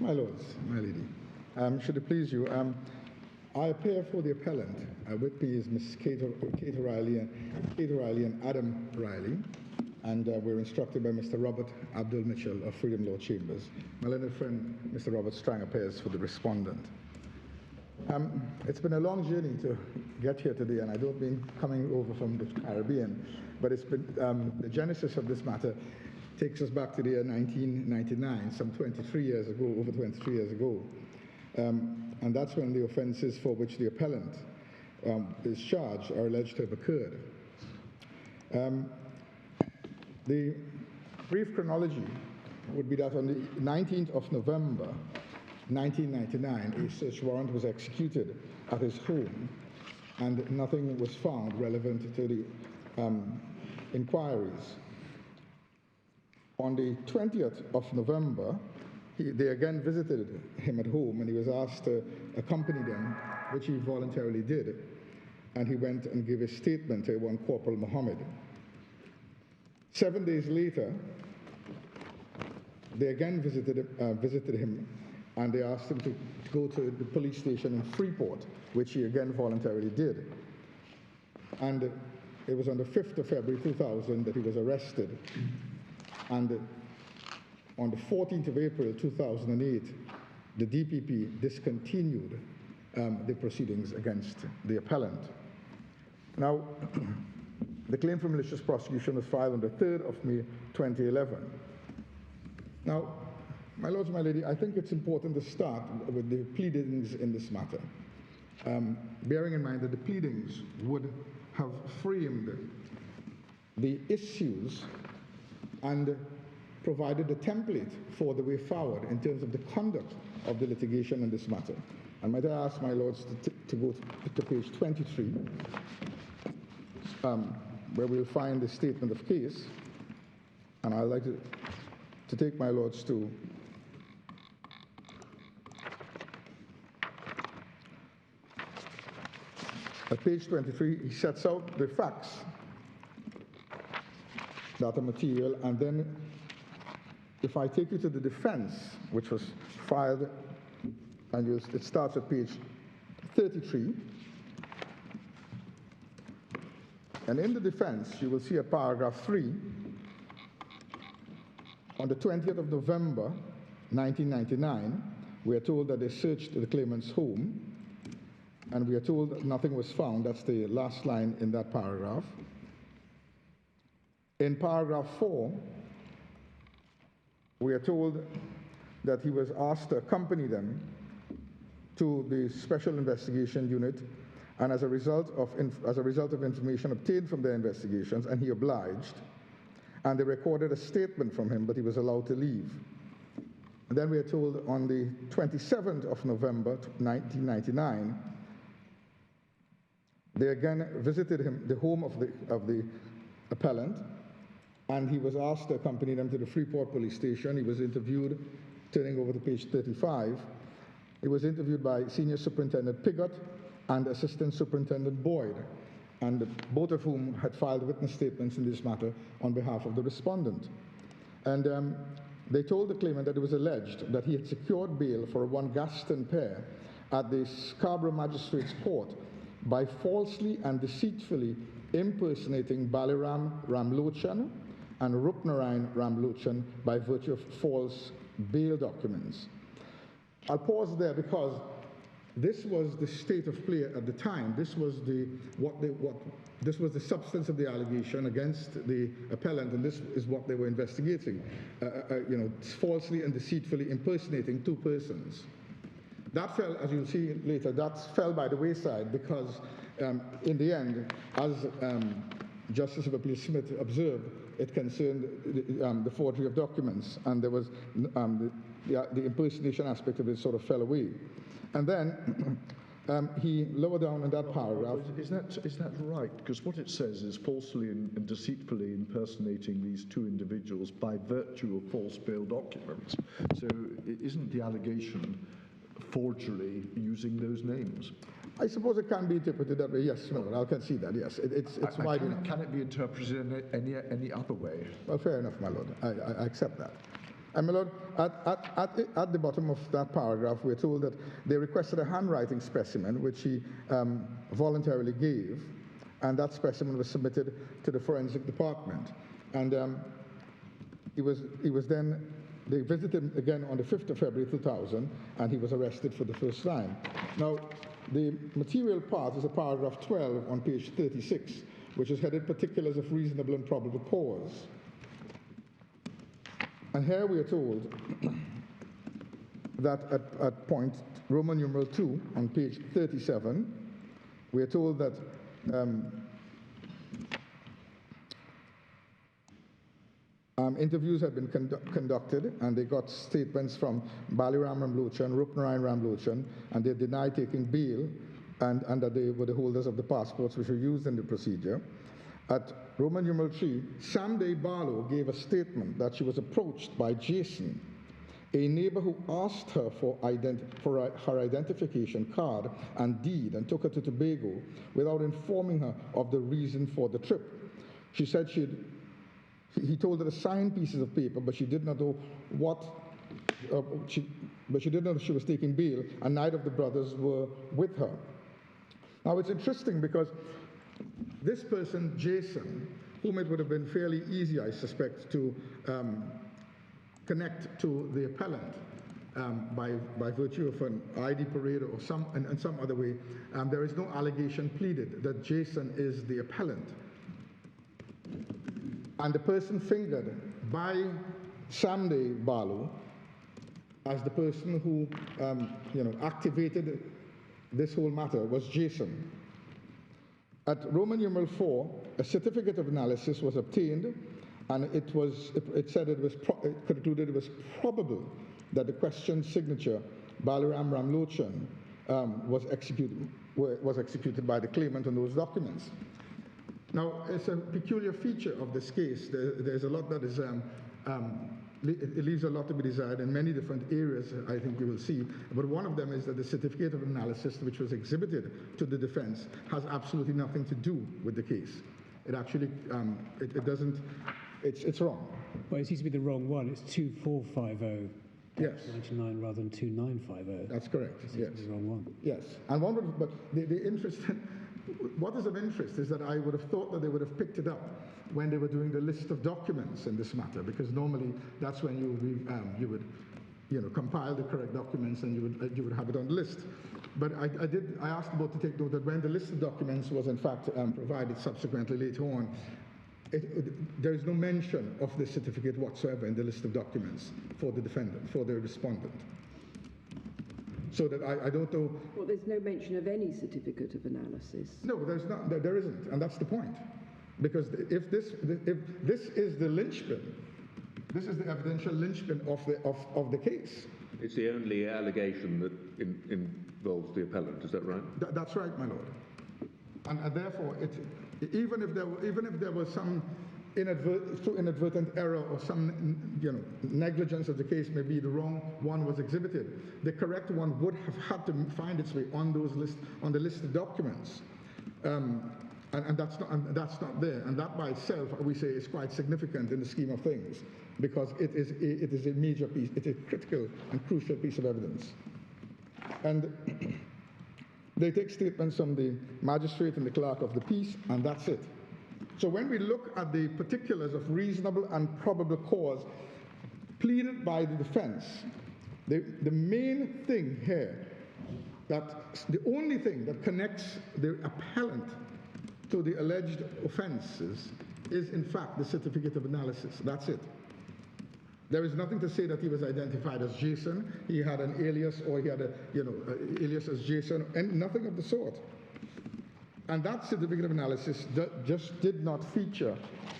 My lords, my lady, should it please you, I appear for the appellant. With me is Ms. Kate O'Reilly and Adam Riley, and we're instructed by Mr. Robert Abdul Mitchell of Freedom Law Chambers. My learned friend, Mr. Robert Strang, appears for the respondent. It's been a long journey to get here today, and I don't mean coming over from the Caribbean, but it's been the genesis of this matter takes us back to the year 1999, some 23 years ago, over 23 years ago. And that's when the offences for which the appellant is charged are alleged to have occurred. The brief chronology would be that on the 19th of November, 1999, a search warrant was executed at his home, and nothing was found relevant to the inquiries. On the 20th of November, they again visited him at home, and he was asked to accompany them, which he voluntarily did, and he went and gave a statement to one Corporal Muhammad. 7 days later, they again visited him, and they asked him to go to the police station in Freeport, which he again voluntarily did. And it was on the 5th of February 2000 that he was arrested. And on the 14th of April 2008, the DPP discontinued the proceedings against the appellant. Now, the claim for malicious prosecution was filed on the 3rd of May 2011. Now, my lords, my lady, I think it's important to start with the pleadings in this matter, bearing in mind that the pleadings would have framed the issues and provided a template for the way forward in terms of the conduct of the litigation in this matter. And might I ask my lords to go to page 23, where we'll find the statement of case, and I'd like to take my lords to at page 23, he sets out the facts that are material, and then if I take you to the defense, which was filed, and it starts at page 33, and in the defense, you will see a paragraph 3. On the 20th of November, 1999, we are told that they searched the claimant's home, and we are told that nothing was found. That's the last line in that paragraph. In paragraph 4, we are told that he was asked to accompany them to the Special Investigation Unit, and as a result of information obtained from their investigations, and he obliged, and they recorded a statement from him, but he was allowed to leave. And then we are told on the 27th of November, 1999, they again visited him, the home of the appellant, and he was asked to accompany them to the Freeport police station. He was interviewed, turning over to page 35. He was interviewed by Senior Superintendent Pigott and Assistant Superintendent Boyd, and both of whom had filed witness statements in this matter on behalf of the respondent. And they told the claimant that it was alleged that he had secured bail for one Gaston pair at the Scarborough Magistrates Court by falsely and deceitfully impersonating Baliram Ramlochan and Roopnarine Ramlochan by virtue of false bail documents. I'll pause there because this was the state of play at the time. This was the substance of the allegation against the appellant, and this is what they were investigating. Falsely and deceitfully impersonating two persons. That fell, as you'll see later, that fell by the wayside because in the end, as Justice of Appeal Smith observed, it concerned the forgery of documents, and there was the impersonation aspect of it sort of fell away. And then he lower down in that paragraph. Is that right? Because what it says is falsely and deceitfully impersonating these two individuals by virtue of false bail documents. So isn't the allegation forgery using those names? I suppose it can be interpreted that way, yes. No, I'll concede that, yes. It's wide enough. Can it be interpreted in any other way? Well, fair enough, my lord. I accept that. And my lord, at the bottom of that paragraph, we're told that they requested a handwriting specimen, which he voluntarily gave, and that specimen was submitted to the forensic department. And they visited him again on the 5th of February 2000, and he was arrested for the first time. Now, the material part is a paragraph 12 on page 36, which is headed Particulars of Reasonable and Probable Cause. And here we are told that at point Roman numeral 2 on page 37, we are told that interviews had been conducted, and they got statements from Baliram Ramlochan, Roopnarine Ramlochan, and they denied taking bail, and that they were the holders of the passports which were used in the procedure. At Roman numeral 3, Samday Barlow gave a statement that she was approached by Jason, a neighbor who asked her for her identification card and deed and took her to Tobago without informing her of the reason for the trip. She said he told her to sign pieces of paper, but she did not know but she didn't know she was taking bail, and neither of the brothers were with her. Now, it's interesting because this person, Jason, whom it would have been fairly easy, I suspect, to connect to the appellant by virtue of an ID parade or in some other way, there is no allegation pleaded that Jason is the appellant. And the person fingered by Samday Barlow as the person who activated this whole matter was Jason. At Roman numeral 4, a certificate of analysis was obtained, and it concluded it was probable that the questioned signature, Baliram Ramlochan, was executed by the claimant on those documents. Now, it's a peculiar feature of this case. There's a lot that is, it leaves a lot to be desired in many different areas, I think you will see. But one of them is that the certificate of analysis, which was exhibited to the defense, has absolutely nothing to do with the case. It actually, it doesn't, it's wrong. Well, it seems to be the wrong one. It's 2450. Yes. 99 rather than 2950. That's correct. Yes. It's the wrong one. Yes. And one would, but the interest, what is of interest is that I would have thought that they would have picked it up when they were doing the list of documents in this matter, because normally that's when you would compile the correct documents and you would have it on the list. But I asked the board to take note that when the list of documents was in fact provided subsequently later on, there is no mention of the certificate whatsoever in the list of documents for the defendant, for the respondent. So that I don't know. Well, there's no mention of any certificate of analysis. No, there's not. There isn't, and that's the point. Because if this is the linchpin, this is the evidential linchpin of the case. It's the only allegation that involves the appellant. Is that right? That's right, my lord. And therefore, even if there was some inadvertent error or some negligence of the case, maybe the wrong one was exhibited, the correct one would have had to find its way on the list of documents, and that's not there, and that by itself we say is quite significant in the scheme of things, because it is a major piece, it's a critical and crucial piece of evidence. And they take statements from the magistrate and the clerk of the peace, and that's it. So when we look at the particulars of reasonable and probable cause pleaded by the defense, the main thing here, the only thing that connects the appellant to the alleged offenses is in fact the certificate of analysis. That's it. There is nothing to say that he was identified as Jason, he had an alias, or he had a alias as Jason, and nothing of the sort. And that certificate of analysis just did not feature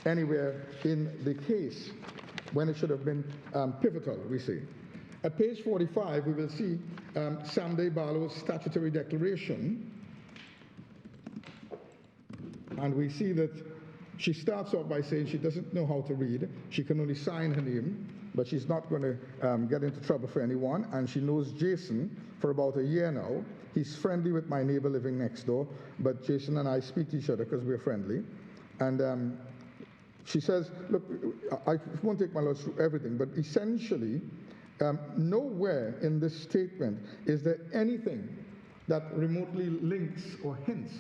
anywhere in the case when it should have been pivotal, we say. At page 45, we will see Samday Barlow's statutory declaration. And we see that she starts off by saying she doesn't know how to read. She can only sign her name, but she's not going to get into trouble for anyone. And she knows Jason for about a year now. He's friendly with my neighbor living next door, but Jason and I speak to each other because we're friendly. And She says, look, I won't take my lords through everything, but essentially, nowhere in this statement is there anything that remotely links or hints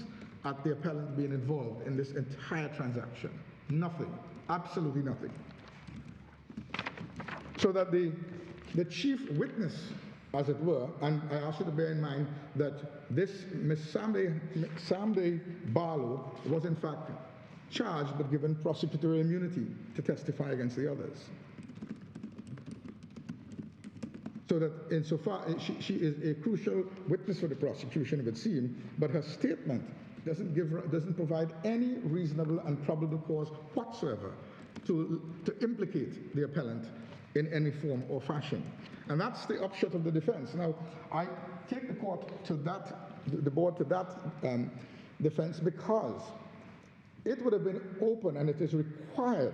at the appellant being involved in this entire transaction. Nothing, absolutely nothing. So that the chief witness, as it were, and I ask you to bear in mind that this Miss Samde Barlow was in fact charged but given prosecutorial immunity to testify against the others. So that insofar, she is a crucial witness for the prosecution, it would seem, but her statement doesn't provide any reasonable and probable cause whatsoever to implicate the appellant in any form or fashion. And that's the upshot of the defense. Now, I take the board to that defense because it would have been open, and it is required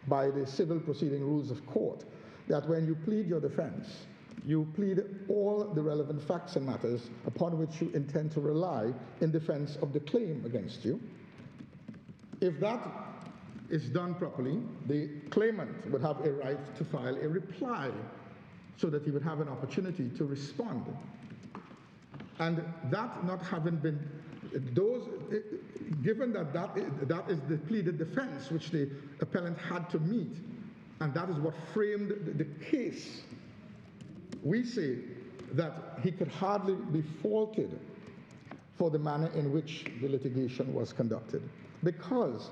by the civil proceeding rules of court, that when you plead your defense, you plead all the relevant facts and matters upon which you intend to rely in defense of the claim against you. If that is done properly, the claimant would have a right to file a reply so that he would have an opportunity to respond. And that not having been, given that that is the pleaded defense which the appellant had to meet, and that is what framed the case, we say that he could hardly be faulted for the manner in which the litigation was conducted, because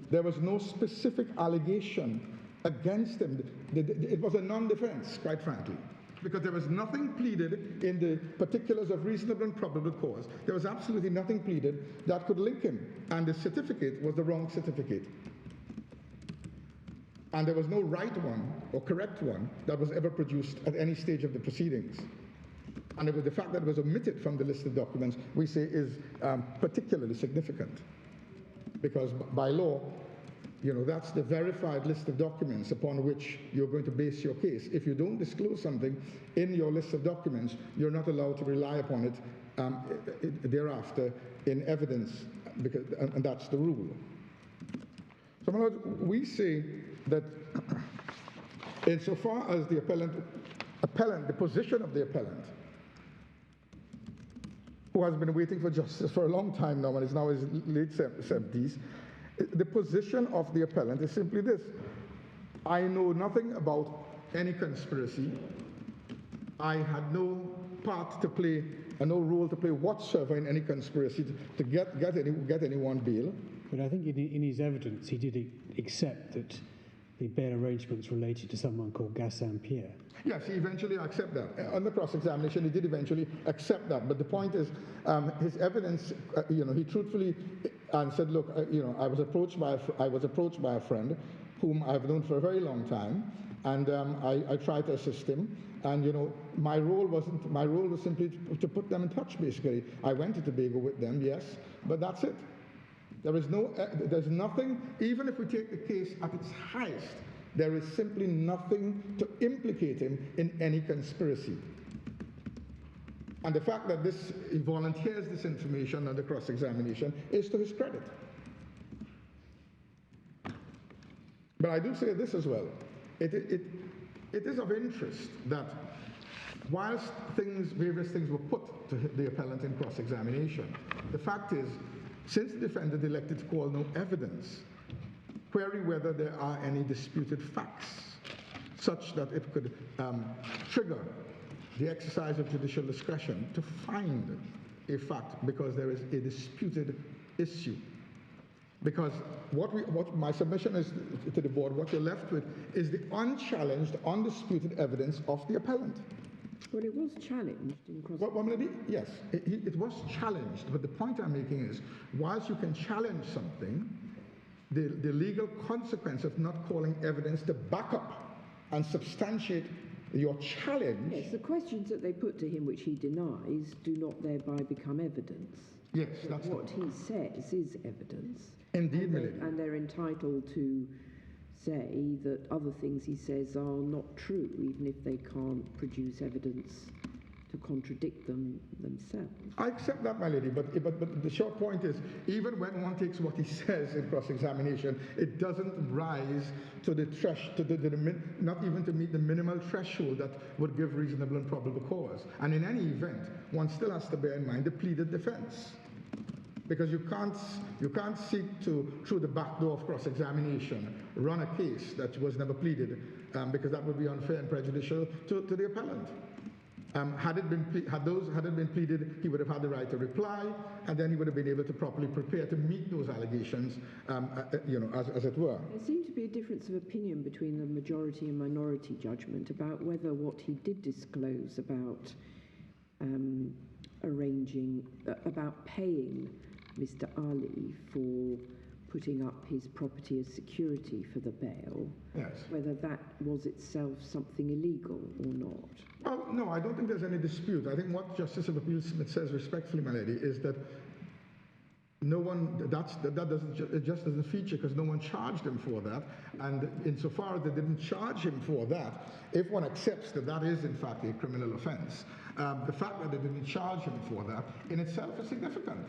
there was no specific allegation against him. It was a non-defense, quite frankly, because there was nothing pleaded in the particulars of reasonable and probable cause. There was absolutely nothing pleaded that could link him, and the certificate was the wrong certificate. And there was no right one or correct one that was ever produced at any stage of the proceedings. And it was the fact that it was omitted from the list of documents we say is particularly significant, because by law, that's the verified list of documents upon which you're going to base your case. If you don't disclose something in your list of documents, you're not allowed to rely upon it thereafter in evidence, and that's the rule. So, my Lord, we say that insofar as the appellant, the position of the appellant, who has been waiting for justice for a long time now and is now in his late 70s, the position of the appellant is simply this: I know nothing about any conspiracy. I had no part to play and no role to play whatsoever in any conspiracy to get anyone bail. But I think in his evidence, he did accept that the bail arrangements related to someone called Gaston Pierre. Yes, he eventually accepted that. On the cross-examination, he did eventually accept that. But the point is, his evidence, he truthfully said, look, I was approached by a friend whom I've known for a very long time, and I tried to assist him. And my role was simply to put them in touch. Basically, I went to Tobago with them, yes, but that's it. There's nothing, even if we take the case at its highest, there is simply nothing to implicate him in any conspiracy. And the fact that he volunteers this information under cross-examination is to his credit. But I do say this as well. It is of interest that whilst various things were put to the appellant in cross-examination, the fact is, since the defendant elected to call no evidence, query whether there are any disputed facts such that it could trigger the exercise of judicial discretion to find a fact because there is a disputed issue. Because what my submission is to the board, what you're left with is the unchallenged, undisputed evidence of the appellant. Well, it was challenged in cross. Yes, it was challenged, but the point I'm making is, whilst you can challenge something, the legal consequence of not calling evidence to back up and substantiate your challenge. Yes, the questions that they put to him which he denies do not thereby become evidence. Yes, that's what he says is evidence. Indeed, Milady. And they're entitled to say that other things he says are not true, even if they can't produce evidence to contradict them themselves. I accept that, my lady, but the short point is, even when one takes what he says in cross-examination, it doesn't rise to the not even to meet the minimal threshold that would give reasonable and probable cause. And in any event, one still has to bear in mind the pleaded defense. Because you can't seek to, through the back door of cross-examination, run a case that was never pleaded, because that would be unfair and prejudicial to the appellant. Had it been pleaded, he would have had the right to reply, and then he would have been able to properly prepare to meet those allegations, as it were. There seemed to be a difference of opinion between the majority and minority judgment about whether what he did disclose about about paying Mr. Ali for putting up his property as security for the bail, Yes. whether that was itself something illegal or not. Well, no, I don't think there's any dispute. I think what Justice of Appeal Smith says respectfully, my lady, is that no one, it just doesn't feature because no one charged him for that. And insofar as they didn't charge him for that, if one accepts that that is in fact a criminal offense, the fact that they didn't charge him for that in itself is significant.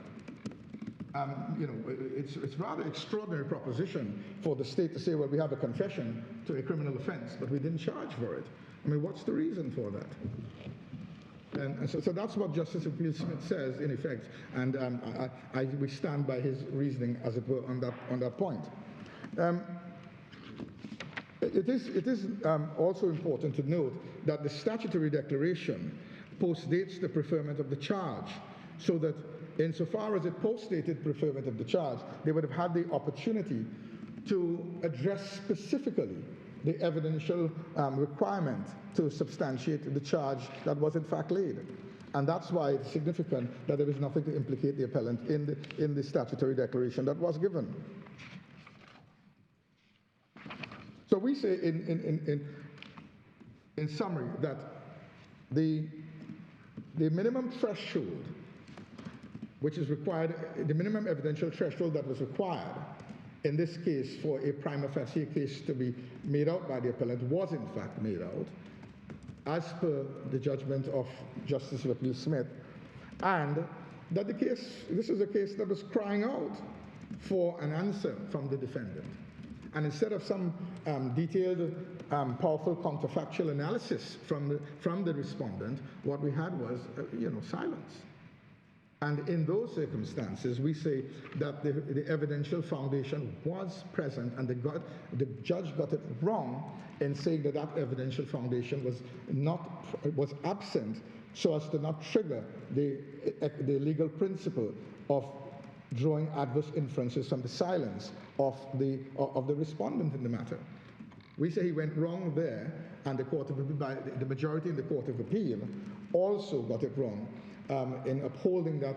It's rather extraordinary proposition for the state to say, well, we have a confession to a criminal offense, but we didn't charge for it. I mean, what's the reason for that? And so that's what Justice Appeal Smith says, in effect, and we stand by his reasoning, as it were, on that point. It is also important to note that the statutory declaration postdates the preferment of the charge, so that insofar as it postdated preferment of the charge, they would have had the opportunity to address specifically the evidential requirement to substantiate the charge that was in fact laid. And that's why it's significant that there is nothing to implicate the appellant in the statutory declaration that was given. So we say in summary that the minimum threshold which is required, the minimum evidential threshold that was required in this case for a prima facie case to be made out by the appellant was in fact made out, as per the judgment of Justice of Appeal Smith, and that this is a case that was crying out for an answer from the defendant. And instead of some detailed, powerful counterfactual analysis from the respondent, what we had was, silence. And in those circumstances, we say that the evidential foundation was present, and the judge got it wrong in saying that that evidential foundation was absent, so as to not trigger the legal principle of drawing adverse inferences from the silence of the respondent in the matter. We say he went wrong there, and the majority in the Court of Appeal also got it wrong in upholding that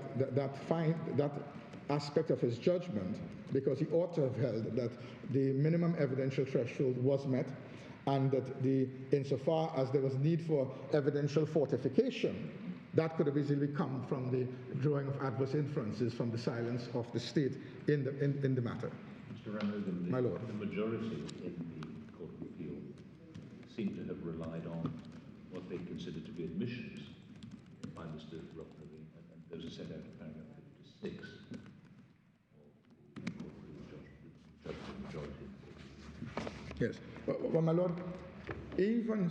aspect of his judgment, because he ought to have held that the minimum evidential threshold was met, and that insofar as there was need for evidential fortification, that could have easily come from the drawing of adverse inferences from the silence of the state in the matter. Mr. Ramlogan, My Lord. The majority in the Court of Appeal seem to have relied on what they consider to be admissions by Mr. Roopnarine, and those are set out in paragraph 56 of the majority. Yes. Well, my Lord, even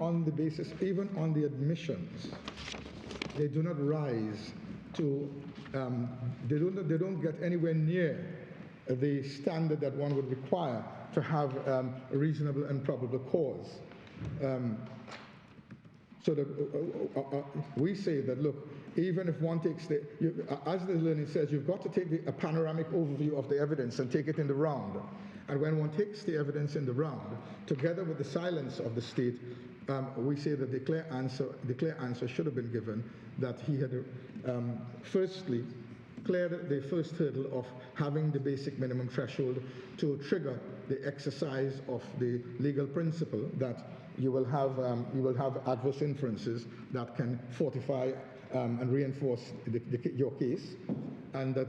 on the basis, even on the admissions, they do not rise to, they don't get anywhere near the standard that one would require to have a reasonable and probable cause. So that we say that, look, even if one takes as the learning says, you've got to take a panoramic overview of the evidence and take it in the round. And when one takes the evidence in the round, together with the silence of the state, we say that the clear answer should have been given, that he had firstly cleared the first hurdle of having the basic minimum threshold to trigger the exercise of the legal principle that you will have adverse inferences that can fortify and reinforce your case, and that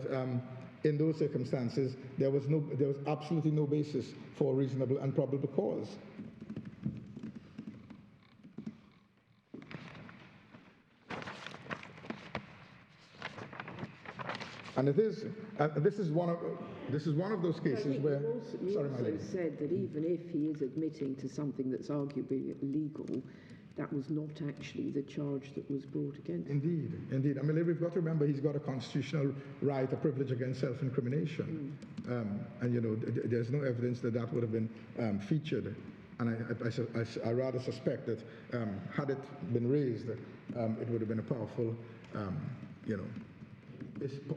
in those circumstances there was absolutely no basis for reasonable and probable cause. And it is, this is one of those cases where. You Sorry, my also lady. said that even if he is admitting to something that's arguably illegal, that was not actually the charge that was brought against him. Indeed. I mean, we've got to remember he's got a constitutional right, a privilege against self-incrimination. And, you know, there's no evidence that that would have been featured. And I rather suspect that had it been raised, it would have been a powerful, you know,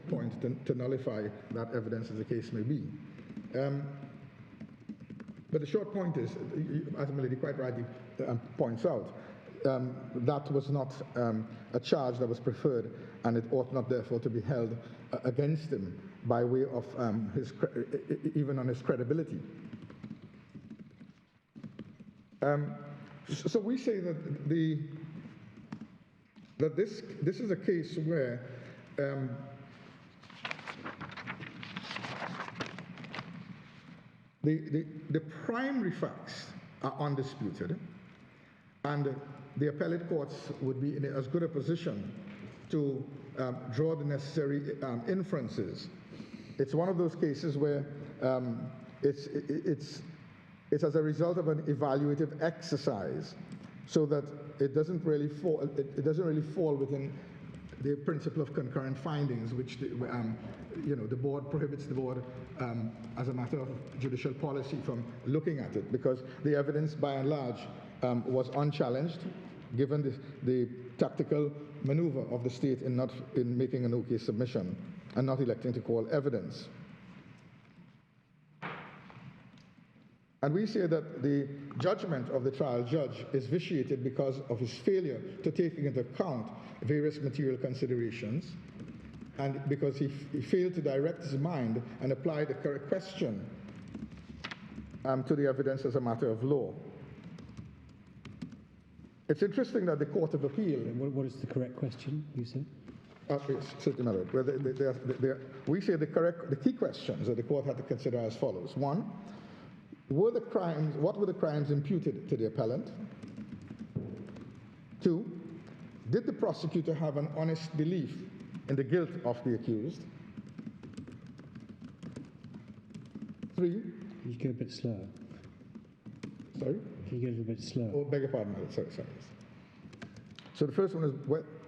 point to nullify that evidence, as the case may be. But the short point is, as Milady quite rightly points out, that was not a charge that was preferred, and it ought not therefore to be held against him by way of even on his credibility. So we say that this is a case where the primary facts are undisputed, and the appellate courts would be in as good a position to draw the necessary inferences. It's one of those cases where it's as a result of an evaluative exercise, so that it doesn't really fall within the principle of concurrent findings, which you know, the board prohibits the board as a matter of judicial policy from looking at it, because the evidence by and large was unchallenged, given the tactical maneuver of the state in making an OK submission and not electing to call evidence. And we say that the judgment of the trial judge is vitiated because of his failure to take into account various material considerations, and because he failed to direct his mind and apply the correct question to the evidence as a matter of law. It's interesting that the Court of Appeal... What is the correct question, you said? We say the key questions that the court had to consider as follows. One, what were the crimes imputed to the appellant? Two, did the prosecutor have an honest belief in the guilt of the accused? Three. Can you go a bit slower? Sorry? Can you go a little bit slower? Oh, beg your pardon, sorry. So the first one is,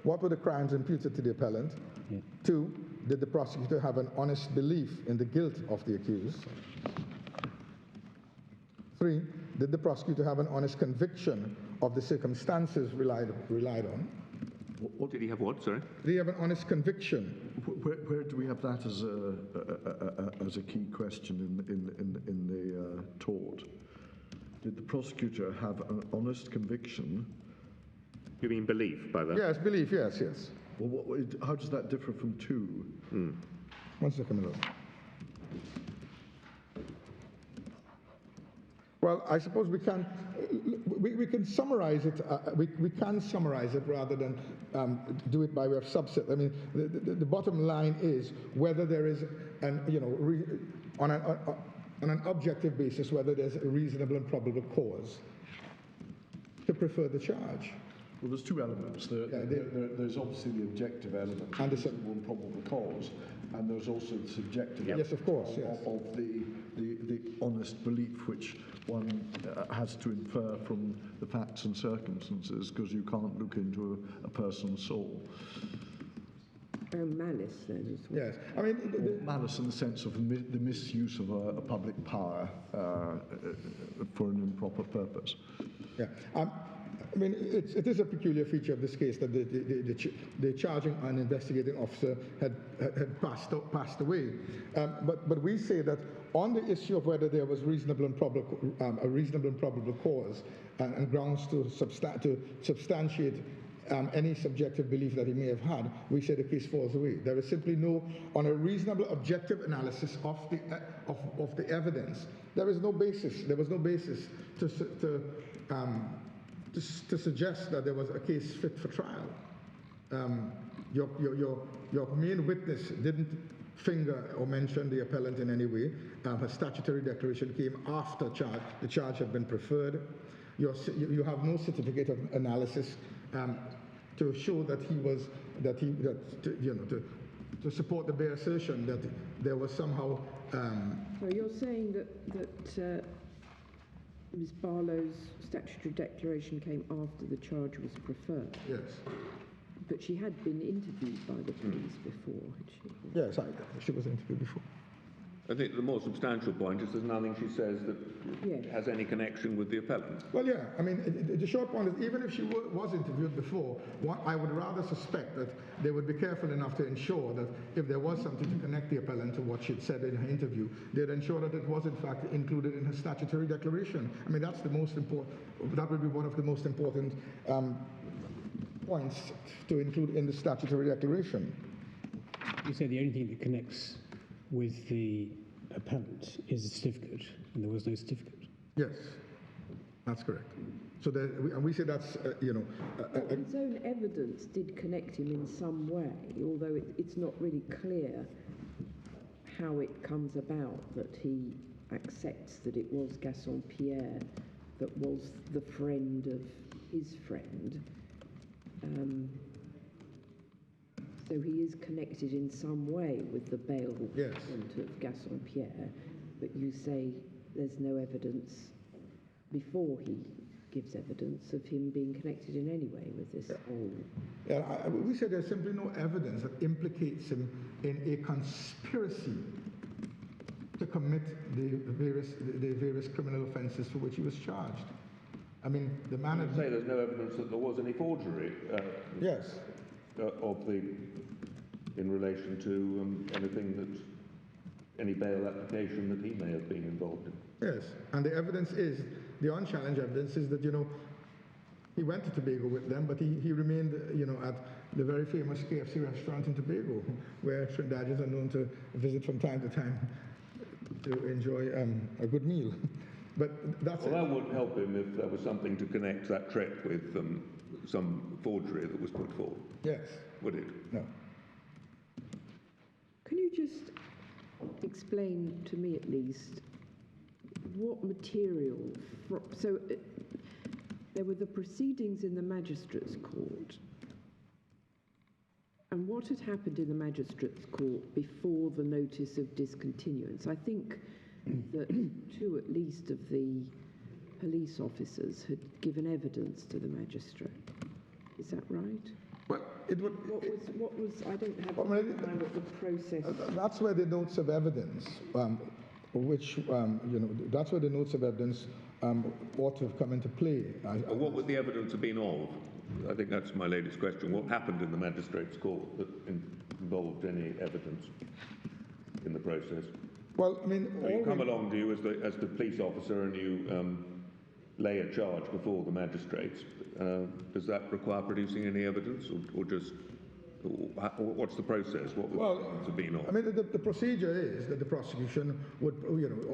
what were the crimes imputed to the appellant? Yeah. Two, did the prosecutor have an honest belief in the guilt of the accused? Three, did the prosecutor have an honest conviction of the circumstances relied on? What did he have? What? Sorry. Did he have an honest conviction? Where do we have that as a key question in the tort? Did the prosecutor have an honest conviction? You mean belief by that? Yes, belief. Yes. Well, how does that differ from two? 1 second, Lord. Well, I suppose we can summarize it. We can summarize it rather than do it by way of subset. I mean, the bottom line is whether there is on an objective basis, whether there's a reasonable and probable cause to prefer the charge. Well, there's two elements. There's obviously the objective element, and the reasonable and probable cause, and there's also the subjective element. Yes, of course. Of the honest belief which one has to infer from the facts and circumstances, because you can't look into a person's soul. Malice, then, as well. Yes, I mean... malice in the sense of the misuse of a public power for an improper purpose. Yeah. I mean, it is a peculiar feature of this case that the charging and investigating officer had passed away. But we say that on the issue of whether there was a reasonable and probable cause and grounds to substantiate any subjective belief that he may have had, we say the case falls away. There is simply on a reasonable objective analysis of the evidence, there was no basis to suggest that there was a case fit for trial. Your main witness didn't finger or mention the appellant in any way. Her statutory declaration came after the charge had been preferred. You have no certificate of analysis to show that to to support the bare assertion that there was somehow. So you're saying that Ms. Barlow's statutory declaration came after the charge was preferred, Yes. but she had been interviewed by the police before, had she? Yes, she was interviewed before. I think the more substantial point is there's nothing she says that Yes. has any connection with the appellant. Well, yeah, I mean, the short point is, even if she was interviewed before, I would rather suspect that they would be careful enough to ensure that if there was something to connect the appellant to what she'd said in her interview, they'd ensure that it was in fact included in her statutory declaration. I mean, that's the most important, that would be one of the most important points to include in the statutory declaration. You say the only thing that connects with the appellant is the certificate, and there was no certificate. Yes, that's correct. So we say that's, His own evidence did connect him in some way, although it's not really clear how it comes about that he accepts that it was Gaston Pierre that was the friend of his friend. So he is connected in some way with the bail warrant of Gaston Pierre, but you say there's no evidence before he gives evidence of him being connected in any way with this whole... Yeah, we say there's simply no evidence that implicates him in a conspiracy to commit the various criminal offences for which he was charged. I mean, the man... You say there's no evidence that there was any forgery? Yes. In relation to anything that, any bail application that he may have been involved in. Yes, and the evidence is, the unchallenged evidence is that, he went to Tobago with them, but he remained, at the very famous KFC restaurant in Tobago, where Trinidadians are known to visit from time to time to enjoy a good meal. But that's that would help him if there was something to connect that trip with some forgery that was put forward. Yes. Would it? No. Can you just explain to me at least what material... there were the proceedings in the magistrates' court, and what had happened in the magistrates' court before the notice of discontinuance? I think that two at least of the police officers had given evidence to the magistrate. Is that right? Well, it would... What was I don't have in mind what the process... That's where the notes of evidence, that's where the notes of evidence ought to have come into play. What would the evidence have been of? I think that's my lady's question. What happened in the magistrates' court that involved any evidence in the process? Well, I mean... So you come along, do you, as the police officer, and you lay a charge before the magistrates. Does that require producing any evidence, or just... what's the process? What would have been on? I mean, the procedure is that the prosecution would,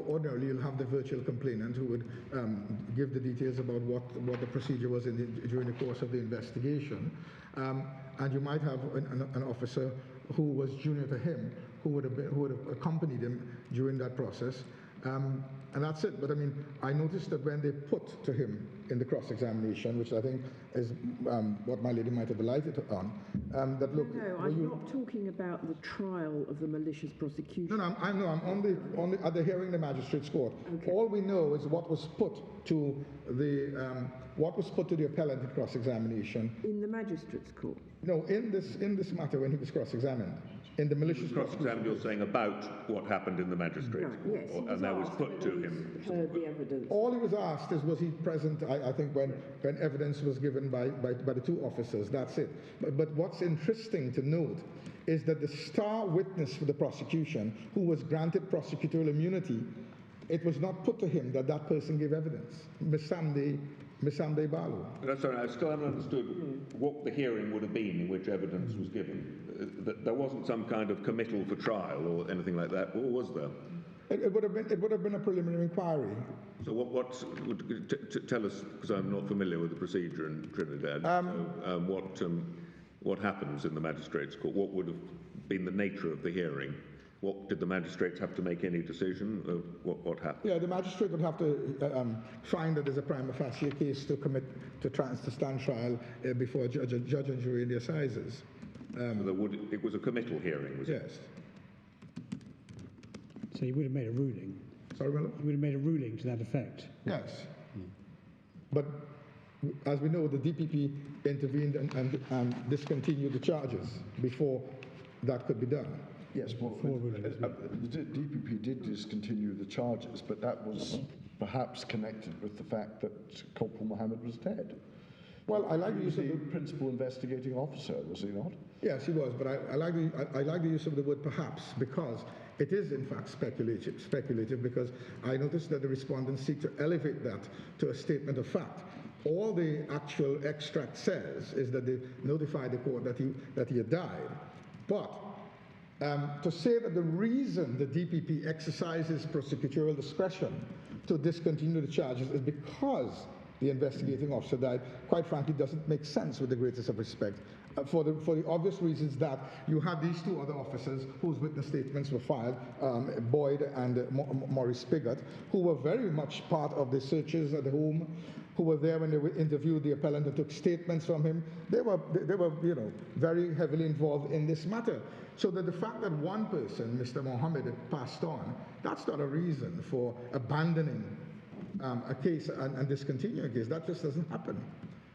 ordinarily you'll have the virtual complainant who would give the details about what the procedure was during the course of the investigation. And you might have an officer who was junior to him, who would have accompanied him during that process. And that's it. But I mean, I noticed that when they put to him in the cross-examination, which I think is what my lady might have alighted on, that look... No, I'm not talking about the trial of the malicious prosecution. No, I'm at the hearing in the magistrates' court. Okay. All we know is what was put to the appellant in cross-examination. In the magistrates' court? No, in this matter when he was cross-examined. In the malicious cross-examined, you're saying about what happened in the magistrates' court, yes, and that was put to him. Heard the evidence. All he was asked is, was he present? I think when evidence was given by the two officers. That's it. But what's interesting to note is that the star witness for the prosecution, who was granted prosecutorial immunity, it was not put to him that person gave evidence. Ms. Samde Barlow. That's all right. I still haven't understood what the hearing would have been in which evidence was given. There wasn't some kind of committal for trial or anything like that, or was there? It would have been a preliminary inquiry. So tell us, because I'm not familiar with the procedure in Trinidad. What happens in the magistrates' court? What would have been the nature of the hearing? What did the magistrates have to make any decision of what happened? Yeah, the magistrate would have to find that there's a prima facie case to stand trial before a judge and jury in the assizes. So it was a committal hearing, was it? Yes. So you would have made a ruling. Sorry, Madam? You would have made a ruling to that effect. Yes. But as we know, the DPP intervened and discontinued the charges before that could be done. Yes, well, the DPP did discontinue the charges, but that was perhaps connected with the fact that Corporal Mohammed was dead. Well, I like He the was use of the principal investigating officer, was he not? Yes, he was, but I like the use of the word perhaps, because it is in fact speculative, because I noticed that the respondents seek to elevate that to a statement of fact. All the actual extract says is that they notified the court that he had died. But to say that the reason the DPP exercises prosecutorial discretion to discontinue the charges is because the investigating officer died, quite frankly, doesn't make sense with the greatest of respect. For the obvious reasons that you have these two other officers whose witness statements were filed, Boyd and Maurice Pigott, who were very much part of the searches at the home, who were there when they interviewed the appellant and took statements from him. They were very heavily involved in this matter. So that the fact that one person, Mr. Mohammed, had passed on, that's not a reason for abandoning a case and discontinue a case. That just doesn't happen.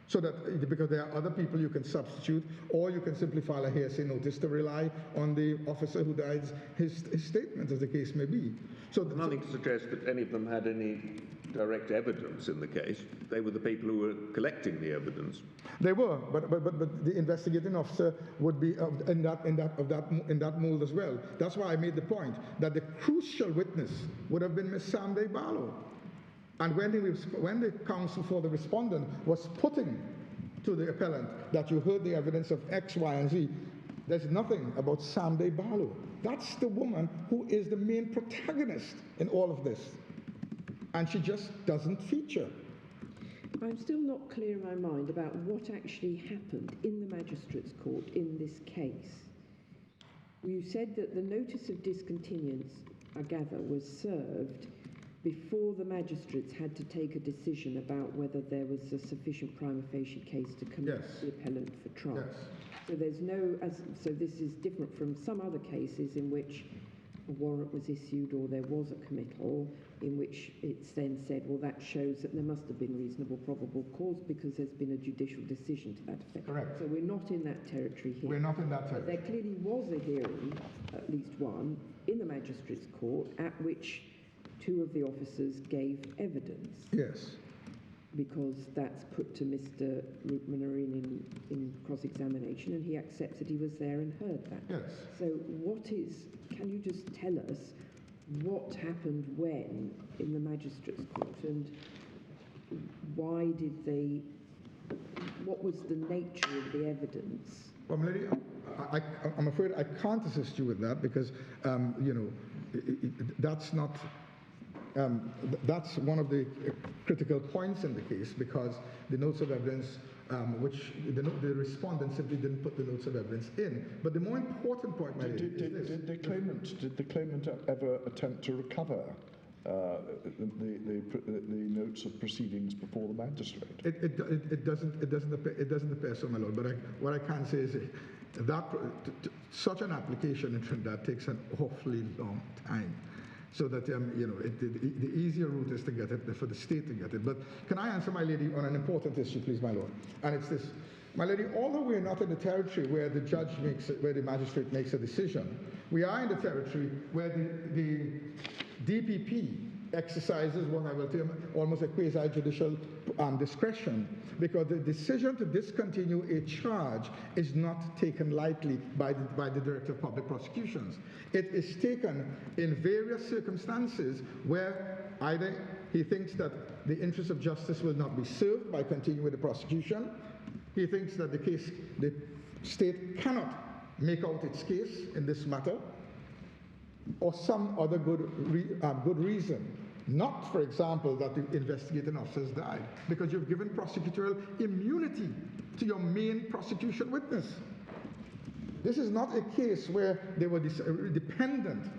So that, because there are other people you can substitute, or you can simply file a hearsay notice to rely on the officer who died, his statement, as the case may be. So nothing to suggest that any of them had any direct evidence in the case. They were the people who were collecting the evidence. They were, but the investigating officer would be in that mold as well. That's why I made the point that the crucial witness would have been Ms. Samday Barlow. And when the counsel for the respondent was putting to the appellant that you heard the evidence of X, Y, and Z, there's nothing about Samday Barlow. That's the woman who is the main protagonist in all of this. And she just doesn't feature. I'm still not clear in my mind about what actually happened in the magistrate's court in this case. You said that the notice of discontinuance, I gather, was served before the magistrates had to take a decision about whether there was a sufficient prima facie case to commit the appellant for trial. Yes. So there's no, so this is different from some other cases in which a warrant was issued or there was a committal, in which it's then said, well, that shows that there must have been reasonable probable cause because there's been a judicial decision to that effect. Correct. So we're not in that territory here. We're not in that territory. But there clearly was a hearing, at least one, in the magistrate's court at which two of the officers gave evidence. Yes. Because that's put to Mr. Roopnarine in cross-examination, and he accepts that he was there and heard that. Yes. So can you just tell us what happened when in the magistrate's court, and what was the nature of the evidence? Well, lady, I'm afraid I can't assist you with that because, that's not... that's one of the critical points in the case, because the notes of evidence, which the respondent simply didn't put the notes of evidence in. But the more important point, my lady, is this. Did the claimant ever attempt to recover the notes of proceedings before the magistrate? It doesn't appear so, my lord. But what I can say is that such an application in Trinidad takes an awfully long time. So that, the easier route is to get it, for the state to get it. But can I answer my lady on an important issue, please, my lord? And it's this. My lady, although we're not in the territory where the judge where the magistrate makes a decision, we are in the territory where the DPP exercises what I will term almost a quasi-judicial discretion, because the decision to discontinue a charge is not taken lightly by the Director of Public Prosecutions. It is taken in various circumstances where either he thinks that the interest of justice will not be served by continuing with the prosecution, he thinks that the state cannot make out its case in this matter, or some other good reason. Not, for example, that the investigating officers died, because you've given prosecutorial immunity to your main prosecution witness. This is not a case where they were depending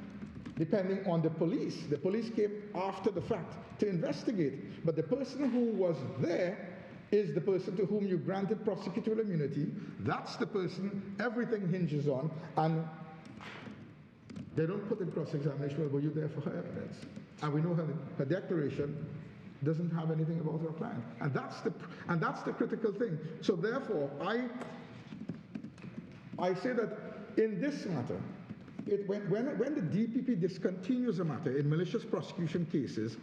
on the police. The police came after the fact to investigate, but the person who was there is the person to whom you granted prosecutorial immunity. That's the person everything hinges on, and they don't put in cross-examination, well, were you there for her evidence? And we know her declaration doesn't have anything about her client. And that's the critical thing. So therefore, I say that in this matter, when the DPP discontinues a matter in malicious prosecution cases,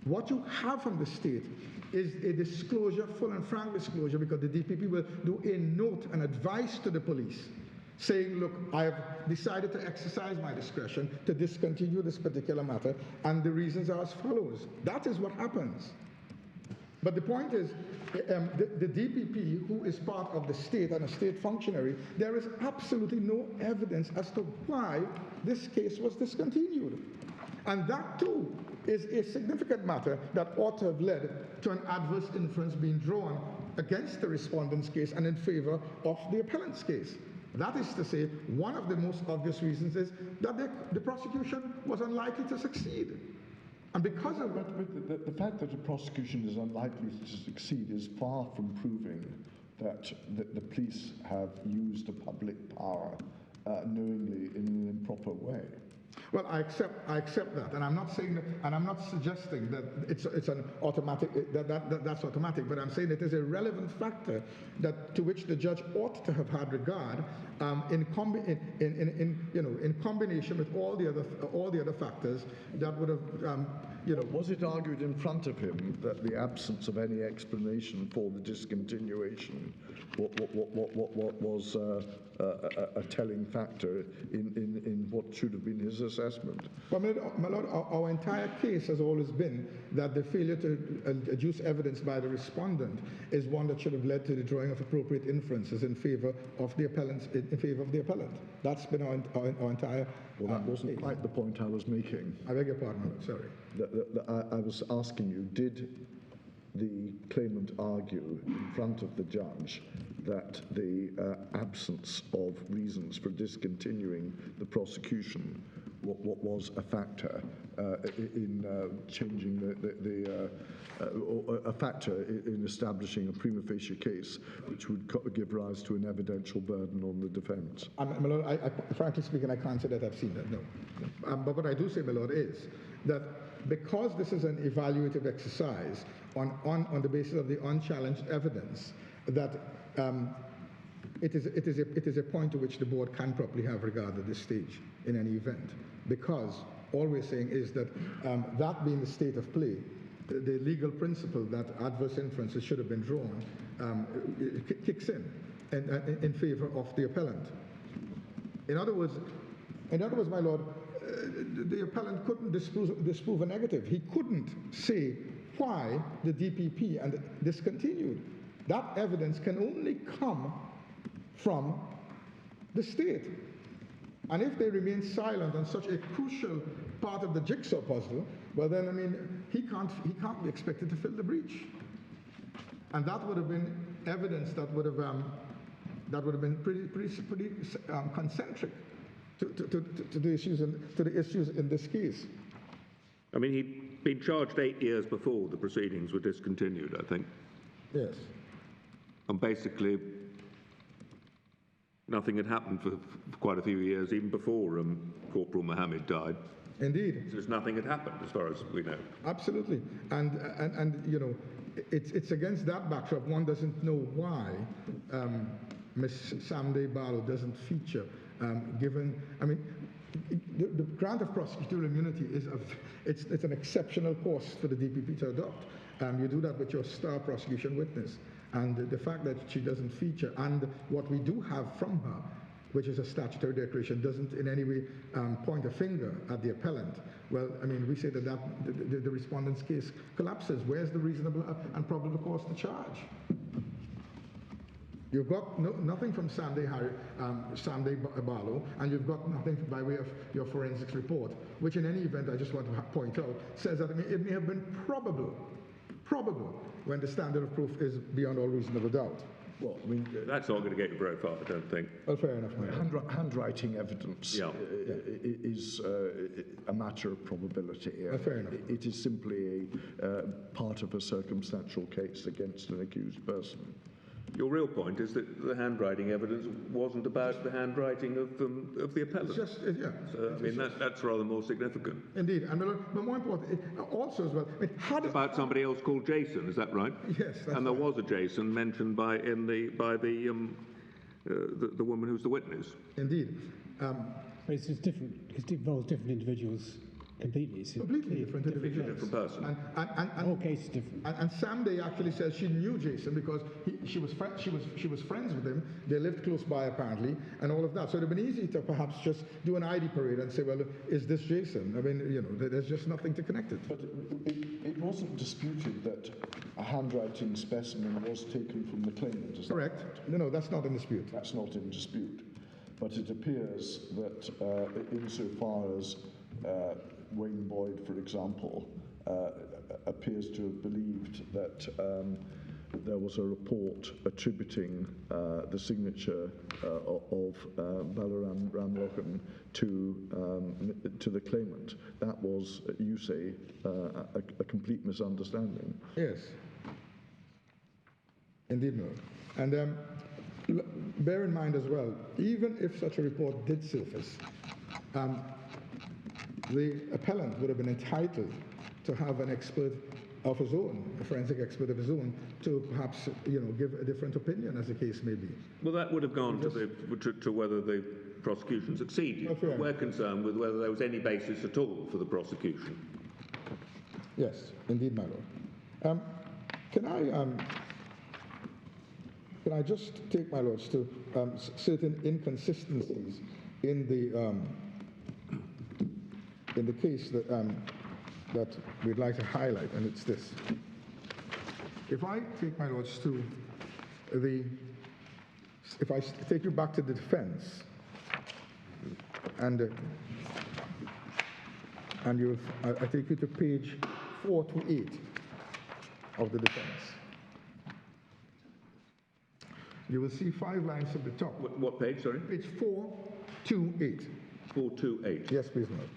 what you have from the state is a disclosure, full and frank disclosure, because the DPP will do a note, an advice to the police, saying, look, I have decided to exercise my discretion to discontinue this particular matter, and the reasons are as follows. That is what happens. But the point is, the DPP, who is part of the state and a state functionary, there is absolutely no evidence as to why this case was discontinued. And that, too, is a significant matter that ought to have led to an adverse inference being drawn against the respondent's case and in favor of the appellant's case. That is to say, one of the most obvious reasons is that the prosecution was unlikely to succeed. And because of but the fact that a prosecution is unlikely to succeed is far from proving that the police have used a public power knowingly in an improper way. Well, I accept that, and I'm not saying that, and I'm not suggesting that it's an automatic that's automatic, but I'm saying it is a relevant factor to which the judge ought to have had regard in combination with all the other factors that would have Was it argued in front of him that the absence of any explanation for the discontinuation what was a telling factor in what should have been his assessment? Well, my Lord, our entire case has always been that the failure to adduce evidence by the respondent is one that should have led to the drawing of appropriate inferences in favor of the appellant. That's been our entire. Well, that wasn't quite the point I was making. I beg your pardon, my Lord, sorry. I was asking you, did the claimant argue in front of the judge that the absence of reasons for discontinuing the prosecution what was a factor in changing a factor in establishing a prima facie case which would give rise to an evidential burden on the defence? My Lord, frankly speaking, I can't say that I've seen that, no. But what I do say, my Lord, is that because this is an evaluative exercise on the basis of the unchallenged evidence, that it is a point to which the board can properly have regard at this stage in any event, because all we're saying is that that being the state of play, the legal principle that adverse inferences should have been drawn kicks in favor of the appellant. In other words, my Lord, the appellant couldn't disprove a negative. He couldn't say why the DPP and discontinued. That evidence can only come from the state. And if they remain silent on such a crucial part of the jigsaw puzzle, well then, I mean, he can't be expected to fill the breach. And that would have been evidence that would have been pretty concentric to the issues in this case. I mean, he'd been charged 8 years before the proceedings were discontinued, I think. Yes. And basically, nothing had happened for quite a few years, even before Corporal Mohammed died. Indeed. So nothing had happened, as far as we know. Absolutely. And you know, it's against that backdrop one doesn't know why Ms. Samde Barlow doesn't feature, given, I mean, the grant of prosecutorial immunity it's an exceptional course for the DPP to adopt. You do that with your star prosecution witness. And the fact that she doesn't feature, and what we do have from her, which is a statutory declaration, doesn't in any way point a finger at the appellant. Well, I mean, we say that the respondent's case collapses. Where's the reasonable and probable cause to charge? You've got nothing from Samde Barlow, and you've got nothing by way of your forensics report, which in any event, I just want to point out, says that it may have been probable, when the standard of proof is beyond all reasonable doubt. Well, I mean, That's not going to get you very far, I don't think. Well, fair enough, my lord. handwriting evidence Yeah. is a matter of probability. Fair enough. It is simply a part of a circumstantial case against an accused person. Your real point is that the handwriting evidence wasn't about the handwriting of the appellant. It's just, yeah. So, I mean, that's rather more significant. Indeed, and but more important, also as well, I mean, had it, About somebody else called Jason, is that right? Yes, that's and there right. was a Jason mentioned by the woman who's the witness. Indeed. But it's just different, it involves different individuals completely. It's Completely different individuals. Different person. The whole case is different. And Sam Day actually says she knew Jason because she was friends with him. They lived close by apparently, and all of that. So it'd have been easy to perhaps just do an ID parade and say, well, is this Jason? I mean, you know, there's just nothing to connect it. But it wasn't disputed that a handwriting specimen was taken from the claimant, is that Correct. No, that's not in dispute. That's not in dispute. But it appears that insofar as Wayne Boyd, for example, appears to have believed that there was a report attributing the signature of Balaram Ramlochen to the claimant. That was, you say, a complete misunderstanding. Yes. Indeed, no. And bear in mind as well, even if such a report did surface, the appellant would have been entitled to have an expert of his own, a forensic expert of his own, to perhaps, you know, give a different opinion, as the case may be. Well, that would have gone to whether the prosecution succeeded. Oh, fair We're concerned with whether there was any basis at all for the prosecution. Yes, indeed, my lord. Can I just take, my lords, to certain inconsistencies in the case that we'd like to highlight, and it's this. If I take, my lords, to if I take you back to the defense, and I take you to page 4 to 8 of the defense. You will see 5 lines at the top. What page, sorry? Page 4 to 8. 428. Yes, please, my lord.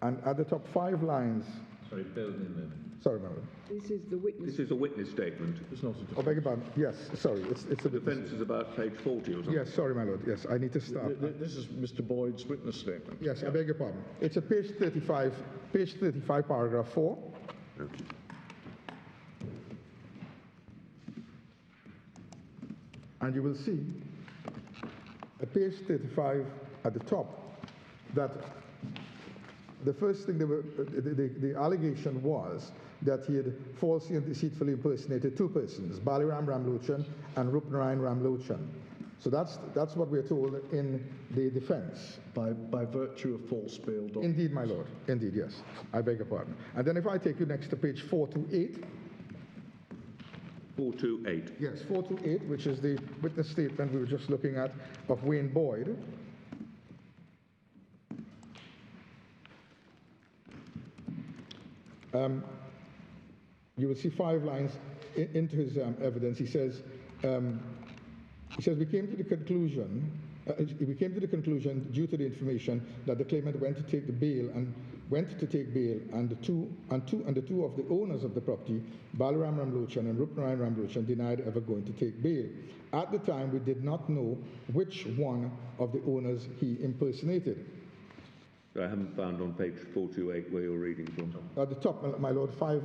And at the top 5 lines. Sorry, bear with me a moment. Sorry, my lord. This is the witness. This is a witness statement. It's not a Oh, beg your pardon. Yes, sorry. It's a The defence is about page 40 or something. Yes, sorry, my lord. Yes, I need to start. This is Mr. Boyd's witness statement. Yes, I beg your pardon. It's a page 35, paragraph 4. Okay. And you will see at page 35 at the top that the first thing the allegation was that he had falsely and deceitfully impersonated 2 persons, Balaram Ramlochan and Roopnarine Ramlochan. So that's what we're told in the defense. By virtue of false bail documents. Indeed, my lord. Indeed, yes. I beg your pardon. And then if I take you next to page 4 to 8. 428. Yes, 4 to 8, which is the witness statement we were just looking at of Wayne Boyd. You will see 5 lines into his evidence. He says, we came to the conclusion due to the information that the claimant went to take bail and the two of the owners of the property, Balaram Ramlochan and Roopnarine Ramlochan, denied ever going to take bail. At the time, we did not know which one of the owners he impersonated. I haven't found on page 428 where you're reading from. At the top, my lord, 5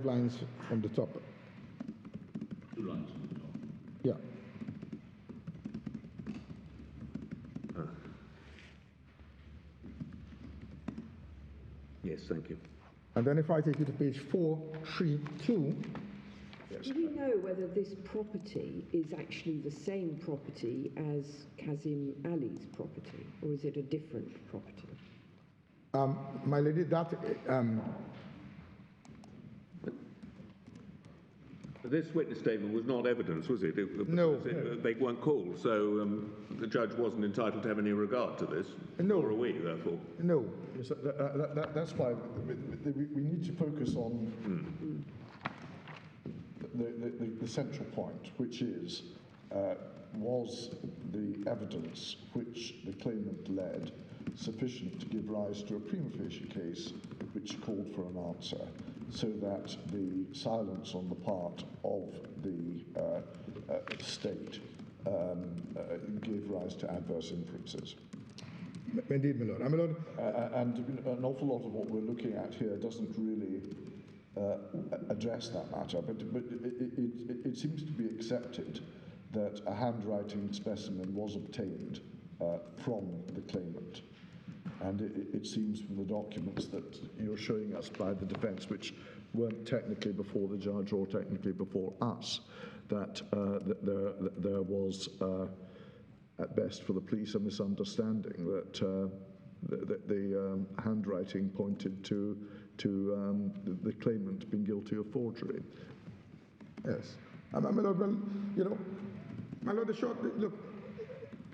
lines from the top. 2 lines on the top. Yeah. Yes, thank you. And then if I take you to page 432. Do we know whether this property is actually the same property as Kazim Ali's property, or is it a different property? My lady, that This witness statement was not evidence, was it? No. They weren't called, so the judge wasn't entitled to have any regard to this. No. Nor are we, therefore. No. Yes, that's why we need to focus on the central point, which is, was the evidence which the claimant led sufficient to give rise to a prima facie case which called for an answer, so that the silence on the part of the state gave rise to adverse inferences. Indeed, my lord. My lord. And an awful lot of what we're looking at here doesn't really address that matter, but it seems to be accepted that a handwriting specimen was obtained from the claimant. And it seems from the documents that you're showing us by the defence, which weren't technically before the judge or technically before us, that there was, at best for the police, a misunderstanding that the handwriting pointed to the claimant being guilty of forgery. Yes. My lord, well, you know, my lord, the short, look,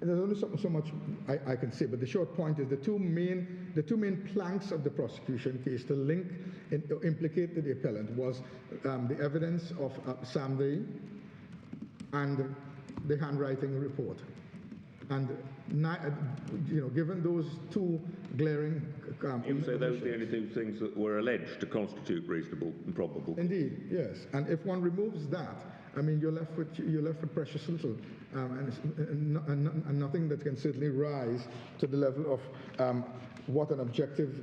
there's only so much I can say, but the short point is the two main planks of the prosecution case to link, implicate the appellant was the evidence of Sam Day and the handwriting report. And you know, given those two glaring, You say those are the only two things that were alleged to constitute reasonable and probable. Indeed, yes. And if one removes that, I mean, you're left with precious little, and nothing that can certainly rise to the level of what an objective,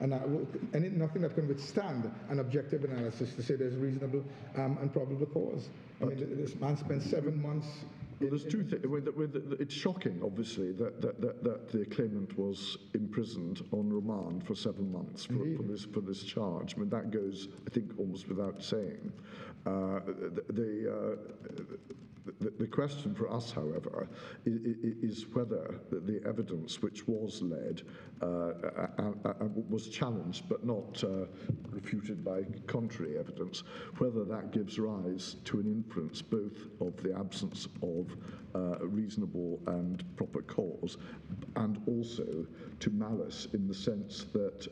nothing that can withstand an objective analysis to say there's reasonable and probable cause. I mean, this man spent 7 months. Well, there's two things. It's shocking, obviously, that the claimant was imprisoned on remand for 7 months for this charge. I mean, that goes, I think, almost without saying. The question for us, however, is whether the evidence which was led was challenged but not refuted by contrary evidence, whether that gives rise to an inference both of the absence of reasonable and proper cause, and also to malice in the sense that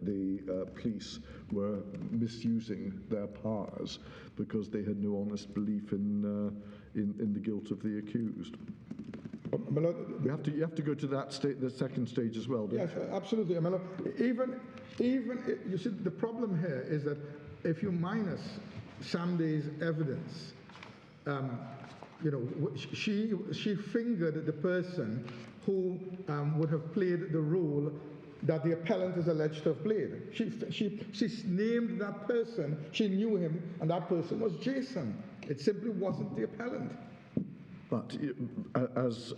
the police were misusing their powers because they had no honest belief in the guilt of the accused. You have to go to that the second stage as well, don't Yes, you? absolutely. I mean, even you see, the problem here is that if you minus Sam Day's evidence, you know, she fingered the person who would have played the role that the appellant is alleged to have played. She named that person, she knew him, and that person was Jason. It simply wasn't the appellant. But as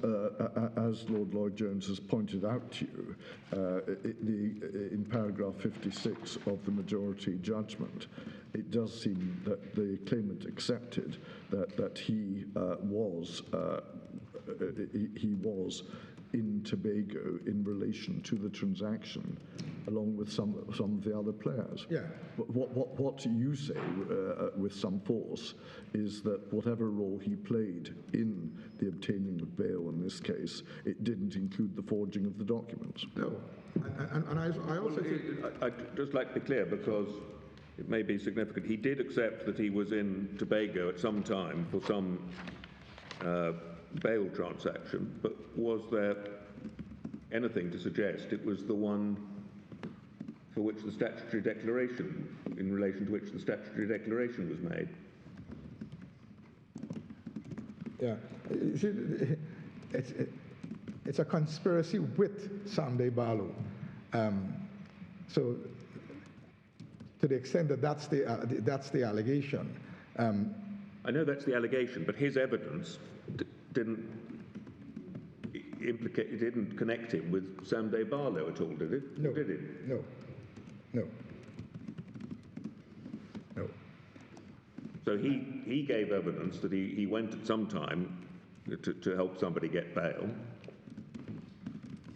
Lord Lloyd Jones has pointed out to you, in paragraph 56 of the majority judgment, it does seem that the claimant accepted that he was in Tobago in relation to the transaction, along with some of the other players. Yeah. What you say with some force is that whatever role he played in the obtaining of bail in this case, it didn't include the forging of the documents. No. And I also think... I'd just like to be clear, because it may be significant. He did accept that he was in Tobago at some time for some bail transaction, but was there anything to suggest it was the one for which the statutory declaration, in relation to which the statutory declaration was made? Yeah. You see, it's a conspiracy with Sam Barlow. So to the extent that that's the allegation. I know that's the allegation, but his evidence didn't connect him with Sam Barlow at all, did it? No. Or did it? No. No. No. So he gave evidence that he went at some time to help somebody get bail,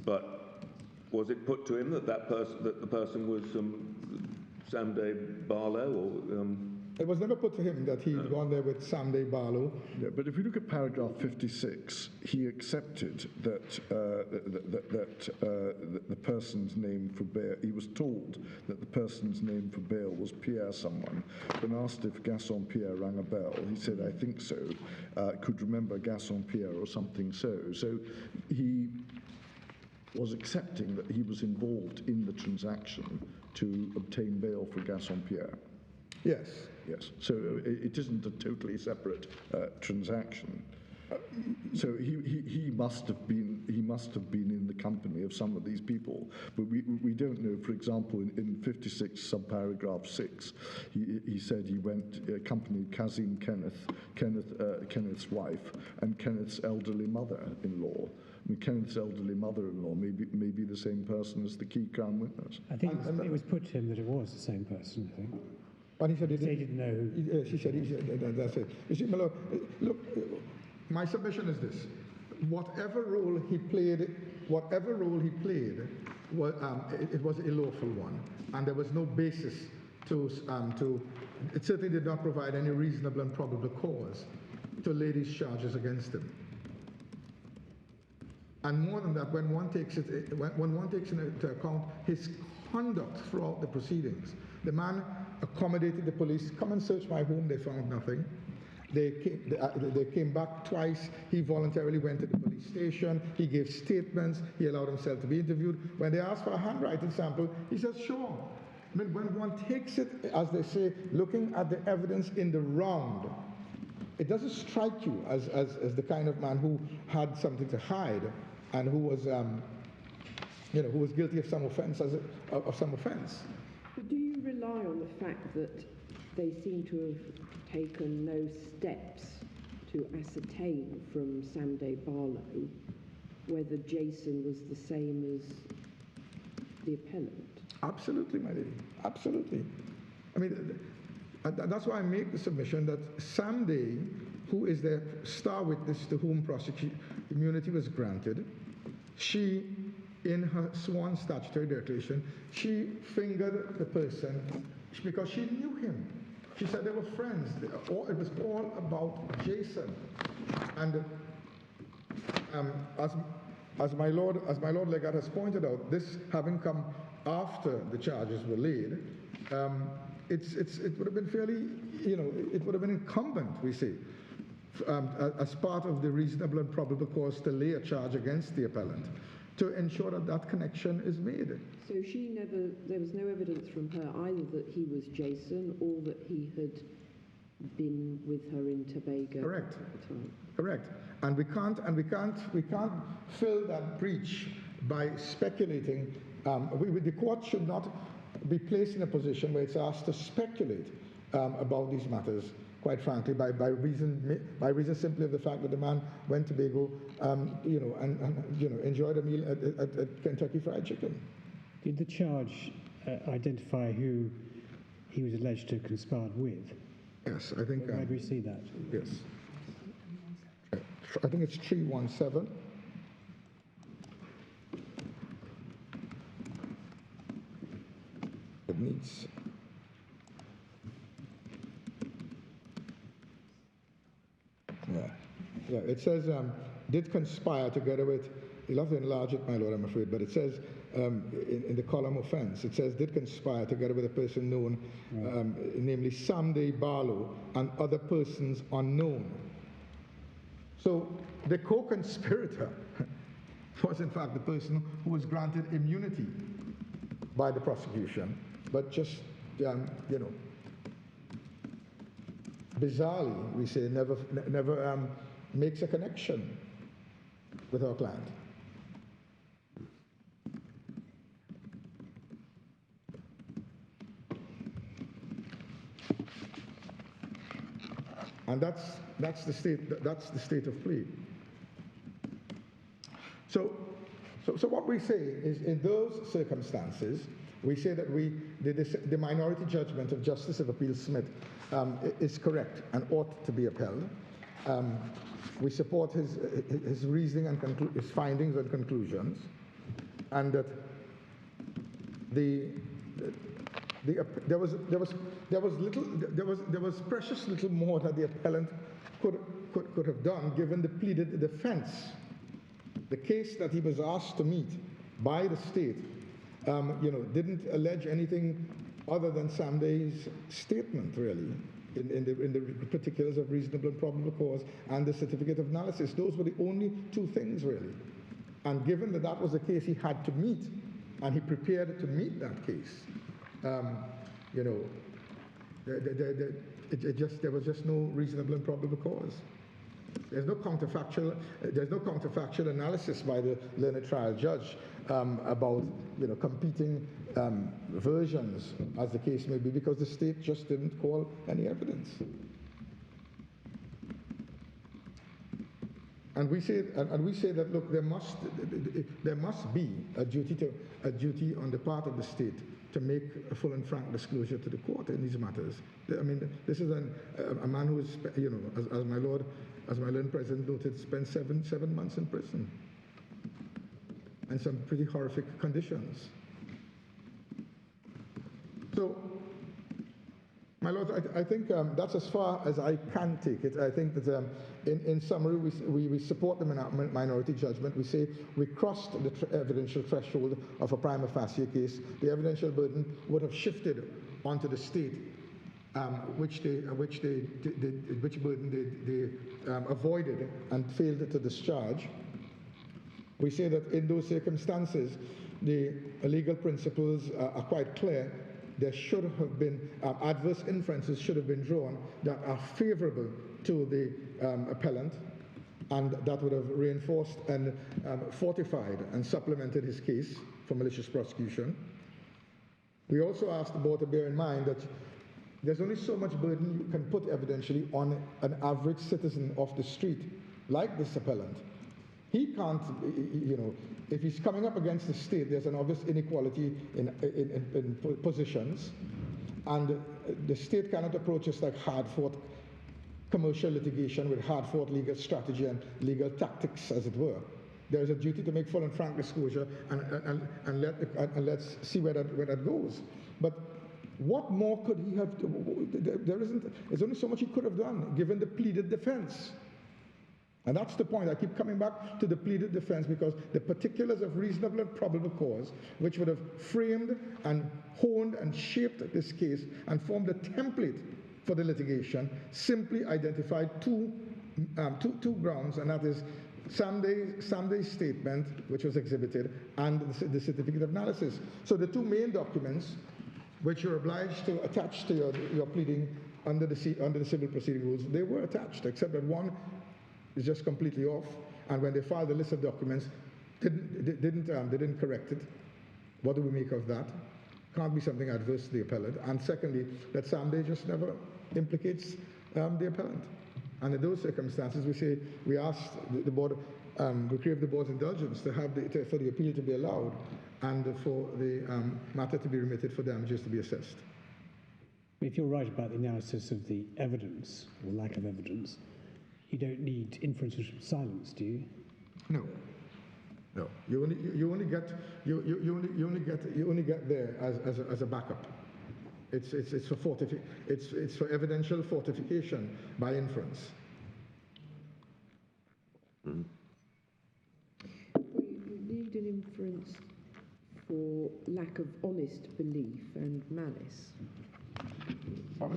but was it put to him that the person was Sam Barlow, or It was never put to him that he'd gone there with Sunday Barlow. Yeah, but if you look at paragraph 56, he accepted that the person's name for bail, he was told that the person's name for bail was Pierre someone. When asked if Gaston Pierre rang a bell, he said, I think so, could remember Gaston Pierre or something so. So he was accepting that he was involved in the transaction to obtain bail for Gaston Pierre. Yes. Yes, so it isn't a totally separate transaction. So he must have been in the company of some of these people, but we don't know. For example, in 56 subparagraph 6, he said he went accompanied Kazim Kenneth's wife and Kenneth's elderly mother-in-law. I mean, Kenneth's elderly mother-in-law may be the same person as the key crown witness. I think it was put to him that it was the same person, I think. And he said he They didn't know. She said, that's it. You see, my lord, look, my submission is this. Whatever role he played, it was a lawful one. And there was no basis it certainly did not provide any reasonable and probable cause to lay these charges against him. And more than that, when one takes into account his conduct throughout the proceedings, the man accommodated the police. Come and search my home. They found nothing. They came back twice. He voluntarily went to the police station. He gave statements. He allowed himself to be interviewed. When they asked for a handwriting sample, he said, sure. I mean, when one takes it, as they say, looking at the evidence in the round, it doesn't strike you as the kind of man who had something to hide and who was, who was guilty of some offense. But do you rely on the fact that they seem to have taken no steps to ascertain from Sunday Barlow whether Jason was the same as the appellant? Absolutely, my lady. Absolutely. I mean, that's why I make the submission that Sam Day, who is the star witness to whom prosecution immunity was granted, she, in her sworn statutory declaration, she fingered the person because she knew him. She said they were friends. It was all about Jason. And as my Lord Legate has pointed out, this having come after the charges were laid, it would have been fairly, it would have been incumbent, we say, as part of the reasonable and probable cause to lay a charge against the appellant, to ensure that that connection is made. So there was no evidence from her either that he was Jason or that he had been with her in Tobago. Correct. At the time. Correct. And we can't fill that breach by speculating. The court should not be placed in a position where it's asked to speculate about these matters, quite frankly, by reason simply of the fact that the man went to Tobago, enjoyed a meal at Kentucky Fried Chicken. Did the charge identify who he was alleged to have conspired with? Yes, I think. Where do we see that? Yes. I think it's 317. It needs. Yeah, it says, did conspire together with, you'll have to enlarge it, my lord, I'm afraid, but it says in the column offense, it says, did conspire together with a person known, namely Sunday Barlow, and other persons unknown. So the co-conspirator was in fact the person who was granted immunity by the prosecution, but just, bizarrely, we say, never makes a connection with our client. And that's the state of play. So what we say is, in those circumstances, we say that the minority judgment of Justice of Appeal Smith is correct and ought to be upheld. We support his reasoning and his findings and conclusions, and that there was there was precious little more that the appellant could have done given the pleaded defense. The case that he was asked to meet by the state, didn't allege anything other than Samday's statement, really, in the particulars of reasonable and probable cause and the certificate of analysis. Those were the only two things, really. And given that that was the case he had to meet, and he prepared to meet that case, there was just no reasonable and probable cause. There's no counterfactual analysis by the learned trial judge about competing versions, as the case may be, because the state just didn't call any evidence. And we say that, look, there must be a duty on the part of the state to make a full and frank disclosure to the court in these matters. I mean, this is a man who is, as my learned president noted, spent seven months in prison, and some pretty horrific conditions. So, my lord, I think that's as far as I can take it. I think that in summary, we support the minority judgment. We say we crossed the evidential threshold of a prima facie case. The evidential burden would have shifted onto the state, which burden they avoided and failed to discharge. We say that in those circumstances, the legal principles are quite clear. There should have been adverse inferences should have been drawn that are favorable to the appellant, and that would have reinforced and fortified and supplemented his case for malicious prosecution. We also asked the board to bear in mind that there's only so much burden you can put evidentially on an average citizen off the street, like this appellant. He can't, if he's coming up against the state, there's an obvious inequality in positions, and the state cannot approach us like hard-fought commercial litigation with hard-fought legal strategy and legal tactics, as it were. There is a duty to make full and frank disclosure, and let's see where that goes. But what more could he have? There's only so much he could have done, given the pleaded defense. And that's the point. I keep coming back to the pleaded defense, because the particulars of reasonable and probable cause, which would have framed and honed and shaped this case and formed a template for the litigation, simply identified two grounds, and that is Samday's statement, which was exhibited, and the certificate of analysis. So the two main documents, which you're obliged to attach to your pleading under the civil proceeding rules, they were attached, except that one is just completely off, and when they filed the list of documents, they didn't correct it. What do we make of that? Can't be something adverse to the appellant. And secondly, that Samday just never implicates the appellant. And in those circumstances, we asked the board, we crave the board's indulgence to have for the appeal to be allowed, and for the matter to be remitted for damages to be assessed. If you're right about the analysis of the evidence or lack of evidence, you don't need inferences from silence, do you? No. You only get there as a backup. It's for evidential fortification by inference. Well, you need an inference for lack of honest belief and malice. I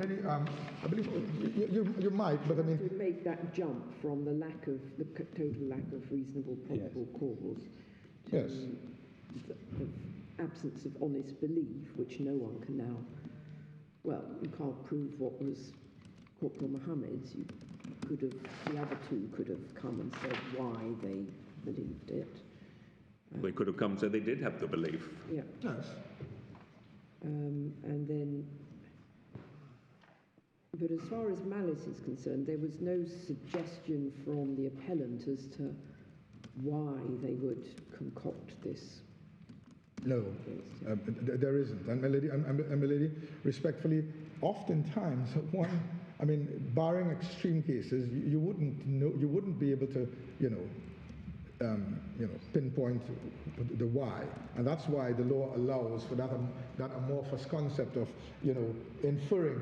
believe you might, but I mean, to make that jump from the total lack of reasonable probable cause to yes, the absence of honest belief, which no one can now. Well, you can't prove what was Corporal Mohammed's. The other two could have come and said why they believed it. They could have come and said they did have the belief. Yeah. yes. And then. But as far as malice is concerned, there was no suggestion from the appellant as to why they would concoct this. No, there isn't. And my lady, respectfully, oftentimes barring extreme cases, you wouldn't be able to, pinpoint the why, and that's why the law allows for that amorphous concept of, inferring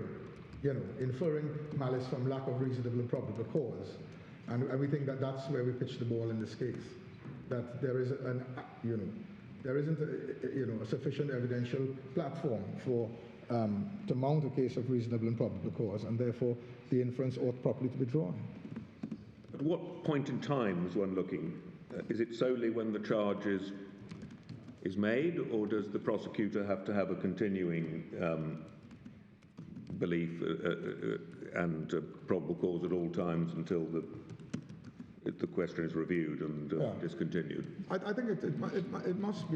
malice from lack of reasonable and probable cause, and we think that that's where we pitch the ball in this case, that there is there isn't a sufficient evidential platform for to mount a case of reasonable and probable cause, and therefore the inference ought properly to be drawn. At what point in time is one looking? Is it solely when the charge is made, or does the prosecutor have to have a continuing belief and probable cause at all times until the question is reviewed and discontinued? I think it must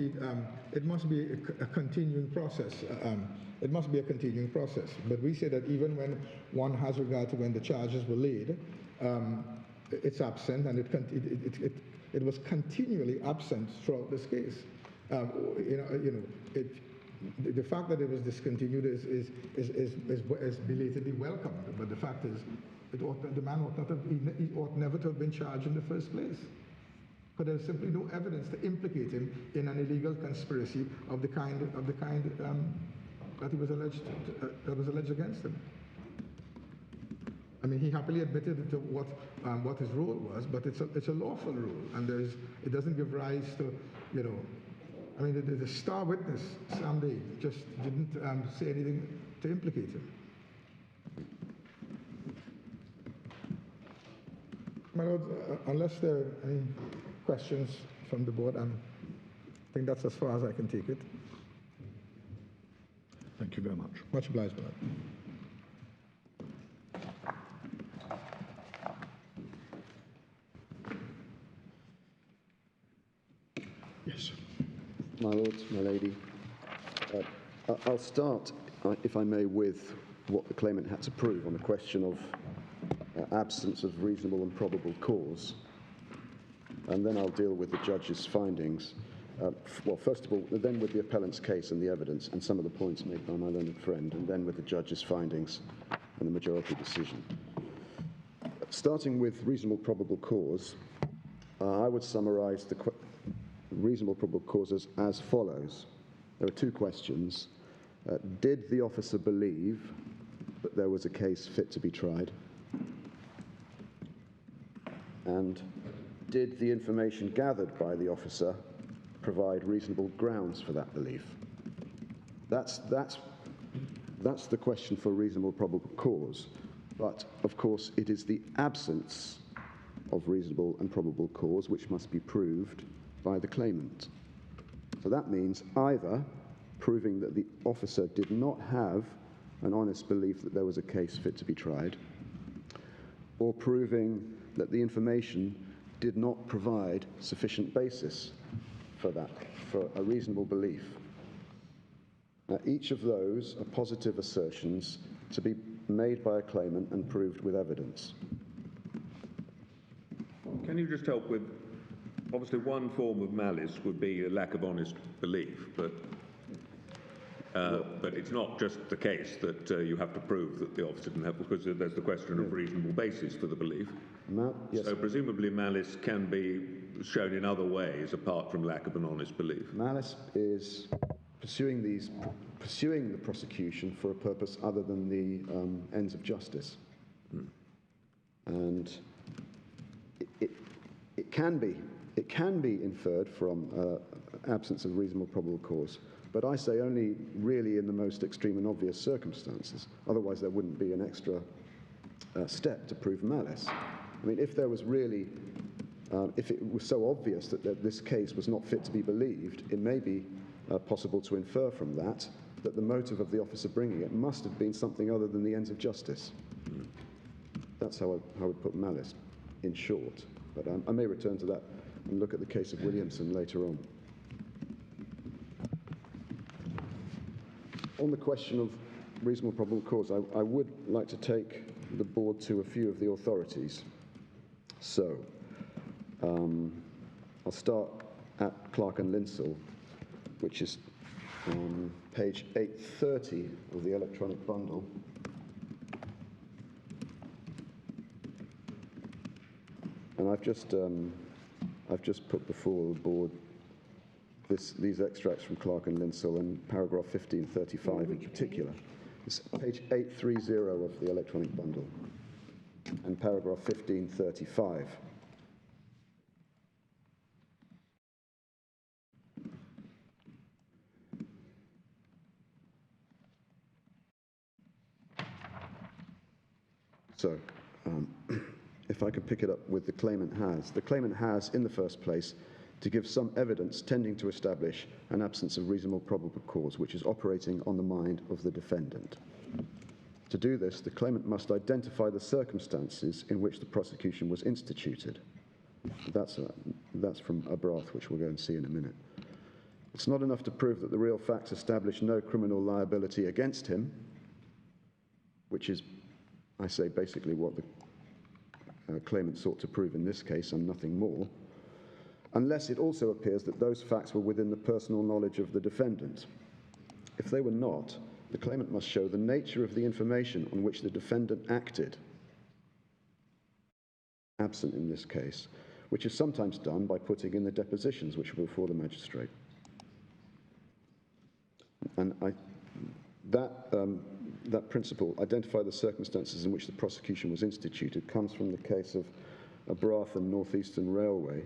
be a continuing process. It must be a continuing process. But we say that even when one has regard to when the charges were laid, it's absent, and it was continually absent throughout this case. The fact that it was discontinued is belatedly welcomed, but the fact is, the man ought never to have been charged in the first place. But there's simply no evidence to implicate him in an illegal conspiracy of the kind that was alleged against him. I mean, he happily admitted to what his role was, but it's a lawful role, and it doesn't give rise to, I mean, the star witness, Sam Day, just didn't say anything to implicate him. My Lord, unless there are any questions from the board, I think that's as far as I can take it. Thank you very much. Much obliged, my Lord. Yes. My Lord, my Lady, I'll start, if I may, with what the claimant had to prove on the question of absence of reasonable and probable cause, and then I'll deal with the judge's findings. Well, first of all, then with the appellant's case and the evidence and some of the points made by my learned friend, and then with the judge's findings and the majority decision. Starting with reasonable probable cause, I would summarize the reasonable probable causes as follows. There are two questions. Did the officer believe that there was a case fit to be tried? And did the information gathered by the officer provide reasonable grounds for that belief? That's the question for reasonable probable cause. But, of course, it is the absence of reasonable and probable cause which must be proved by the claimant. So that means either proving that the officer did not have an honest belief that there was a case fit to be tried, or proving that the information did not provide sufficient basis for that, for a reasonable belief. Now, each of those are positive assertions to be made by a claimant and proved with evidence. Can you just help with, obviously one form of malice would be a lack of honest belief, but it's not just the case that you have to prove that the officer didn't have, because there's the question of reasonable basis for the belief. Yes. So presumably malice can be shown in other ways apart from lack of an honest belief. Malice is pursuing the prosecution for a purpose other than the ends of justice. And it can be inferred from absence of reasonable probable cause, but I say only really in the most extreme and obvious circumstances. Otherwise, there wouldn't be an extra step to prove malice. I mean, if there was really, if it was so obvious that this case was not fit to be believed, it may be possible to infer from that the motive of the officer bringing it must have been something other than the ends of justice. That's how I would put malice, in short. But I may return to that and look at the case of Williamson later on. On the question of reasonable probable cause, I would like to take the board to a few of the authorities. So, I'll start at Clark and Linsell, which is on page 830 of the electronic bundle. And I've just I've just put before the board these extracts from Clark and Linsell and paragraph 1535 in particular. It's page 830 of the electronic bundle and paragraph 1535. So, if I could pick it up with the claimant has, in the first place, to give some evidence tending to establish an absence of reasonable probable cause which is operating on the mind of the defendant. To do this, the claimant must identify the circumstances in which the prosecution was instituted. That's from Abrath, which we'll go and see in a minute. It's not enough to prove that the real facts establish no criminal liability against him, which is, I say, basically what the claimant sought to prove in this case and nothing more, unless it also appears that those facts were within the personal knowledge of the defendant. If they were not, the claimant must show the nature of the information on which the defendant acted, absent in this case, which is sometimes done by putting in the depositions which were before the magistrate. And that principle, identify the circumstances in which the prosecution was instituted, comes from the case of Abrath and North Eastern Railway,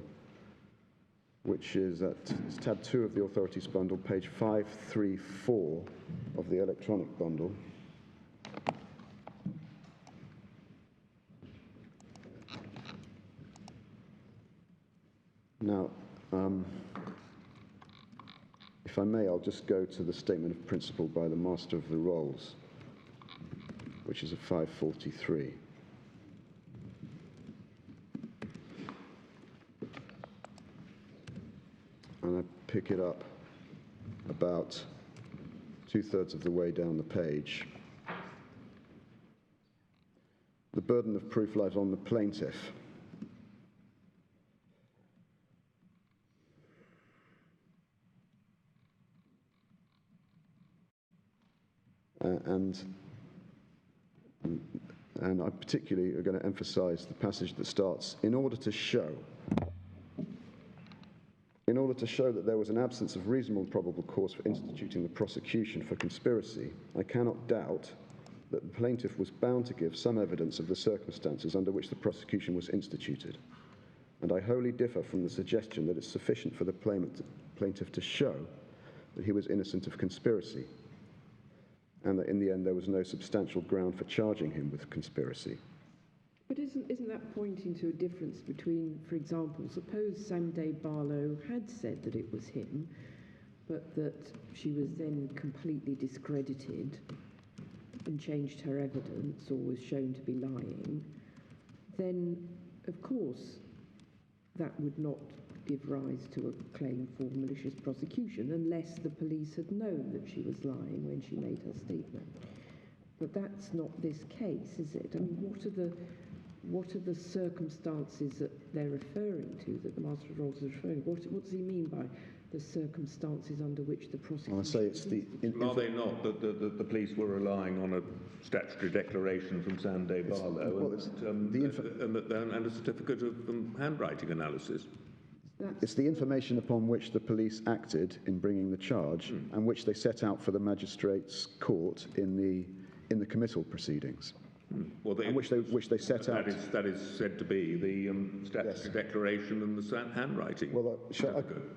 which is at tab 2 of the authorities bundle, page 534 of the electronic bundle. Now, if I may, I'll just go to the statement of principle by the Master of the Rolls, which is at 543. And I pick it up about 2/3 of the way down the page. The burden of proof lies on the plaintiff. And I particularly are going to emphasize the passage that starts, in order to show that there was an absence of reasonable probable cause for instituting the prosecution for conspiracy, I cannot doubt that the plaintiff was bound to give some evidence of the circumstances under which the prosecution was instituted. And I wholly differ from the suggestion that it's sufficient for the plaintiff to show that he was innocent of conspiracy, and that in the end there was no substantial ground for charging him with conspiracy. But isn't that pointing to a difference between, for example, suppose Sunday Barlow had said that it was him, but that she was then completely discredited and changed her evidence or was shown to be lying, then of course that would not give rise to a claim for malicious prosecution unless the police had known that she was lying when she made her statement. But that's not this case, is it? I mean, what are the circumstances that they're referring to, that the Master of Rolls is referring to? What does he mean by the circumstances under which the prosecution... Well, I say it's the... Are they not that the police were relying on a statutory declaration from Sunday Barlow and a certificate of handwriting analysis? It's the information upon which the police acted in bringing the charge and which they set out for the magistrate's court in the committal proceedings. Well, and which they set out. That is said to be the statutory declaration and the handwriting. Well,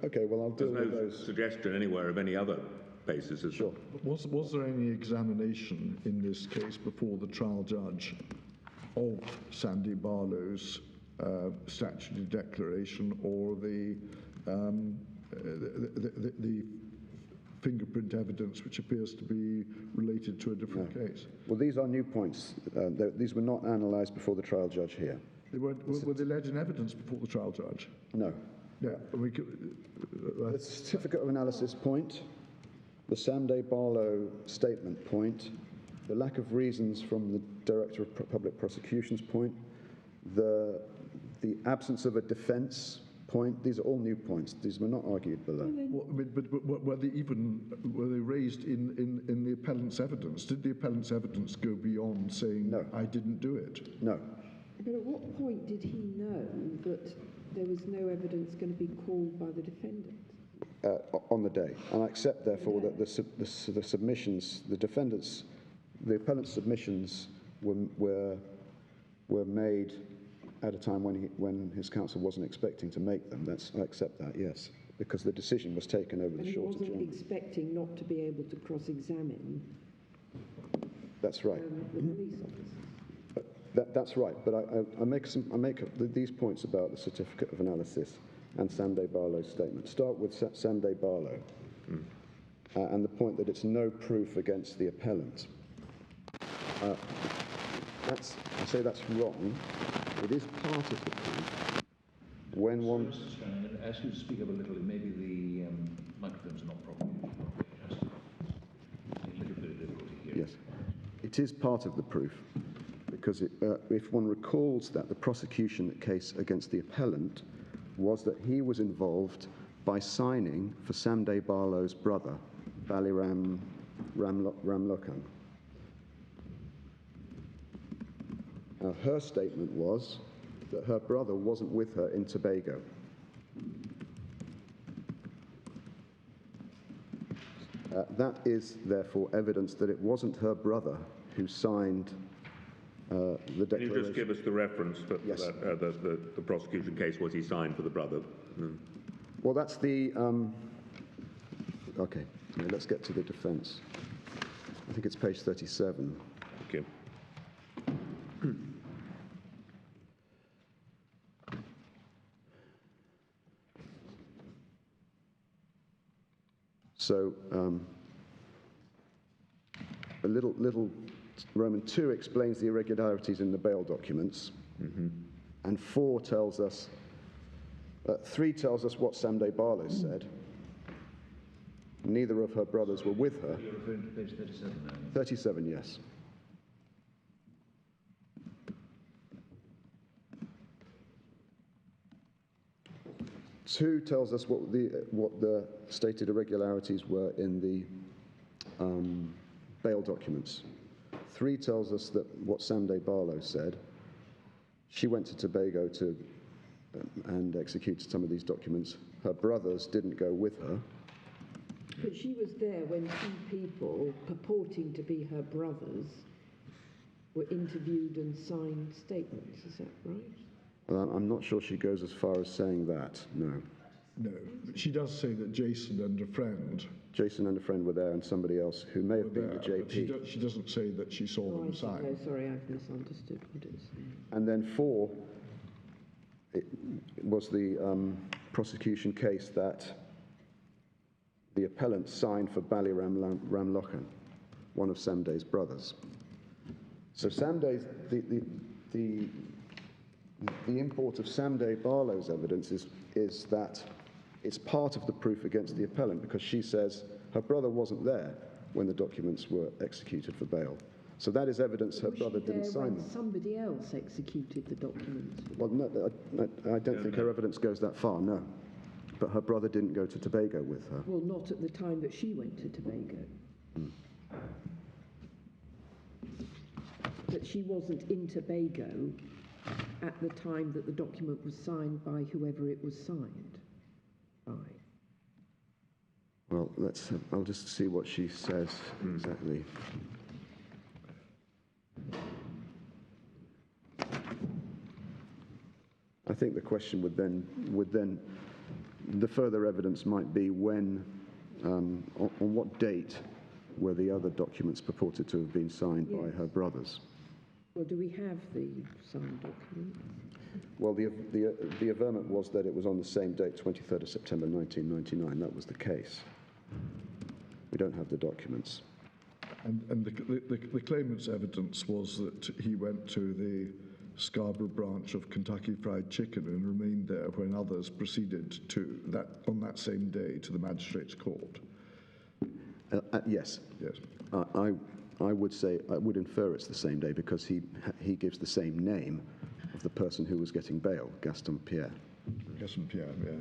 okay. Well, I'll deal with those. There's no suggestion anywhere of any other basis. Sure. Was there any examination in this case before the trial judge of Sandy Barlow's statutory declaration or the fingerprint evidence which appears to be related to a different case? Well, these are new points. These were not analysed before the trial judge here. Were they led in evidence before the trial judge? No. Yeah. The certificate of analysis point, the Sunday Barlow statement point, the lack of reasons from the Director of Public Prosecutions point, the absence of a defence point. These are all new points. These were not argued below. But were they raised in the appellant's evidence? Did the appellant's evidence go beyond saying, no, I didn't do it? No. But at what point did he know that there was no evidence going to be called by the defendant. On the day. And I accept, therefore, that the submissions, the appellant's submissions were made at a time when his counsel wasn't expecting to make them. I accept that, yes, because the decision was taken over the shorter And he term. wasn't expecting not to be able to cross-examine. That's right. The police officers. That's right, but I make these points about the certificate of analysis and Sam De Barlow's statement. Start with Sam De Barlow and the point that it's no proof against the appellant. I say that's wrong. It is part of the proof. When one... Mr. Strang, I'm going to ask you to speak up a little. Maybe the microphones are not properly adjusted. A little bit of difficulty here. Yes. It is part of the proof, because if one recalls that the prosecution case against the appellant was that he was involved by signing for Sam De Barlow's brother, Baliram Ramlokan. Her statement was that her brother wasn't with her in Tobago. That is, therefore, evidence that it wasn't her brother who signed the declaration. Can you just give us the reference for Yes. that, the prosecution case was he signed for the brother? Well, that's the... okay, let's get to the defence. I think it's page 37. Okay. So, a little Roman 2 explains the irregularities in the bail documents, and 4 tells us, 3 tells us what Sam De Barlow said. Neither of her brothers were with her. You're referring to page 37 now? 37, yes. Two tells us what the stated irregularities were in the bail documents. 3 tells us that what Sam De Barlow said. She went to Tobago and executed some of these documents. Her brothers didn't go with her. But she was there when 2 people purporting to be her brothers were interviewed and signed statements, is that right? Well, I'm not sure she goes as far as saying that, no. No, but she does say that Jason and a friend Jason and a friend were there and somebody else who may were have been there, the but she JP. doesn't say that she saw Oh, them I see. sign. No, sorry, I've misunderstood what it was saying. And then 4, it was the prosecution case that the appellant signed for Baliram Ramlokan, one of Sam De's brothers. So Sam De's, the import of Sam De Barlow's evidence is that it's part of the proof against the appellant, because she says her brother wasn't there when the documents were executed for bail. So that is evidence her brother didn't sign them. Somebody else executed the documents. Well, no, I don't think her evidence goes that far, no. But her brother didn't go to Tobago with her. Well, not at the time that she went to Tobago. But she wasn't in Tobago at the time that the document was signed by whoever it was signed by. Well, I'll just see what she says exactly. I think the question would then, the further evidence might be when, on what date were the other documents purported to have been signed by her brothers? Well, do we have the signed document? Well, the averment was that it was on the same date, 23rd of September 1999. That was the case. We don't have the documents. And the claimant's evidence was that he went to the Scarborough branch of Kentucky Fried Chicken and remained there when others proceeded to that on that same day to the magistrate's court. Yes. Yes. I would say, I would infer it's the same day, because he gives the same name of the person who was getting bail, Gaston Pierre. Gaston Pierre, yeah.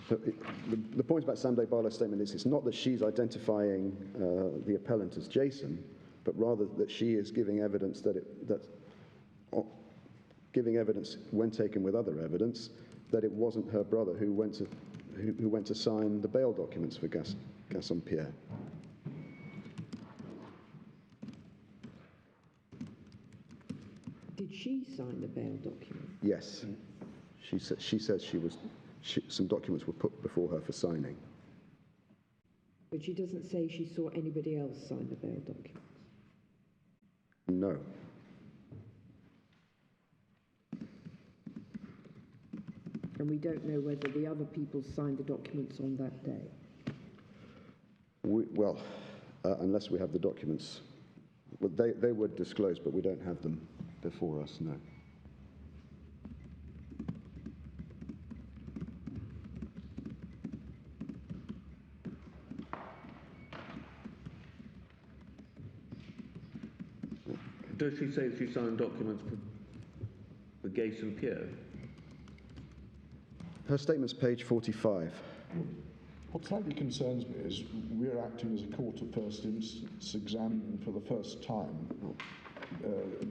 So the point about Sam De Barlow's statement is it's not that she's identifying the appellant as Jason, but rather that she is giving evidence that giving evidence when taken with other evidence that it wasn't her brother who went to sign the bail documents for Gaston Pierre. Did she sign the bail document? Yes. She says some documents were put before her for signing. But she doesn't say she saw anybody else sign the bail documents. No. And we don't know whether the other people signed the documents on that day. Unless we have the documents. Well, they were disclosed, but we don't have them before us, no. Does she say she signed documents for Gaston Pierre? Her statement's page 45. What slightly concerns me is we're acting as a court of first instance, examining for the first time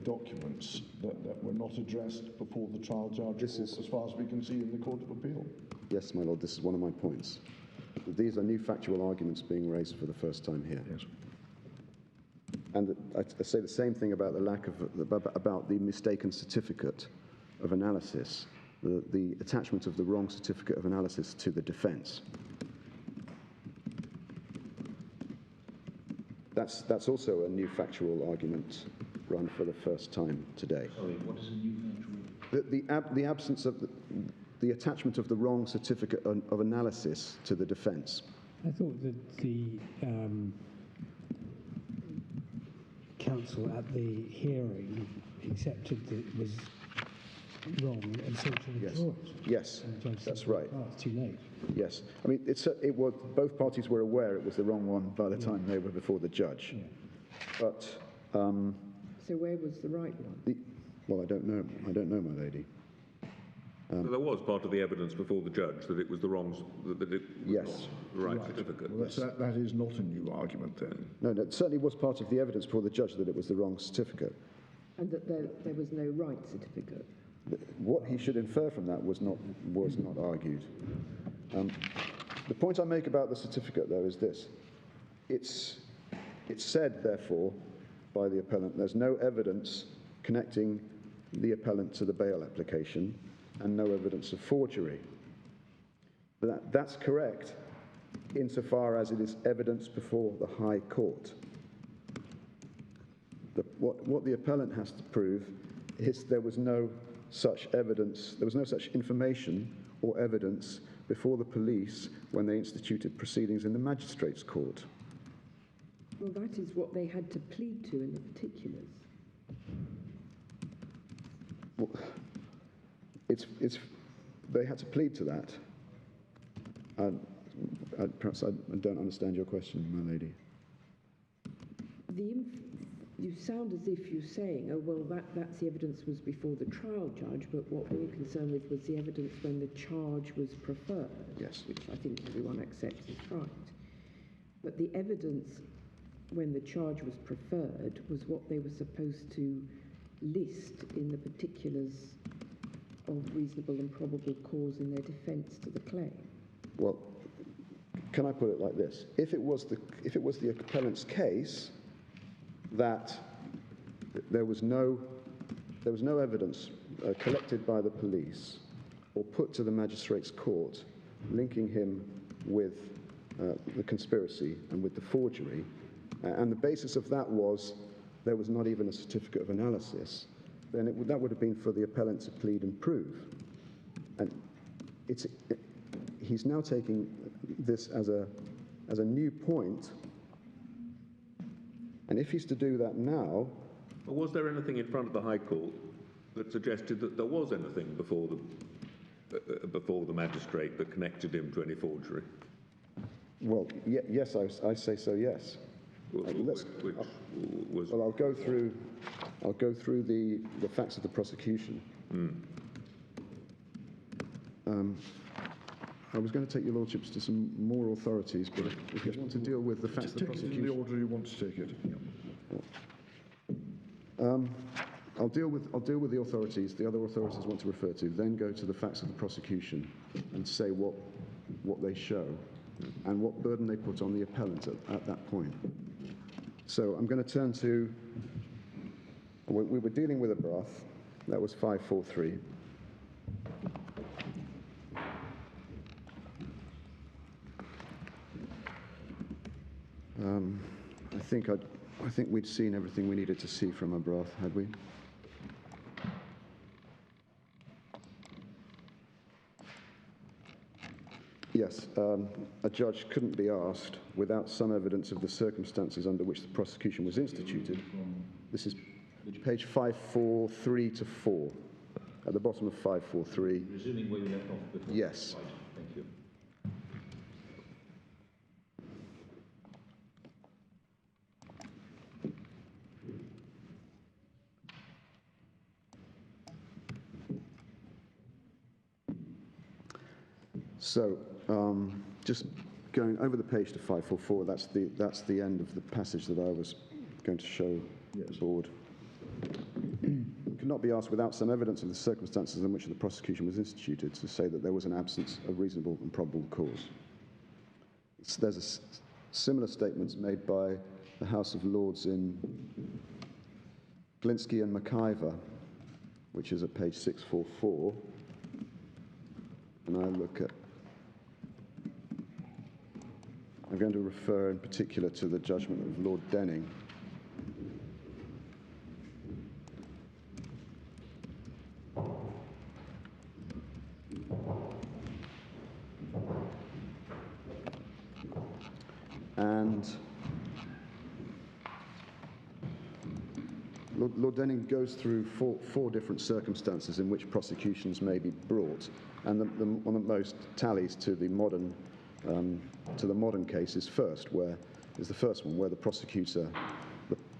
documents that were not addressed before the trial judge, as far as we can see, in the Court of Appeal. Yes, my lord, this is one of my points. These are new factual arguments being raised for the first time here. Yes. And I say the same thing about about the mistaken certificate of analysis, the attachment of the wrong certificate of analysis to the defence. That's also a new factual argument run for the first time today. Sorry, what is a new factual? The absence of the attachment of the wrong certificate of analysis to the defence. I thought that the counsel at the hearing accepted that it was wrong and sought to withdraw it. Yes, And the judge that's said, right. "Oh, it's too late." Yes, I mean it was both parties were aware it was the wrong one by the time they were before the judge. Yeah. But So where was the right one? well, I don't know, my lady. So there was part of the evidence before the judge that it was the wrong, that it was Yes. not the right certificate. Well, that is not a new argument then. No, it certainly was part of the evidence before the judge that it was the wrong certificate. And that there was no right certificate. What he should infer from that was not argued. The point I make about the certificate, though, is this: it's said, therefore, by the appellant, there's no evidence connecting the appellant to the bail application, and no evidence of forgery. But that's correct insofar as it is evidence before the High Court. What the appellant has to prove is there was no such evidence, there was no such information or evidence before the police when they instituted proceedings in the magistrate's court. Well, that is what they had to plead to in the particulars. Well, they had to plead to that. Perhaps I don't understand your question, my lady. You sound as if you're saying, oh, well, that's the evidence was before the trial judge, but what we're concerned with was the evidence when the charge was preferred. Yes. Which I think everyone accepts is right. But the evidence when the charge was preferred was what they were supposed to list in the particulars of reasonable and probable cause in their defence to the claim. Well, can I put it like this? If it was the appellant's case that there was no evidence collected by the police or put to the magistrate's court linking him with the conspiracy and with the forgery, and the basis of that was there was not even a certificate of analysis, then that would have been for the appellant to plead and prove. And he's now taking this as a new point. And if he's to do that now... But was there anything in front of the High Court that suggested that there was anything before the magistrate that connected him to any forgery? Well, yes, I say so, yes. I'll go through the facts of the prosecution. I was going to take your lordships to some more authorities, but if you want to deal with the facts of the prosecution... Take it in the order you want to take it. I'll deal with the authorities, the other authorities want to refer to, then go to the facts of the prosecution and say what they show and what burden they put on the appellant at that point. So I'm going to turn to, we were dealing with a broth, that was 543. I think we'd seen everything we needed to see from a broth, had we? Yes, a judge couldn't be asked without some evidence of the circumstances under which the prosecution was instituted. This is page 543 to 4, at the bottom of 543. Resuming where you left off before. Yes. Right, thank you. So, just going over the page to 544, that's the end of the passage that I was going to show the board. Could not be asked without some evidence of the circumstances in which the prosecution was instituted to say that there was an absence of reasonable and probable cause. There's similar statements made by the House of Lords in Glinsky and McIver, which is at page 644. And I look at, I'm going to refer in particular to the judgment of Lord Denning. And Lord Denning goes through four different circumstances in which prosecutions may be brought, and one of the most tallies to the modern case is the first one, where the prosecutor,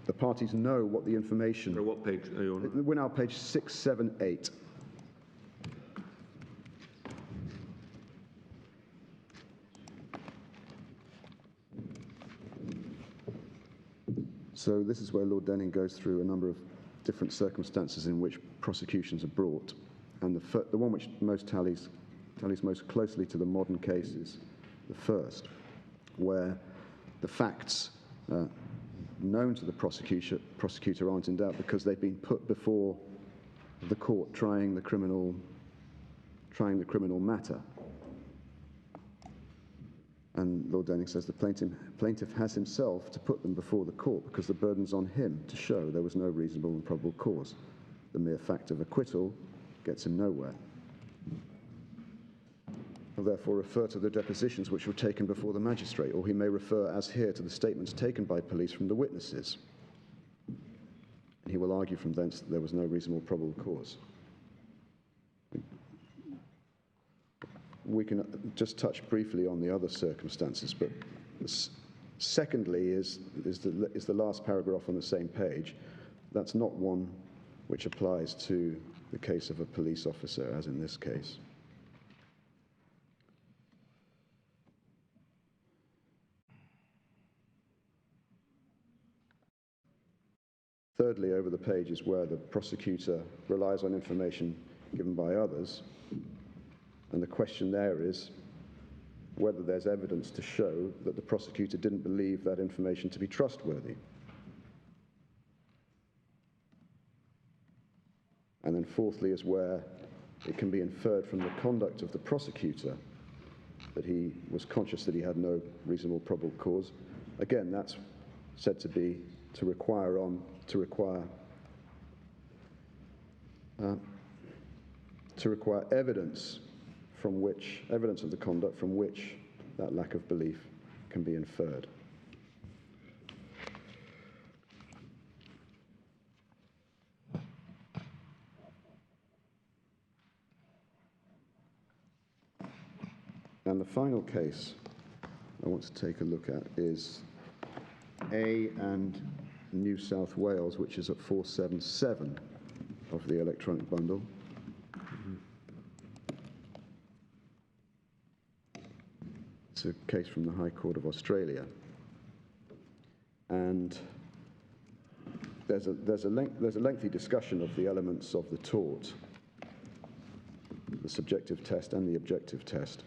the parties know what the information. So what page are you on? We're now page 678. So this is where Lord Denning goes through a number of different circumstances in which prosecutions are brought, and the one which most tallies most closely to the modern case is the first, where the facts known to the prosecutor aren't in doubt because they've been put before the court trying the criminal matter. And Lord Denning says the plaintiff has himself to put them before the court because the burden's on him to show there was no reasonable and probable cause. The mere fact of acquittal gets him nowhere. He'll therefore refer to the depositions which were taken before the magistrate, or he may refer, as here, to the statements taken by police from the witnesses. And he will argue from thence that there was no reasonable probable cause. We can just touch briefly on the other circumstances, but secondly is the last paragraph on the same page. That's not one which applies to the case of a police officer, as in this case. Thirdly, over the page is where the prosecutor relies on information given by others. And the question there is whether there's evidence to show that the prosecutor didn't believe that information to be trustworthy. And then fourthly is where it can be inferred from the conduct of the prosecutor that he was conscious that he had no reasonable probable cause. Again, that's said to require evidence of the conduct from which that lack of belief can be inferred. And the final case I want to take a look at is A and New South Wales, which is at 477 of the electronic bundle. It's a case from the High Court of Australia. And there's a lengthy discussion of the elements of the tort, the subjective test and the objective test.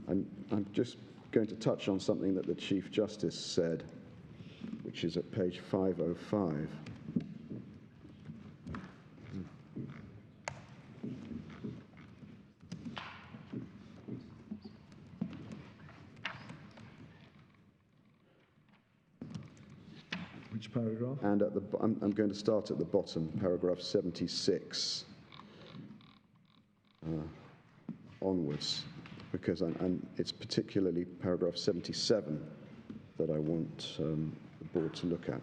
I'm just going to touch on something that the Chief Justice said, which is at page 505. Which paragraph? And I'm going to start at the bottom, paragraph 76 onwards, because it's particularly paragraph 77 that I want the board to look at.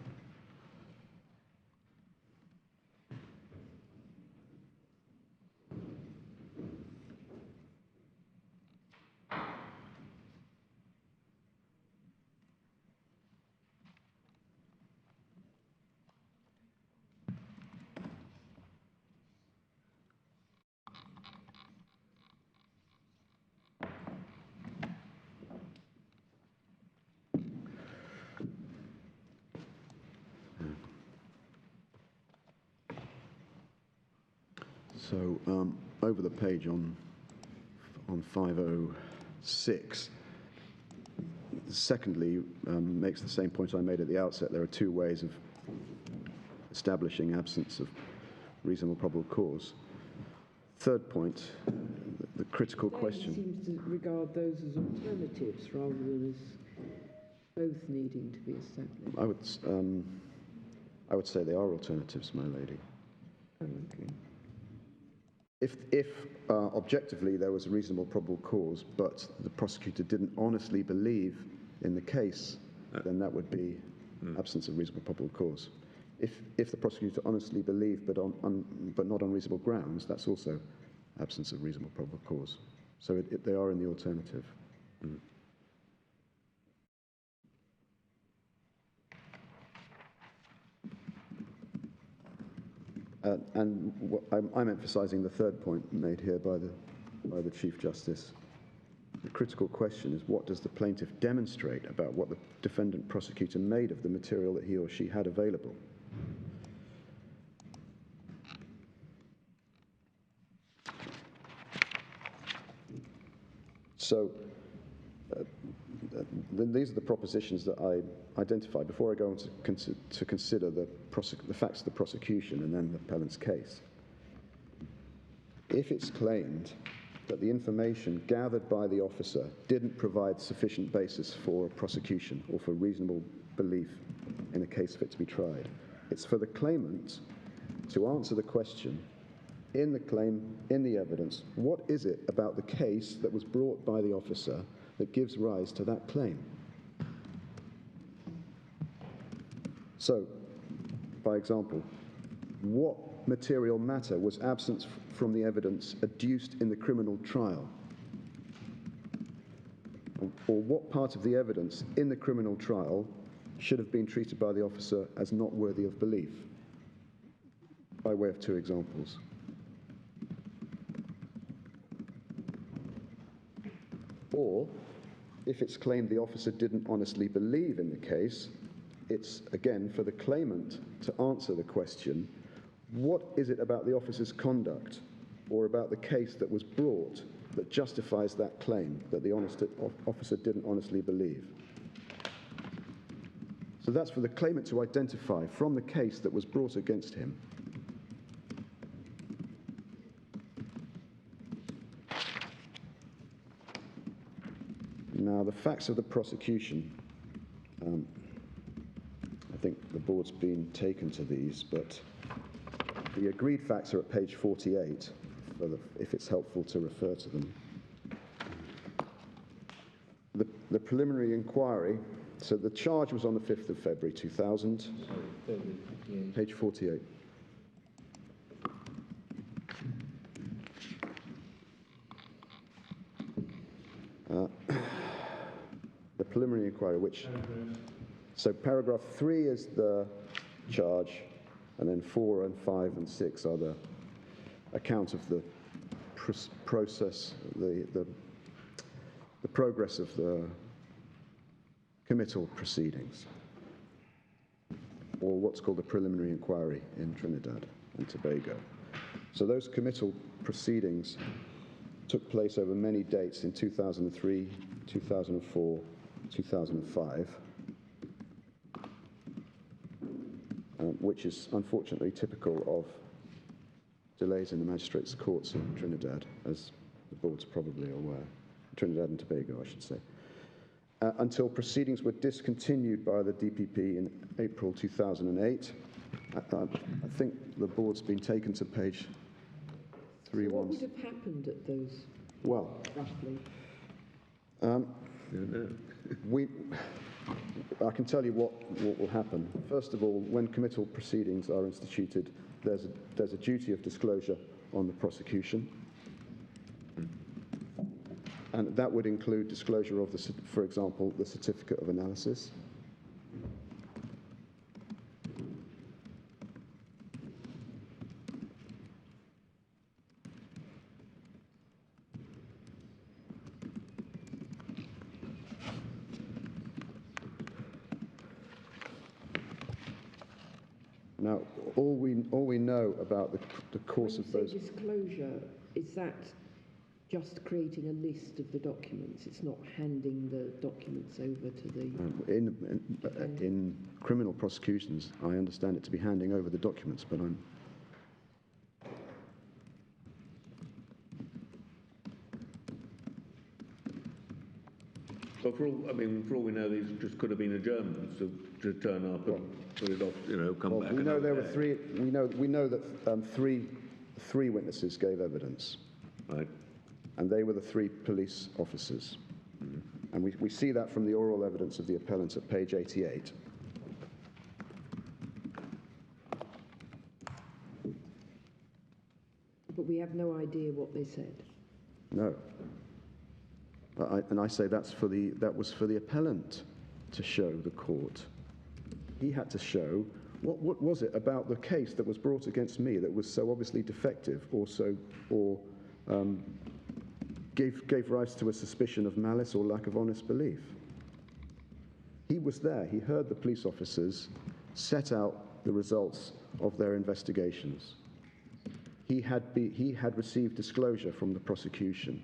So over the page on 506, secondly, makes the same point I made at the outset. There are two ways of establishing absence of reasonable probable cause. Third point, the critical question. He seems to regard those as alternatives rather than as both needing to be established. I would say they are alternatives, my lady. Oh, okay. If objectively there was a reasonable probable cause, but the prosecutor didn't honestly believe in the case, then that would be absence of reasonable probable cause. If the prosecutor honestly believed, but not on reasonable grounds, that's also absence of reasonable probable cause. So they are in the alternative. And I'm emphasising the third point made here by the Chief Justice. The critical question is, what does the plaintiff demonstrate about what the defendant prosecutor made of the material that he or she had available? So these are the propositions that I identified before I go on to consider the facts of the prosecution and then the appellant's case. If it's claimed that the information gathered by the officer didn't provide sufficient basis for prosecution or for reasonable belief in a case fit to be tried, it's for the claimant to answer the question in the claim, in the evidence, what is it about the case that was brought by the officer that gives rise to that claim? So, by example, what material matter was absent from the evidence adduced in the criminal trial? Or what part of the evidence in the criminal trial should have been treated by the officer as not worthy of belief? By way of two examples. Or, if it's claimed the officer didn't honestly believe in the case, it's, again, for the claimant to answer the question, what is it about the officer's conduct or about the case that was brought that justifies that claim that the officer didn't honestly believe? So that's for the claimant to identify from the case that was brought against him. Now, the facts of the prosecution, I think the board's been taken to these, but the agreed facts are at page 48, if it's helpful to refer to them. The preliminary inquiry, so the charge was on the 5th of February 2000, page 48. The preliminary inquiry, so paragraph 3 is the charge, and then 4 and 5 and 6 are the account of the process, the progress of the committal proceedings. or what's called a preliminary inquiry in Trinidad and Tobago. So those committal proceedings took place over many dates in 2003, 2004, 2005, which is unfortunately typical of delays in the magistrates' courts in Trinidad, as the board's probably aware. Trinidad and Tobago, I should say. Until proceedings were discontinued by the DPP in April 2008. I think the board's been taken to page 3. What would have happened at those, Well, roughly? I can tell you what will happen. First of all, when committal proceedings are instituted, there's a duty of disclosure on the prosecution. And that would include disclosure of, for example, the certificate of analysis. Now, all we know about the course of those... When you say disclosure, is that just creating a list of the documents? It's not handing the documents over to the... in criminal prosecutions, I understand it to be handing over the documents, but I'm... But for all we know, these just could have been adjournments to turn up and put it off, come back. We know there were three. We know that three witnesses gave evidence, Right. and they were the 3 police officers, and we see that from the oral evidence of the appellant at page 88. But we have no idea what they said. No. And I say that was for the appellant to show the court. He had to show what was it about the case that was brought against me that was so obviously defective, or gave rise to a suspicion of malice or lack of honest belief. He was there. He heard the police officers set out the results of their investigations. He had received disclosure from the prosecution.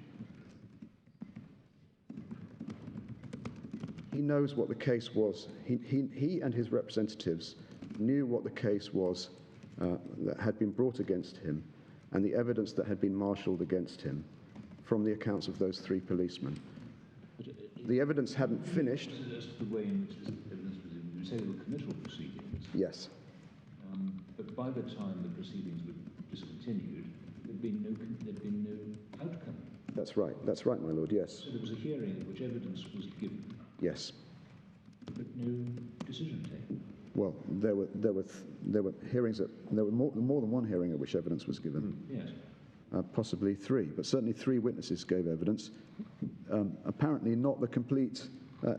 He knows what the case was. He and his representatives knew what the case was that had been brought against him and the evidence that had been marshalled against him from the accounts of those 3 policemen. The evidence hadn't finished. As to the way in which this evidence was in, you say there were committal proceedings. Yes. But by the time the proceedings were discontinued, there'd been no outcome. That's right, my lord, yes. So there was a hearing in which evidence was given. Yes. But no decision taken. Well, there were hearings there were more than one hearing at which evidence was given. Yes. Possibly 3, but certainly 3 witnesses gave evidence. Apparently not the complete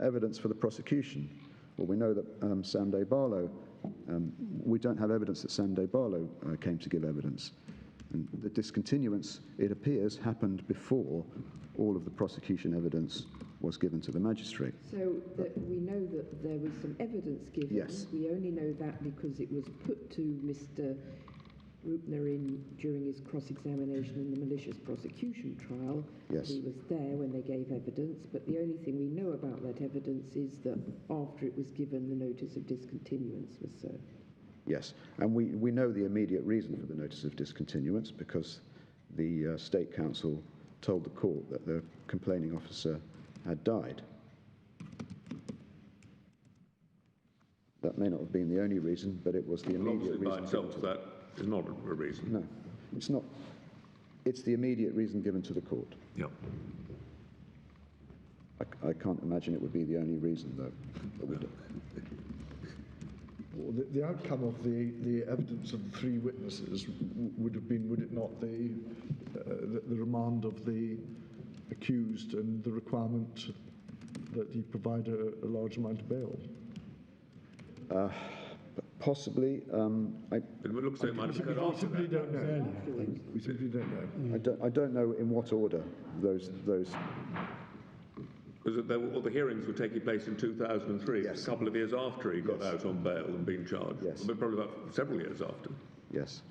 evidence for the prosecution. Well, we know that Sam Day Barlow, we don't have evidence that Sam Day Barlow came to give evidence. And the discontinuance, it appears, happened before all of the prosecution evidence was given to the magistrate. So that we know that there was some evidence given. Yes. We only know that because it was put to Mr. Roopnarine during his cross-examination in the malicious prosecution trial. Yes. He was there when they gave evidence, but the only thing we know about that evidence is that after it was given, the notice of discontinuance was served. Yes, and we know the immediate reason for the notice of discontinuance because the State Council told the court that the complaining officer had died. That may not have been the only reason, but it was the immediate reason. By itself, that is not a reason. No, it's not. It's the immediate reason given to the court. Yep. I can't imagine it would be the only reason, though. Well, the outcome of the evidence of the 3 witnesses would have been, would it not, the remand of the accused and the requirement that he provide a large amount of bail? Possibly. It looks like it might have cut off. We simply don't know. We simply don't know. I don't know in what order those Was it all the hearings were taking place in 2003? Yes. A couple of years after he got Yes. out on bail and been charged. Yes. Well, probably about several years after. Yes.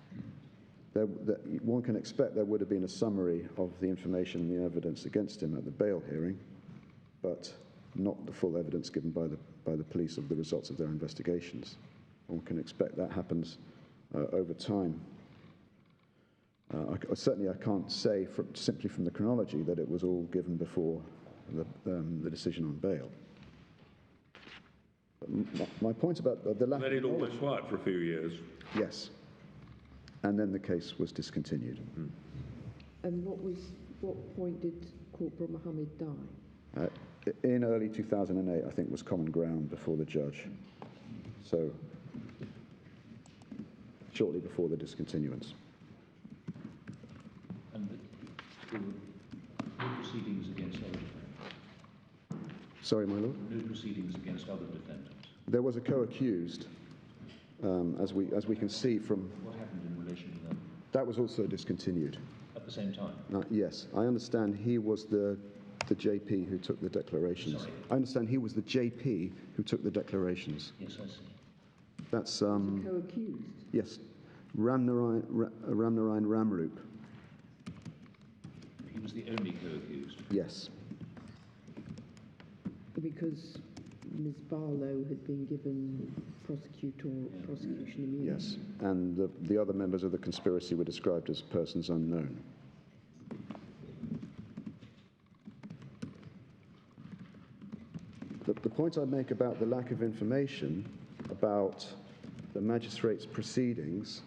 One can expect there would have been a summary of the information and the evidence against him at the bail hearing, but not the full evidence given by the police of the results of their investigations. One can expect that happens over time. Certainly I can't say simply from the chronology that it was all given before the decision on bail. But my point about the lack Then of it all knowledge, went quiet for a few years. yes, and then the case was discontinued. And what point did Corporal Mohammed die? In early 2008, I think, was common ground before the judge. So, shortly before the discontinuance. And there were no proceedings against other defendants? Sorry, my lord? No proceedings against other defendants? There was a co-accused, as we can see from... What happened in relation to them? That was also discontinued. At the same time? Yes, I understand he was the JP who took the declarations. Sorry? I understand he was the JP who took the declarations. Yes, I see. That's, Co-accused? yes, Roopnarine Ramroop. He was the only co-accused? Yes, Because Ms. Barlow had been given prosecution immunity. yes. And the other members of the conspiracy were described as persons unknown. The point I make about the lack of information about the magistrate's proceedings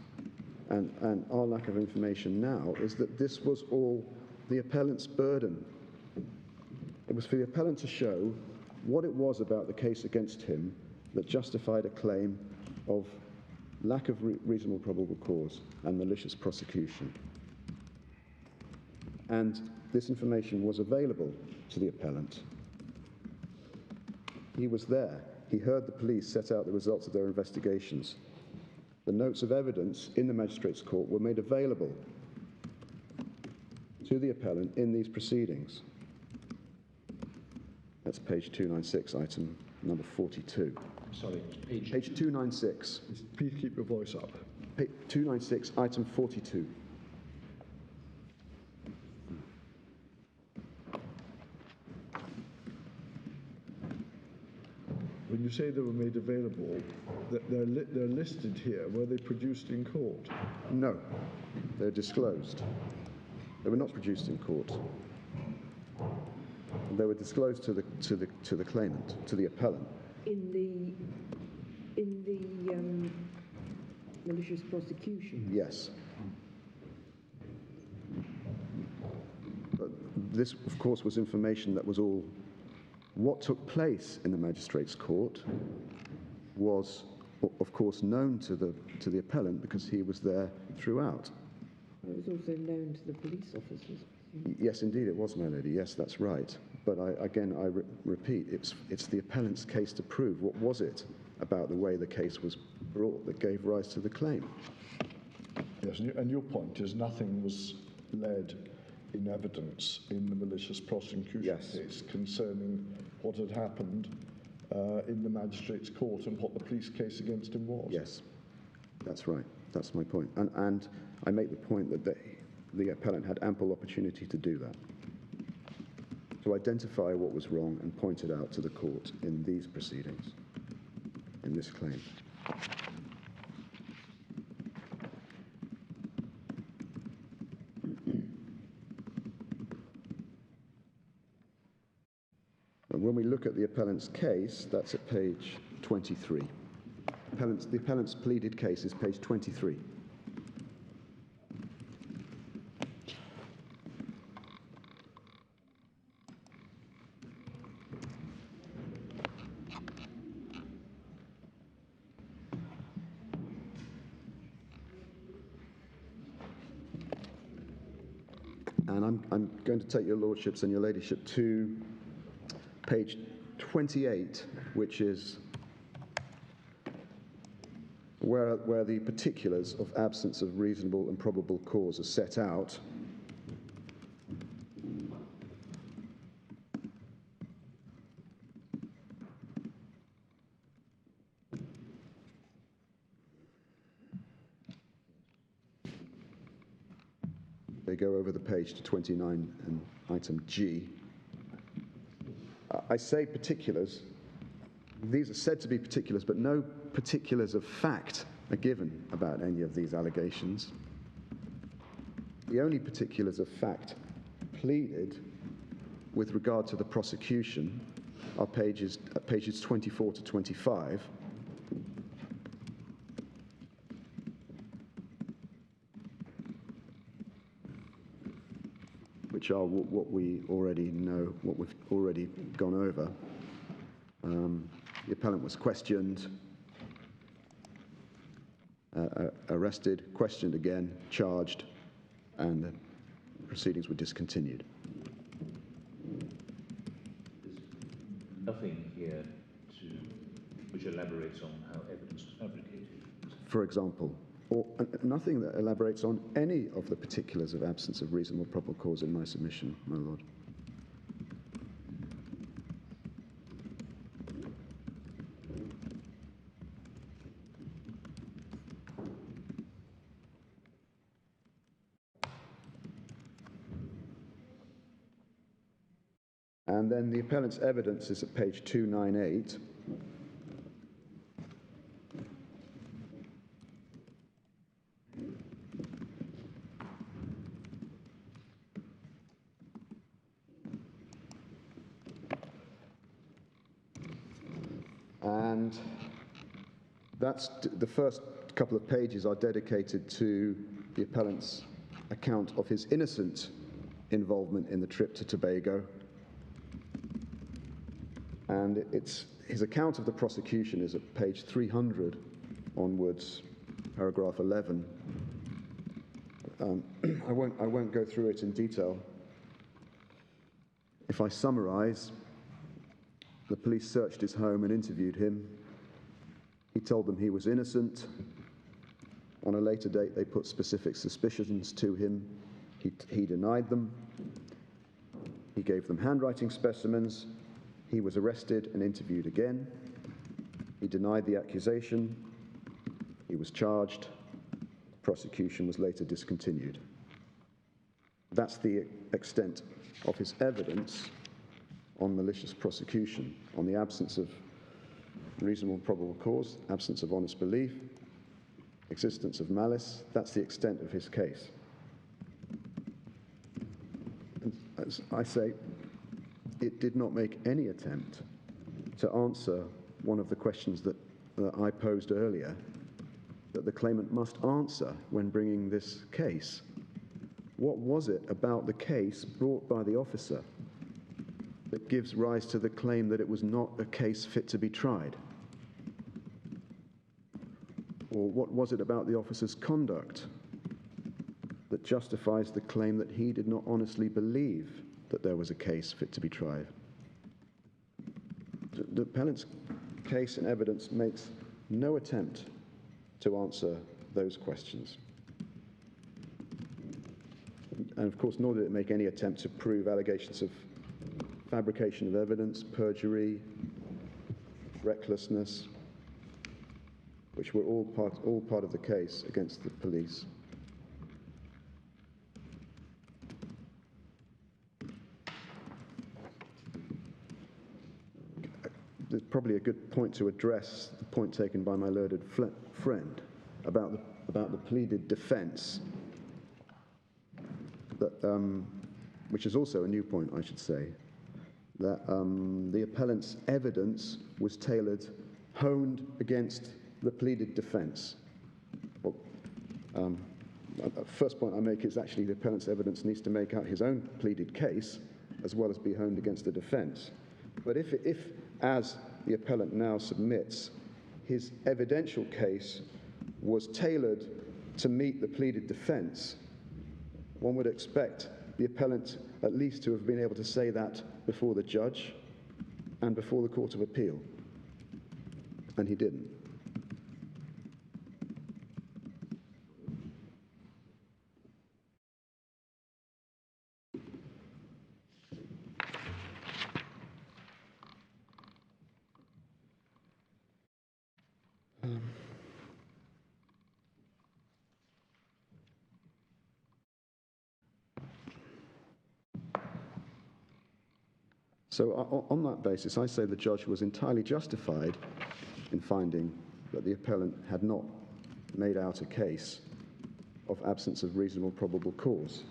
and our lack of information now is that this was all the appellant's burden. It was for the appellant to show what it was about the case against him that justified a claim of lack of reasonable probable cause and malicious prosecution. And this information was available to the appellant. He was there. He heard the police set out the results of their investigations. The notes of evidence in the magistrate's court were made available to the appellant in these proceedings. That's page 296, item number 42. Sorry, page... Page 296. Please keep your voice up. 296, item 42. When you say they were made available, they're listed here. Were they produced in court? No, they're disclosed. They were not produced in court. They were disclosed to the claimant, to the appellant. In the malicious prosecution? Yes. But this, of course, was information that was all... What took place in the magistrate's court was, of course, known to the appellant because he was there throughout. It was also known to the police officers. Yes, indeed, it was, my lady. Yes, that's right. But I repeat, it's the appellant's case to prove. What was it about the way the case was brought that gave rise to the claim? Yes, and your point is nothing was led in evidence in the malicious prosecution Yes. case concerning what had happened in the magistrate's court and what the police case against him was. Yes, that's right. That's my point. And I make the point that the appellant had ample opportunity to do that, to identify what was wrong and point it out to the court in these proceedings, in this claim. And when we look at the appellant's case, that's at page 23. The appellant's pleaded case is page 23. And I'm going to take your lordships and your ladyship to page 28, which is where the particulars of absence of reasonable and probable cause are set out. they go over the page to 29 and item G. I say particulars. These are said to be particulars, but no particulars of fact are given about any of these allegations. The only particulars of fact pleaded with regard to the prosecution are pages 24 to 25. Which are what we already know, what we've already gone over. The appellant was questioned, arrested, questioned again, charged, and the proceedings were discontinued. There's nothing here which elaborates on how evidence was fabricated. For example, or nothing that elaborates on any of the particulars of absence of reasonable probable cause in my submission, my lord. And then the appellant's evidence is at page 298. And that's the first couple of pages are dedicated to the appellant's account of his innocent involvement in the trip to Tobago. And his account of the prosecution is at page 300 onwards, paragraph 11. I won't go through it in detail. If I summarize, the police searched his home and interviewed him. He told them he was innocent. On a later date, they put specific suspicions to him. He denied them. He gave them handwriting specimens. He was arrested and interviewed again. He denied the accusation. He was charged. Prosecution was later discontinued. That's the extent of his evidence on malicious prosecution, on the absence of reasonable probable cause, absence of honest belief, existence of malice. That's the extent of his case. And as I say, it did not make any attempt to answer one of the questions that I posed earlier, that the claimant must answer when bringing this case. What was it about the case brought by the officer that gives rise to the claim that it was not a case fit to be tried? Or what was it about the officer's conduct that justifies the claim that he did not honestly believe that there was a case fit to be tried? The appellant's case and evidence makes no attempt to answer those questions. And of course, nor did it make any attempt to prove allegations of fabrication of evidence, perjury, recklessness, which were all part of the case against the police. There's probably a good point to address the point taken by my learned friend about the pleaded defence, that which is also a new point, I should say, that the appellant's evidence was tailored, honed against the pleaded defence. Well, first point I make is actually the appellant's evidence needs to make out his own pleaded case as well as be honed against the defence. But if as the appellant now submits, his evidential case was tailored to meet the pleaded defence, one would expect the appellant at least to have been able to say that before the judge and before the Court of Appeal, and he didn't. So on that basis, I say the judge was entirely justified in finding that the appellant had not made out a case of absence of reasonable probable cause.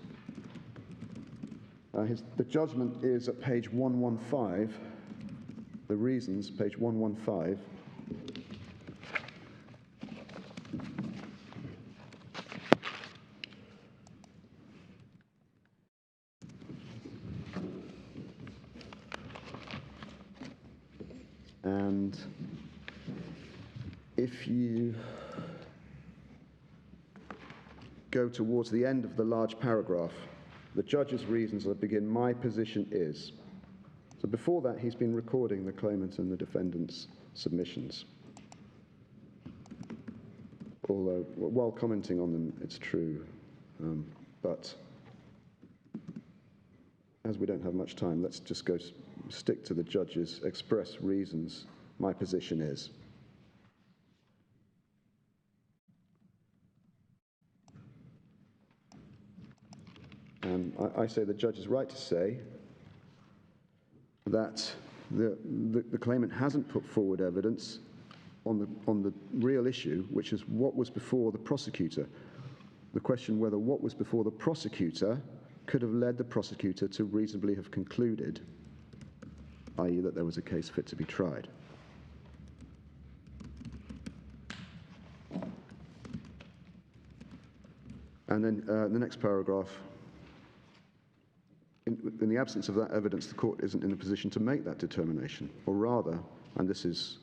The judgment is at page 115, the reasons, page 115. And if you go towards the end of the large paragraph, the judge's reasons that begin, my position is. So before that, he's been recording the claimant and the defendant's submissions. Although, while commenting on them, it's true. But as we don't have much time, let's just stick to the judge's express reasons. My position is. I say the judge is right to say that the claimant hasn't put forward evidence on the real issue, which is what was before the prosecutor. The question whether what was before the prosecutor could have led the prosecutor to reasonably have concluded, i.e. that there was a case fit to be tried. And then the next paragraph, in the absence of that evidence, the court isn't in a position to make that determination. Or rather, and this is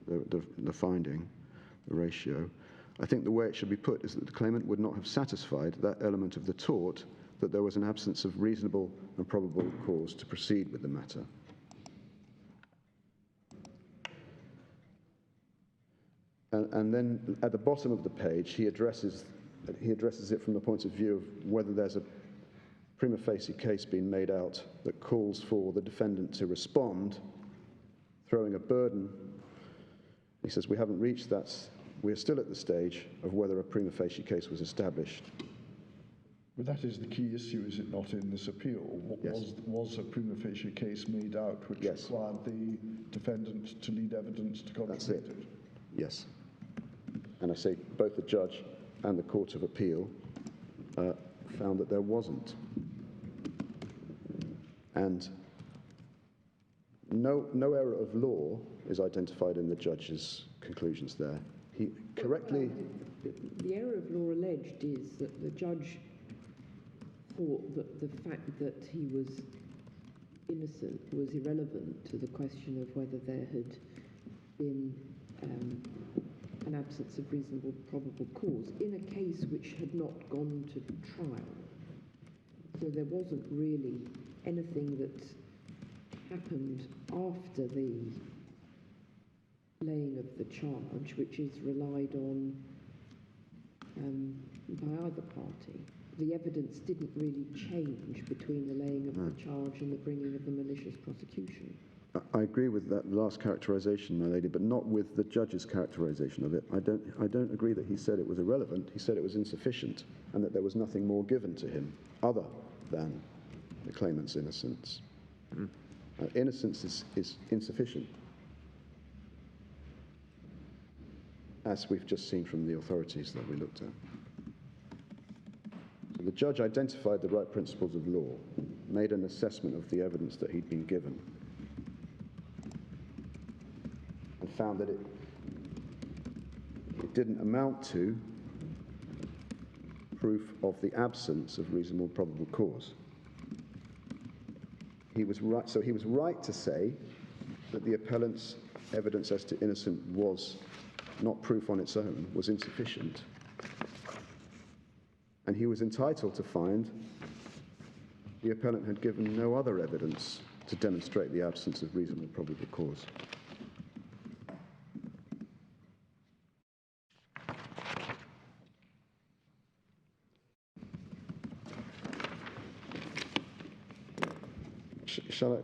the finding, the ratio, I think the way it should be put is that the claimant would not have satisfied that element of the tort that there was an absence of reasonable and probable cause to proceed with the matter. And then at the bottom of the page, he addresses it from the point of view of whether there's a prima facie case being made out that calls for the defendant to respond, throwing a burden. He says, we haven't reached that. We're still at the stage of whether a prima facie case was established. But that is the key issue, is it not, in this appeal? Yes. Was a prima facie case made out which Yes. required the defendant to lead evidence to contradict That's it. it? Yes. And I say both the judge and the Court of Appeal found that there wasn't. And no error of law is identified in the judge's conclusions there. He correctly... The error of law alleged is that the judge thought that the fact that he was innocent was irrelevant to the question of whether there had been an absence of reasonable probable cause in a case which had not gone to trial. So there wasn't really anything that happened after the laying of the charge, which is relied on by either party. The evidence didn't really change between the laying of the charge and the bringing of the malicious prosecution. I agree with that last characterization, my lady, but not with the judge's characterization of it. I don't agree that he said it was irrelevant. He said it was insufficient and that there was nothing more given to him other than the claimant's innocence. Innocence is insufficient, as we've just seen from the authorities that we looked at. So the judge identified the right principles of law, made an assessment of the evidence that he'd been given, and found that it didn't amount to proof of the absence of reasonable probable cause. He was right, so he was right to say that the appellant's evidence as to innocence was not proof on its own, was insufficient. And he was entitled to find the appellant had given no other evidence to demonstrate the absence of reasonable probable cause.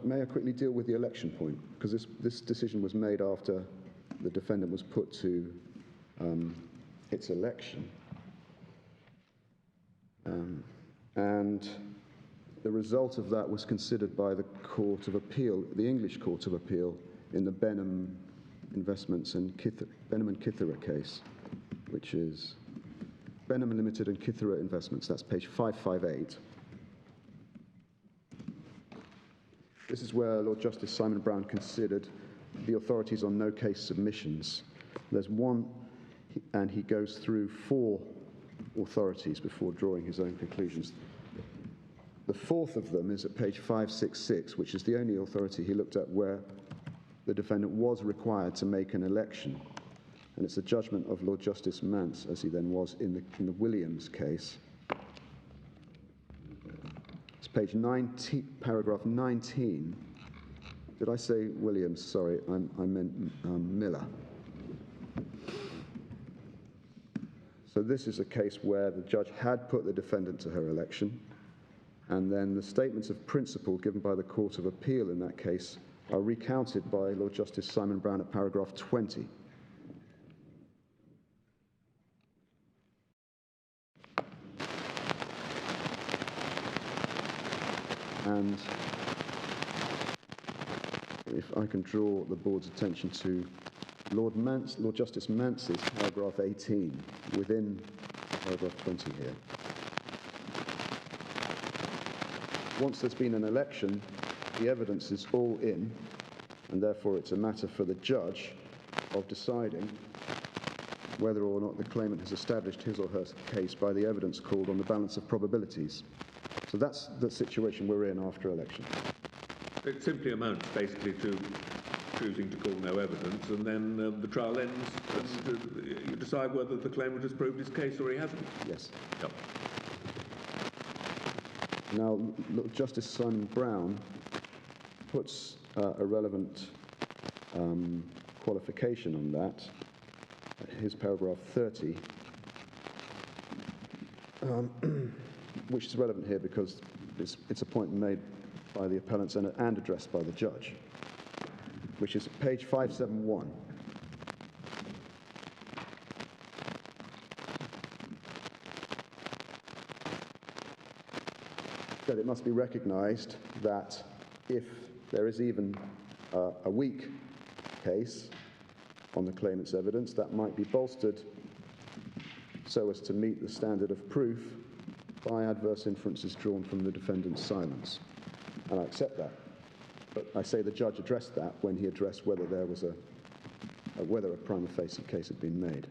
May I quickly deal with the election point? Because this decision was made after the defendant was put to its election. And the result of that was considered by the Court of Appeal, the English Court of Appeal, in the Benham Investments and Benham and Kithera case, which is Benham Limited and Kithera Investments. That's page 558. This is where Lord Justice Simon Brown considered the authorities on no-case submissions. There's one, and he goes through 4 authorities before drawing his own conclusions. The 4th of them is at page 566, which is the only authority he looked at where the defendant was required to make an election. And it's a judgment of Lord Justice Mance, as he then was in the Williams case. It's page 19, paragraph 19. Did I say Williams? Sorry, I meant Miller. So this is a case where the judge had put the defendant to her election, and then the statements of principle given by the Court of Appeal in that case are recounted by Lord Justice Simon Brown at paragraph 20. And if I can draw the board's attention to Lord Justice Mance's paragraph 18 within paragraph 20 here. Once there's been an election, the evidence is all in, and therefore it's a matter for the judge of deciding whether or not the claimant has established his or her case by the evidence called on the balance of probabilities. So that's the situation we're in after election. It simply amounts basically to choosing to call no evidence, and then the trial ends, and you decide whether the claimant has proved his case or he hasn't. Yes. Yep. Now, Justice Simon Brown puts a relevant qualification on that, his paragraph 30, which is relevant here because it's a point made by the appellants and addressed by the judge, which is page 571. That it must be recognized that if there is even a weak case on the claimant's evidence, that might be bolstered so as to meet the standard of proof by adverse inferences drawn from the defendant's silence. And I accept that. But I say the judge addressed that when he addressed whether there was whether a prima facie case had been made.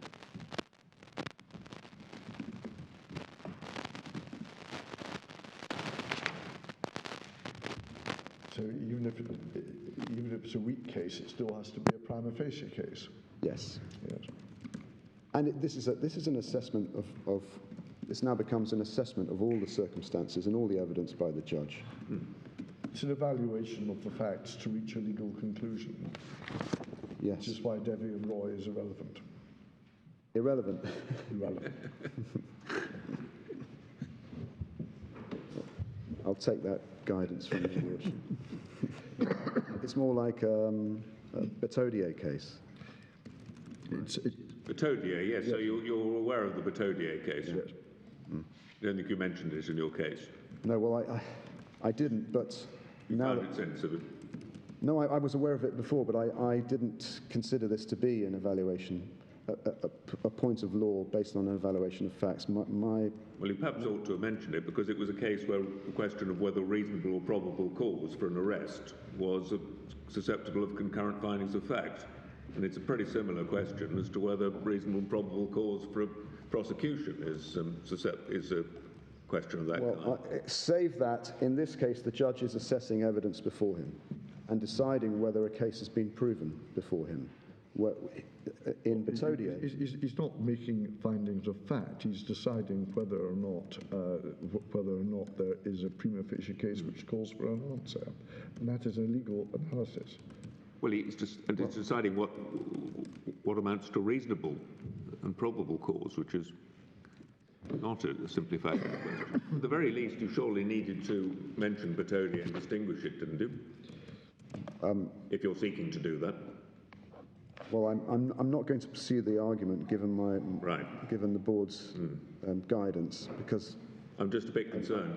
So even if it's a weak case, it still has to be a prima facie case. Yes. Yes. And this is an assessment of this now becomes an assessment of all the circumstances and all the evidence by the judge. It's an evaluation of the facts to reach a legal conclusion. Yes. Which is why Devi and Roy is irrelevant. Irrelevant. Irrelevant. I'll take that guidance from you, Lordship. It's more like a Batodier case. Batodier, yes. So you're aware of the Batodier case? Yes. I don't think you mentioned it in your case. No, well, I didn't, but you now found it sensitive. No, I was aware of it before, but I didn't consider this to be an evaluation, a point of law based on an evaluation of facts. Well, you perhaps ought to have mentioned it because it was a case where the question of whether reasonable or probable cause for an arrest was susceptible of concurrent findings of fact. And it's a pretty similar question as to whether reasonable and probable cause for a prosecution is a question of that kind. Well, save that. In this case, the judge is assessing evidence before him and deciding whether a case has been proven before him. In Batodier, he's not making findings of fact. He's deciding whether or not there is a prima facie case which calls for an answer, and that is a legal analysis. Well, he's deciding what amounts to reasonable and probable cause, which is not a simply factual question. At the very least, you surely needed to mention Batodier and distinguish it, didn't you? If you're seeking to do that. Well, I'm not going to pursue the argument given given the board's guidance, because I'm just a bit concerned.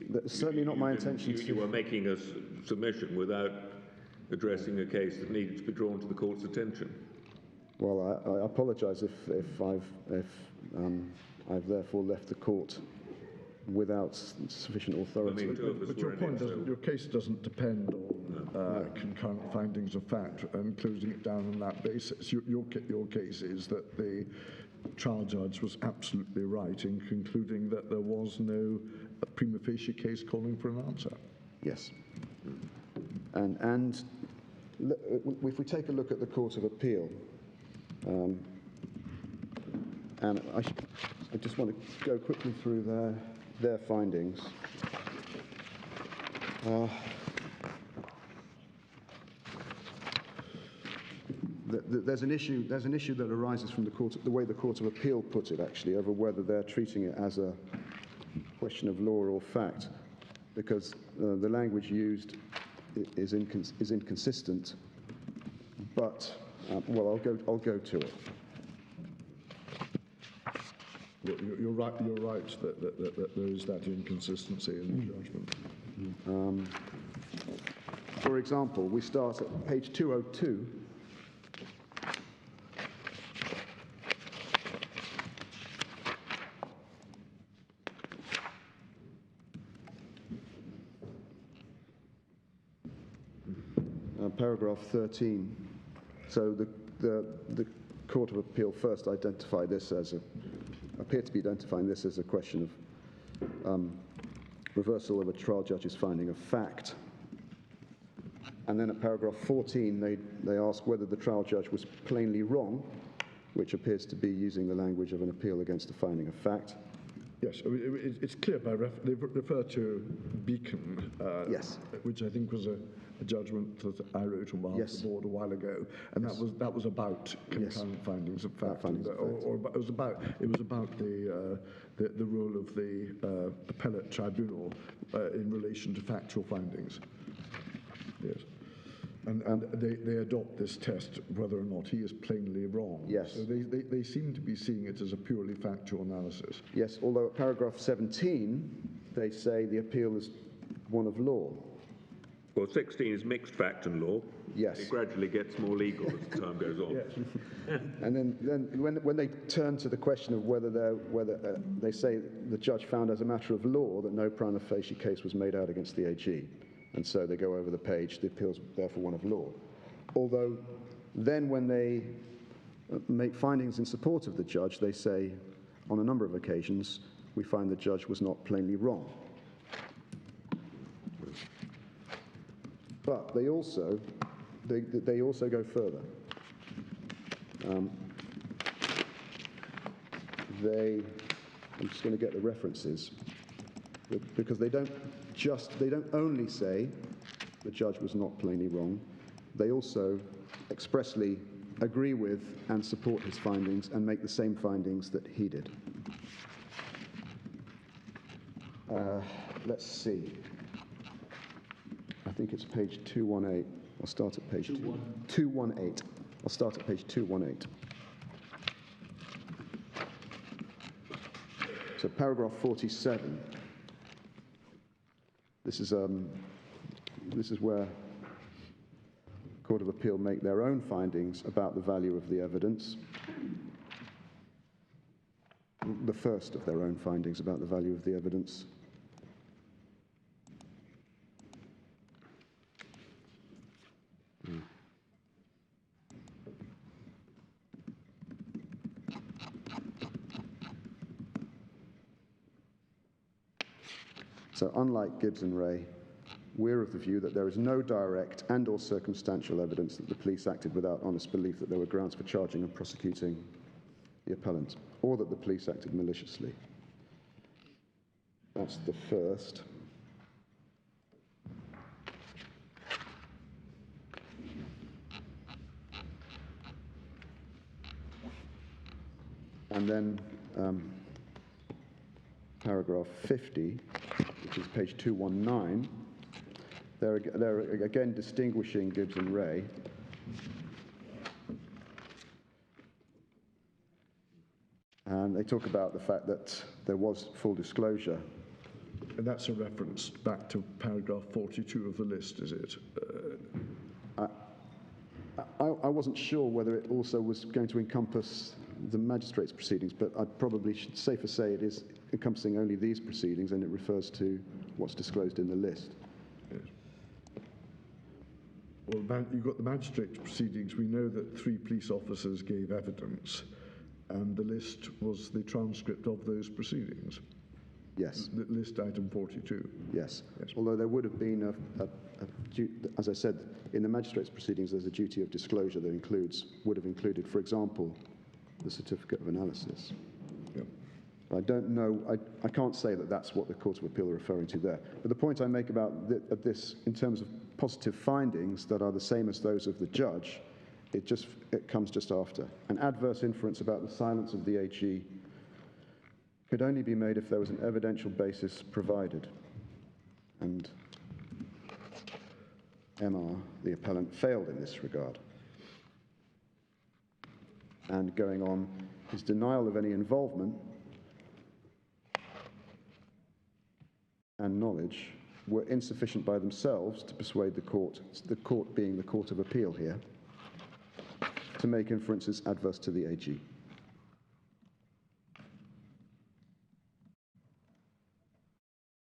That's certainly not my intention You were making a submission without addressing a case that needed to be drawn to the court's attention. Well, I apologise if I've therefore left the court without sufficient authority. But your point doesn't, your case doesn't depend on concurrent findings of fact and closing it down on that basis. Your case is that the trial judge was absolutely right in concluding that there was no prima facie case calling for an answer. Yes. And if we take a look at the Court of Appeal, and I just want to go quickly through their findings. There's an issue that arises from the way the Court of Appeal put it, actually, over whether they're treating it as a question of law or fact, because the language used is inconsistent. But well, I'll go to it. You're right that there is that inconsistency in the judgment. For example, we start at page 202. Paragraph 13. So the Court of Appeal first identified this appeared to be identifying this as a question of reversal of a trial judge's finding of fact. And then at paragraph 14, they ask whether the trial judge was plainly wrong, which appears to be using the language of an appeal against a finding of fact. Yes, it's clear they refer to Beacon, yes, which I think was a judgment that I wrote on behalf of the board a while ago, and yes, that was about concurrent findings of fact, or it was about the role of the appellate tribunal in relation to factual findings. Yes. And they adopt this test whether or not he is plainly wrong. Yes. So they seem to be seeing it as a purely factual analysis. Yes, although at paragraph 17, they say the appeal is one of law. Well, 16 is mixed fact and law. Yes. It gradually gets more legal as time goes on. Yes. And then when they turn to the question of whether they say the judge found as a matter of law that no prima facie case was made out against the AG. And so they go over the page, the appeal's therefore one of law. Although then when they make findings in support of the judge, they say on a number of occasions, we find the judge was not plainly wrong. But they also go further. I'm just going to get the references, because they don't only say the judge was not plainly wrong, they also expressly agree with and support his findings and make the same findings that he did. Let's see. I think it's page 218. I'll start at page 218. I'll start at page 218. So paragraph 47. This is where Court of Appeal make their own findings about the value of the evidence. The first of their own findings about the value of the evidence. So unlike Gibbs and Ray, we're of the view that there is no direct and or circumstantial evidence that the police acted without honest belief that there were grounds for charging and prosecuting the appellant, or that the police acted maliciously. That's the first. And then paragraph 50, which is page 219, they're again distinguishing Gibbs and Ray. And they talk about the fact that there was full disclosure And that's a reference back to paragraph 42 of the list, is it? I wasn't sure whether it also was going to encompass the magistrate's proceedings, but I probably should safer say it is encompassing only these proceedings, and it refers to what's disclosed in the list. Yes. Well, you've got the magistrate's proceedings. We know that 3 police officers gave evidence, and the list was the transcript of those proceedings. Yes. The list item 42. Yes. Yes. Although there would have been as I said, in the magistrate's proceedings, there's a duty of disclosure that would have included, for example, the certificate of analysis. Yeah. I don't know, I can't say that that's what the Court of Appeal are referring to there. But the point I make about this, in terms of positive findings that are the same as those of the judge, it comes just after. An adverse inference about the silence of the AG could only be made if there was an evidential basis provided. And MR, the appellant, failed in this regard. And going on, his denial of any involvement and knowledge were insufficient by themselves to persuade the court being the Court of Appeal here, to make inferences adverse to the AG.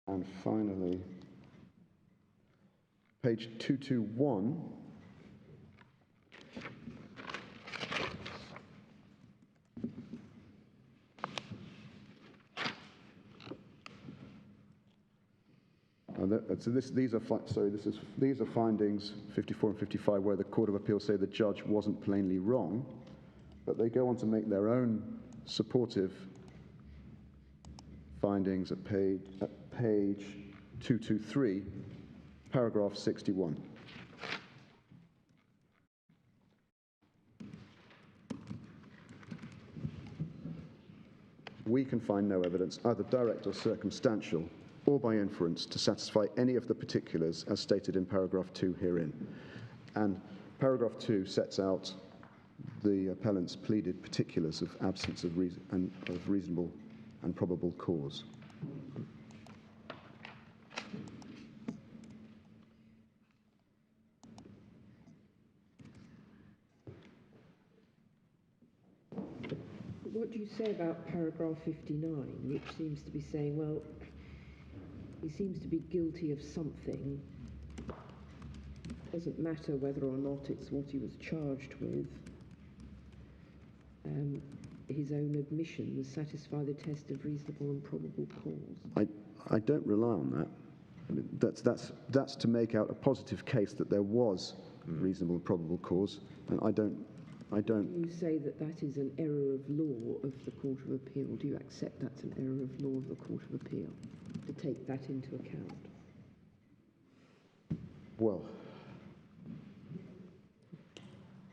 And finally, page 221. These are findings 54 and 55 where the Court of Appeal say the judge wasn't plainly wrong, but they go on to make their own supportive findings at page 223, paragraph 61. We can find no evidence, either direct or circumstantial, or by inference, to satisfy any of the particulars as stated in paragraph 2 herein. And paragraph 2 sets out the appellant's pleaded particulars of absence of reasonable and probable cause. What do you say about paragraph 59, which seems to be saying, well, he seems to be guilty of something. Doesn't matter whether or not it's what he was charged with. His own admissions satisfy the test of reasonable and probable cause. I don't rely on that. I mean, that's to make out a positive case that there was reasonable and probable cause, and I don't. You say that that is an error of law of the Court of Appeal. Do you accept that's an error of law of the Court of Appeal, to take that into account? Well,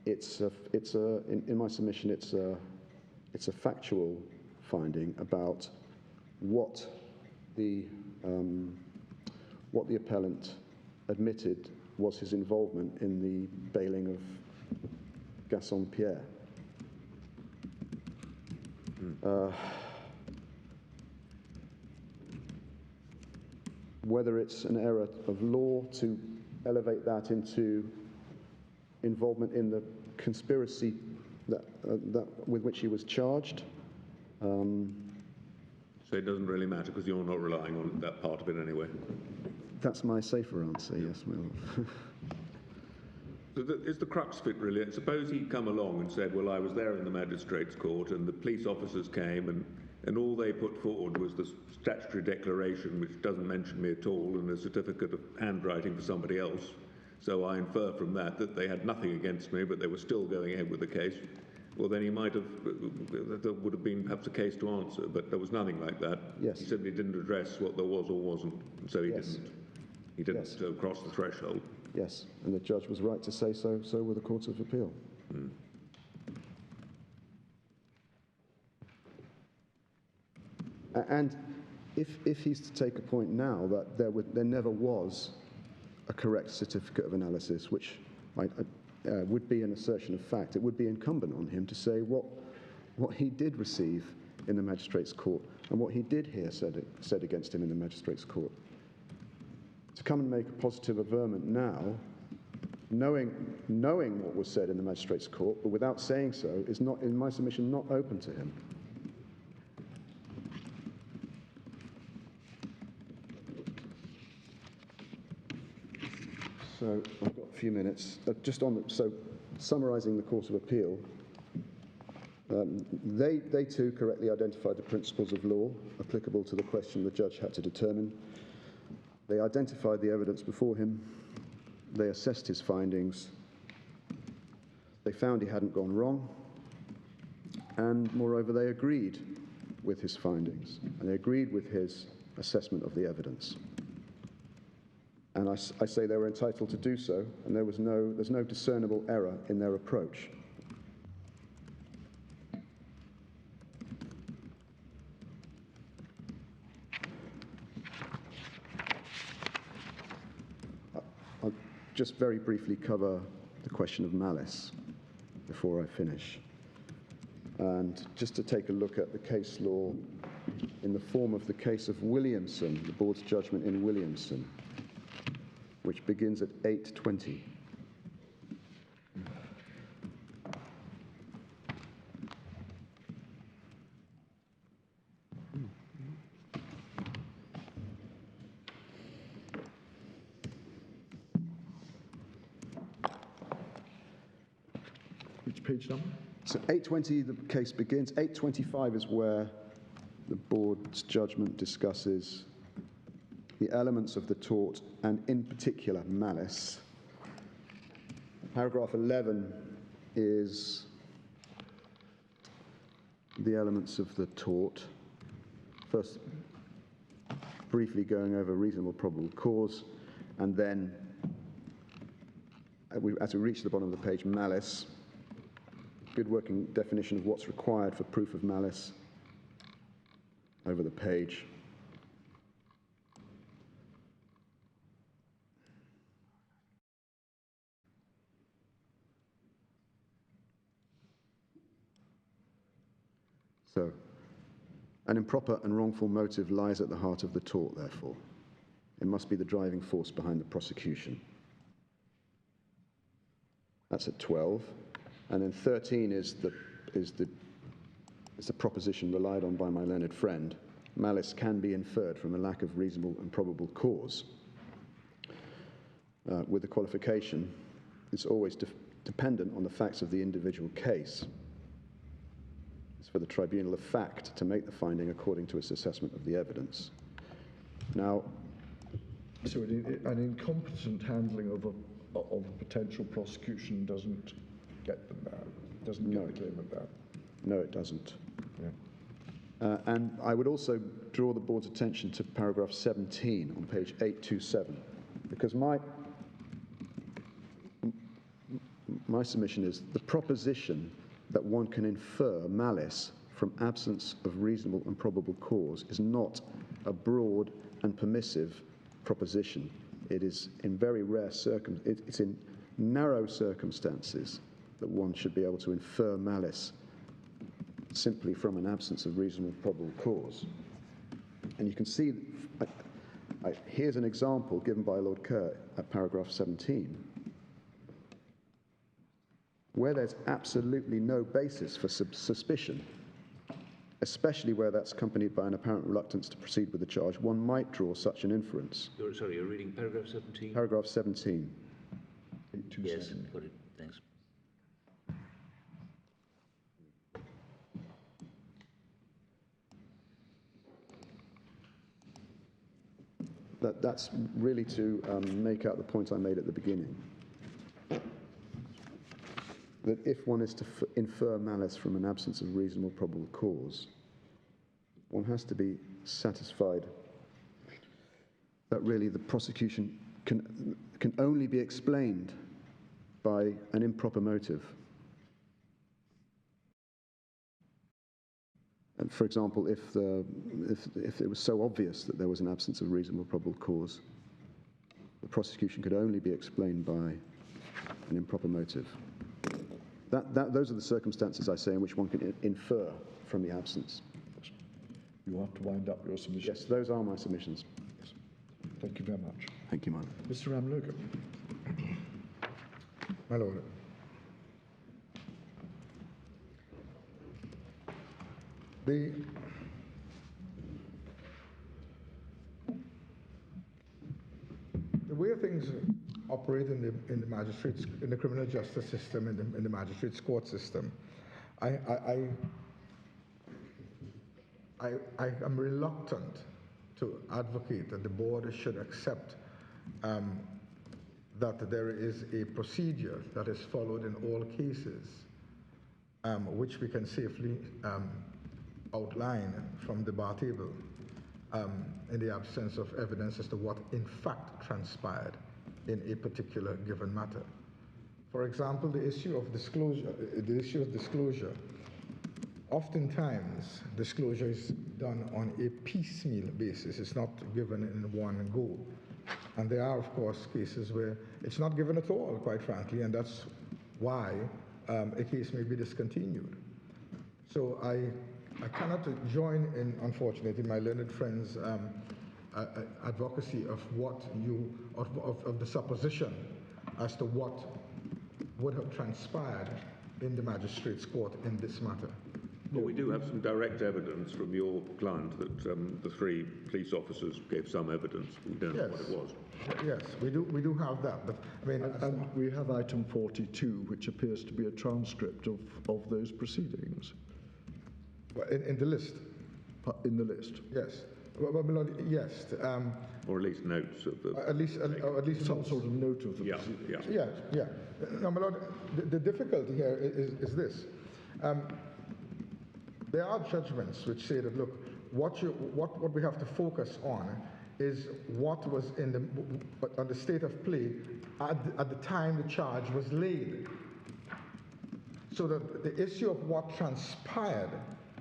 in my submission, it's a factual finding about what the appellant admitted was his involvement in the bailing of Gaston Pierre. Whether it's an error of law to elevate that into involvement in the conspiracy that with which he was charged. So it doesn't really matter because you're not relying on that part of it anyway. That's my safer answer, yes, Will. Is the crux of it really? Suppose he'd come along and said, well, I was there in the magistrate's court and the police officers came and all they put forward was the statutory declaration, which doesn't mention me at all, and a certificate of handwriting for somebody else. So I infer from that that they had nothing against me, but they were still going ahead with the case. Well, then he might have, there would have been perhaps a case to answer, but there was nothing like that. Yes. He simply didn't address what there was or wasn't, and so he Yes. didn't Yes. cross the threshold. Yes, and the judge was right to say so with the Court of Appeal. And if he's to take a point now that there never was a correct certificate of analysis, which would be an assertion of fact, it would be incumbent on him to say what he did receive in the magistrate's court and what he did hear said against him in the magistrate's court. To come and make a positive averment now, knowing what was said in the magistrate's court, but without saying so, is not, in my submission, not open to him. So I've got a few minutes. So summarising the course of appeal, they too correctly identified the principles of law applicable to the question the judge had to determine. They identified the evidence before him. They assessed his findings. They found he hadn't gone wrong. And moreover, they agreed with his findings. And they agreed with his assessment of the evidence. And I say they were entitled to do so, and there's no discernible error in their approach. I'll just very briefly cover the question of malice before I finish. And just to take a look at the case law in the form of the case of Williamson, the board's judgment in Williamson, which begins at 8:20. Which page number? So 8:20, the case begins. 8:25 is where the board's judgment discusses the elements of the tort, and in particular malice. Paragraph 11 is the elements of the tort. First, briefly going over reasonable probable cause, and then, as we reach the bottom of the page, malice. Good working definition of what's required for proof of malice over the page. So, an improper and wrongful motive lies at the heart of the tort, therefore. It must be the driving force behind the prosecution. That's at 12. And then 13 is the proposition relied on by my learned friend. Malice can be inferred from a lack of reasonable and probable cause. With the qualification, it's always dependent on the facts of the individual case. It's for the tribunal of fact to make the finding according to its assessment of the evidence. Now, so an incompetent handling of a potential prosecution doesn't get them there. Doesn't get the claimant there. No, it doesn't. Yeah. And I would also draw the board's attention to paragraph 17 on page 827, because my submission is the proposition that one can infer malice from absence of reasonable and probable cause is not a broad and permissive proposition. It is in very rare it's in narrow circumstances that one should be able to infer malice simply from an absence of reasonable and probable cause. And you can see, here's an example given by Lord Kerr at paragraph 17, where there's absolutely no basis for suspicion, especially where that's accompanied by an apparent reluctance to proceed with the charge, one might draw such an inference. Sorry, you're reading paragraph 17? Paragraph 17. 827. Yes, got it. Thanks. That's really to make out the point I made at the beginning. That if one is to infer malice from an absence of reasonable probable cause, one has to be satisfied that really the prosecution can only be explained by an improper motive. And for example, if it was so obvious that there was an absence of reasonable probable cause, the prosecution could only be explained by an improper motive. Those are the circumstances, I say, in which one can infer from the absence You have to wind up your submission. Yes, those are my submissions. Thank you very much. Thank you, Madam. Mr. Ramlogan. My Lord. The way things operate in the magistrates, in the criminal justice system, in the magistrates court system, I am reluctant to advocate that the board should accept that there is a procedure that is followed in all cases, which we can safely outline from the bar table in the absence of evidence as to what in fact transpired in a particular given matter. For example, the issue of disclosure, oftentimes disclosure is done on a piecemeal basis. It's not given in one go. And there are, of course, cases where it's not given at all, quite frankly, and that's why a case may be discontinued. So I cannot join in, unfortunately, my learned friend's advocacy of of the supposition as to what would have transpired in the magistrate's court in this matter. Well, we do have some direct evidence from your client that the three police officers gave some evidence. We don't know what it was. Yes, we do have that. But I mean, And we have item 42, which appears to be a transcript of those proceedings. in the list. In the list. Yes. Well, my Lord, yes. Or at least notes of the... At least Some sort of note of the Yeah, proceedings. yeah. Yeah. Now, my Lord, the difficulty here is this. There are judgments which say that, look, what we have to focus on is what was on the state of play at the time the charge was laid. So that the issue of what transpired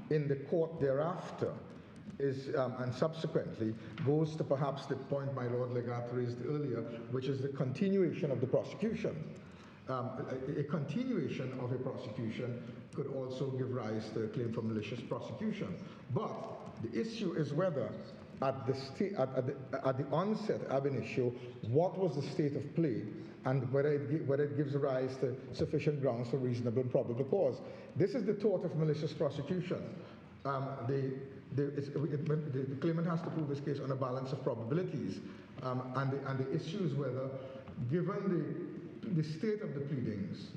in the court thereafter is, and subsequently, goes to perhaps the point my Lord Legat raised earlier, which is the continuation of the prosecution. A continuation of a prosecution could also give rise to a claim for malicious prosecution. But the issue is whether at the onset ab initio, what was the state of play, and whether it gives rise to sufficient grounds for reasonable and probable cause. This is the tort of malicious prosecution. The claimant has to prove his case on a balance of probabilities, and the issue is whether, given the state of the pleadings,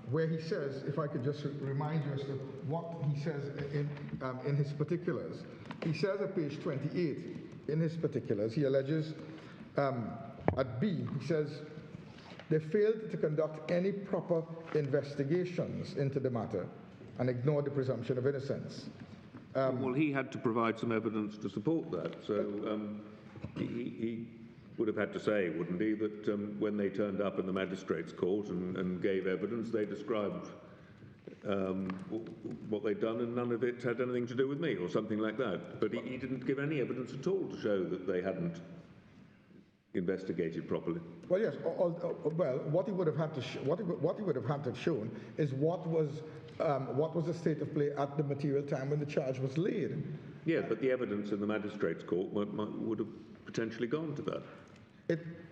where he says, if I could just remind you as to what he says in his particulars. He says at page 28 in his particulars, he alleges at B, he says, they failed to conduct any proper investigations into the matter and ignored the presumption of innocence. Well, he had to provide some evidence to support that, so he would have had to say, wouldn't he, that when they turned up in the magistrate's court and gave evidence, they described what they'd done and none of it had anything to do with me, or something like that. But he didn't give any evidence at all to show that they hadn't investigated properly. Well, yes. Well, what he would have had to what he would have had to have shown is what was the state of play at the material time when the charge was laid. Yeah, but the evidence in the magistrate's court would have potentially gone to that.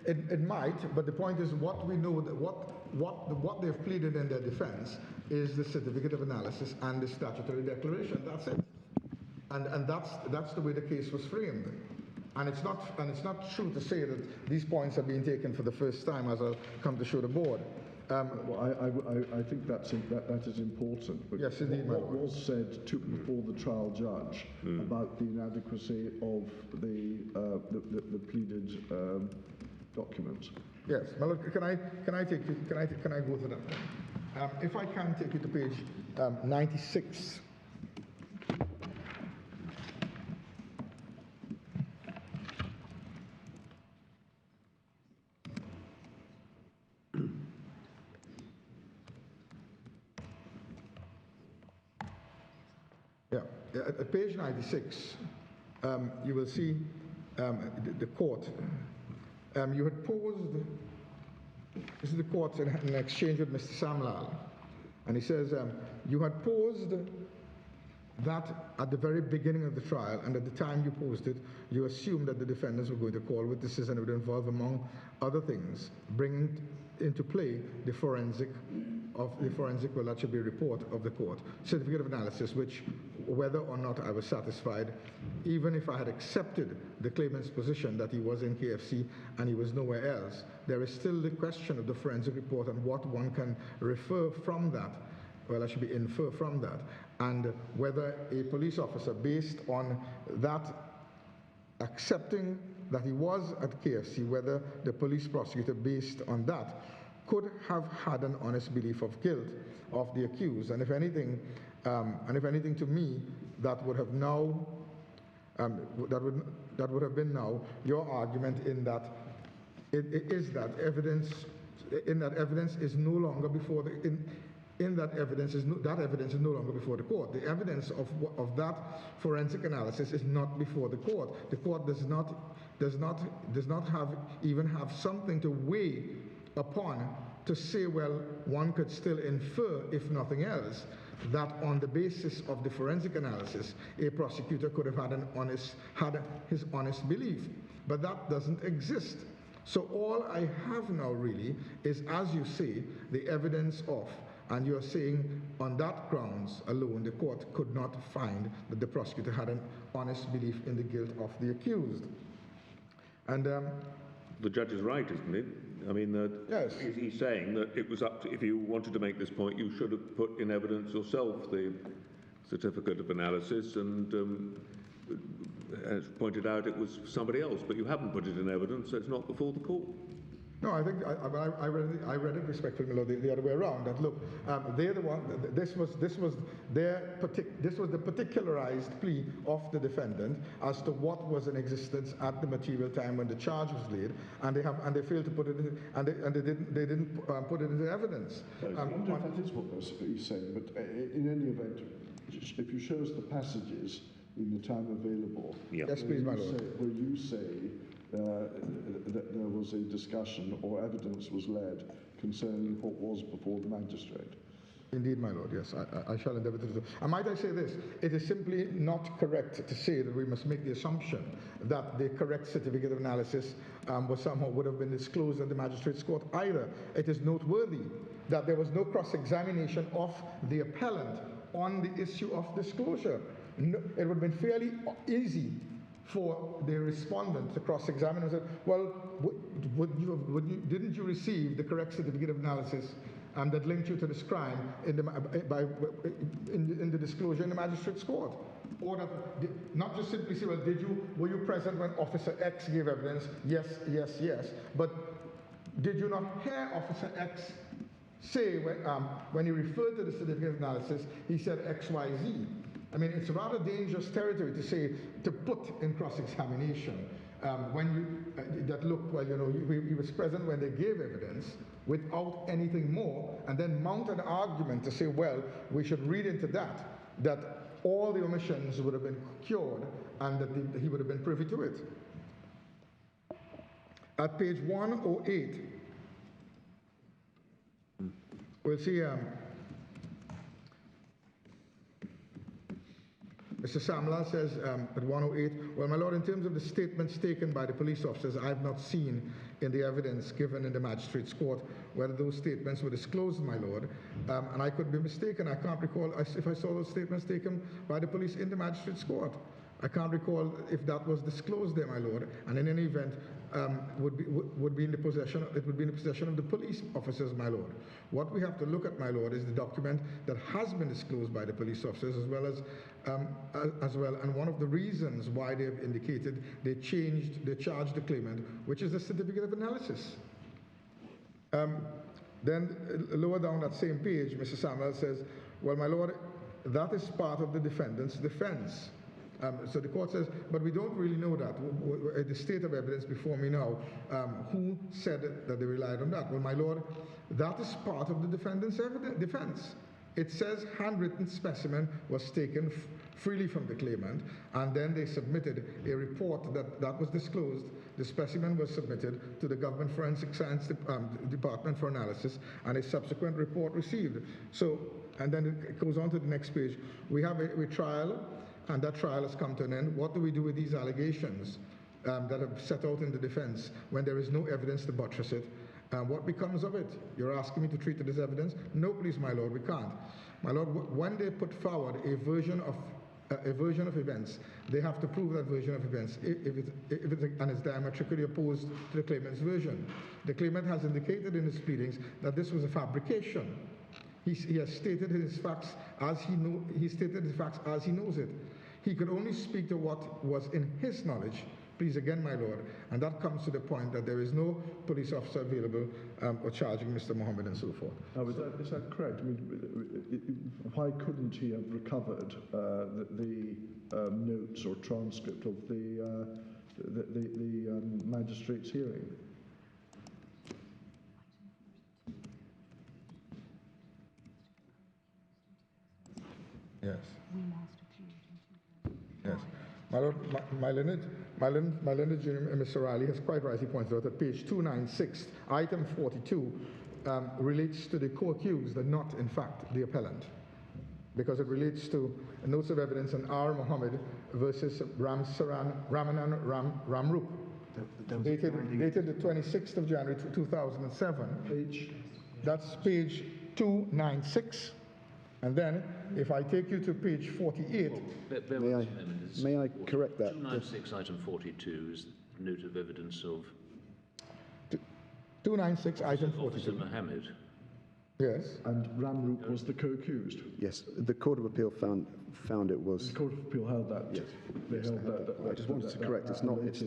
It might, but the point is, what we know that what they've pleaded in their defence is the certificate of analysis and the statutory declaration. That's it, and that's the way the case was framed. And it's not true to say that these points are being taken for the first time, as I'll come to show the board. Well, I think that is important. But yes, indeed, what was said before the trial judge about the inadequacy of the pleaded document? Yes. Well, look, can I go to that? If I can take you to page 96. At page 96, you will see the court. You had posed, this is the court in an exchange with Mr. Samlal, and he says, you had posed that at the very beginning of the trial and at the time you posed it, you assumed that the defendants were going to call witnesses and it would involve, among other things, bringing into play the forensic, well, that should be a report of the court, certificate of analysis, which, whether or not I was satisfied, even if I had accepted the claimant's position that he was in KFC and he was nowhere else, there is still the question of the forensic report and what one can refer from that. Well, that should be infer from that, and whether a police officer, based on that, accepting that he was at KFC, whether the police prosecutor, based on that, could have had an honest belief of guilt of the accused, and if anything, to me, that would have now, that would have been now your argument in that that evidence is no longer before the that evidence is no longer before the court. The evidence of that forensic analysis is not before the court. The court does not have something to weigh upon to say, well, one could still infer, if nothing else, that on the basis of the forensic analysis, a prosecutor could have had his honest belief. But that doesn't exist. So all I have now really is, as you say, the evidence of, and you're saying on that grounds alone, the court could not find that the prosecutor had an honest belief in the guilt of the accused. And the judge is right, isn't he? I mean, yes. He's saying that it was up to, if you wanted to make this point, you should have put in evidence yourself the certificate of analysis, and as pointed out, it was somebody else, but you haven't put it in evidence, so it's not before the court. No, I think I read it respectfully, my lord, the other way around. That look, they're the one. This was the particularized plea of the defendant as to what was in existence at the material time when the charge was laid, and they failed to put it in, and they didn't put it into evidence. I wonder if that is what he's saying. But in any event, if you show us the passages in the time available, yeah. Yes, please, my lord. Where you say that there was a discussion or evidence was led concerning what was before the magistrate. Indeed, my lord, yes, I shall endeavour to do so. And might I say this, it is simply not correct to say that we must make the assumption that the correct certificate of analysis would have been disclosed at the magistrate's court either. It is noteworthy that there was no cross-examination of the appellant on the issue of disclosure. No, it would have been fairly easy for the respondent to cross-examine and say, well, didn't you receive the correct certificate of analysis that linked you to this crime in the disclosure in the magistrate's court? Or that, not just simply say, well, were you present when Officer X gave evidence? Yes, yes, yes. But did you not hear Officer X say when he referred to the certificate of analysis, he said X, Y, Z? I mean, it's rather dangerous territory to put in cross-examination he was present when they gave evidence without anything more, and then mount an argument to say, well, we should read into that all the omissions would have been cured and that he would have been privy to it. At page 108, we'll see Mr. Samla says at 108, well, my lord, in terms of the statements taken by the police officers, I have not seen in the evidence given in the magistrate's court whether those statements were disclosed, my lord. And I could be mistaken. I can't recall if I saw those statements taken by the police in the magistrate's court. I can't recall if that was disclosed there, my lord. And in any event, would be in the possession of the police officers, my lord. What we have to look at, my lord, is the document that has been disclosed by the police officers as well. And one of the reasons why they have indicated they charged the claimant, which is the certificate of analysis. Then lower down that same page, Mr. Samuel says, well, my lord, that is part of the defendant's defense. So the court says, but we don't really know that. The state of evidence before me now, who said that they relied on that? Well, my lord, that is part of the defendant's defense. It says handwritten specimen was taken freely from the claimant, and then they submitted a report that was disclosed. The specimen was submitted to the Government Forensic Science Department for analysis, and a subsequent report received. So And then it goes on to the next page. We have a trial, and that trial has come to an end. What do we do with these allegations that are set out in the defense when there is no evidence to buttress it? What becomes of it? You're asking me to treat it as evidence? No, please, my lord, we can't. My lord, when they put forward a version of events, they have to prove that version of events and it's diametrically opposed to the claimant's version. The claimant has indicated in his pleadings that this was a fabrication. He has stated his facts as he knows it. He could only speak to what was in his knowledge. Please again, my lord, and that comes to the point that there is no police officer available or charging Mr. Mohammed and so forth. Now, is that correct? I mean, why couldn't he have recovered the notes or transcript of the magistrate's hearing? Yes. Yes. My lord, my learned Mr. Riley has quite rightly pointed out that page 296, item 42, relates to the co-accused and not, in fact, the appellant, because it relates to notes of evidence on R. Mohammed versus Ramanan Ramroop, dated the 26th of January 2007. That's page 296. And then, if I take you to page 48... May I correct that? 296, item 42 is note of evidence of... 296, item 42. Officer Mohammed. Yes. And Ramroop was the co-accused? Yes, the Court of Appeal found it was... The Court of Appeal held that? Yes. They held that. I just wanted to correct, it's not... It's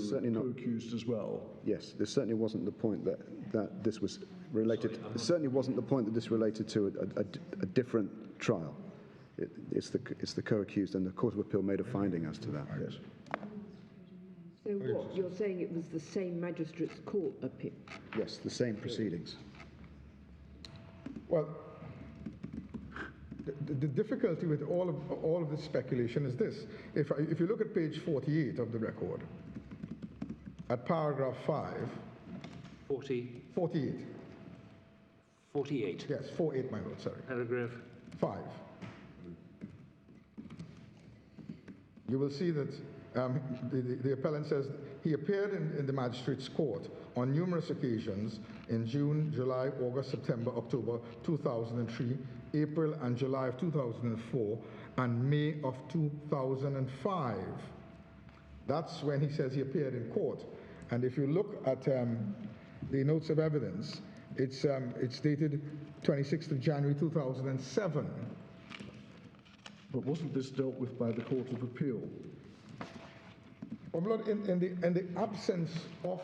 certainly not... co-accused as well? Yes, there certainly wasn't the point that this was related... There certainly wasn't the point that this related to a different trial. It's the co-accused, and the Court of Appeal made a finding as to that. Yes. So what, you're saying it was the same magistrate's court appeal? Yes, the same proceedings. Well, the difficulty with all of this speculation is this. If you look at page 48 of the record, at paragraph 5... 40? 48. 48? Yes, 48, my lord, sorry. Paragraph? 5. You will see that the appellant says he appeared in the magistrate's court on numerous occasions in June, July, August, September, October 2003, April and July of 2004, and May of 2005. That's when he says he appeared in court. And if you look at the notes of evidence, it's dated 26th of January 2007. But wasn't this dealt with by the Court of Appeal? Well, Lord, in the absence of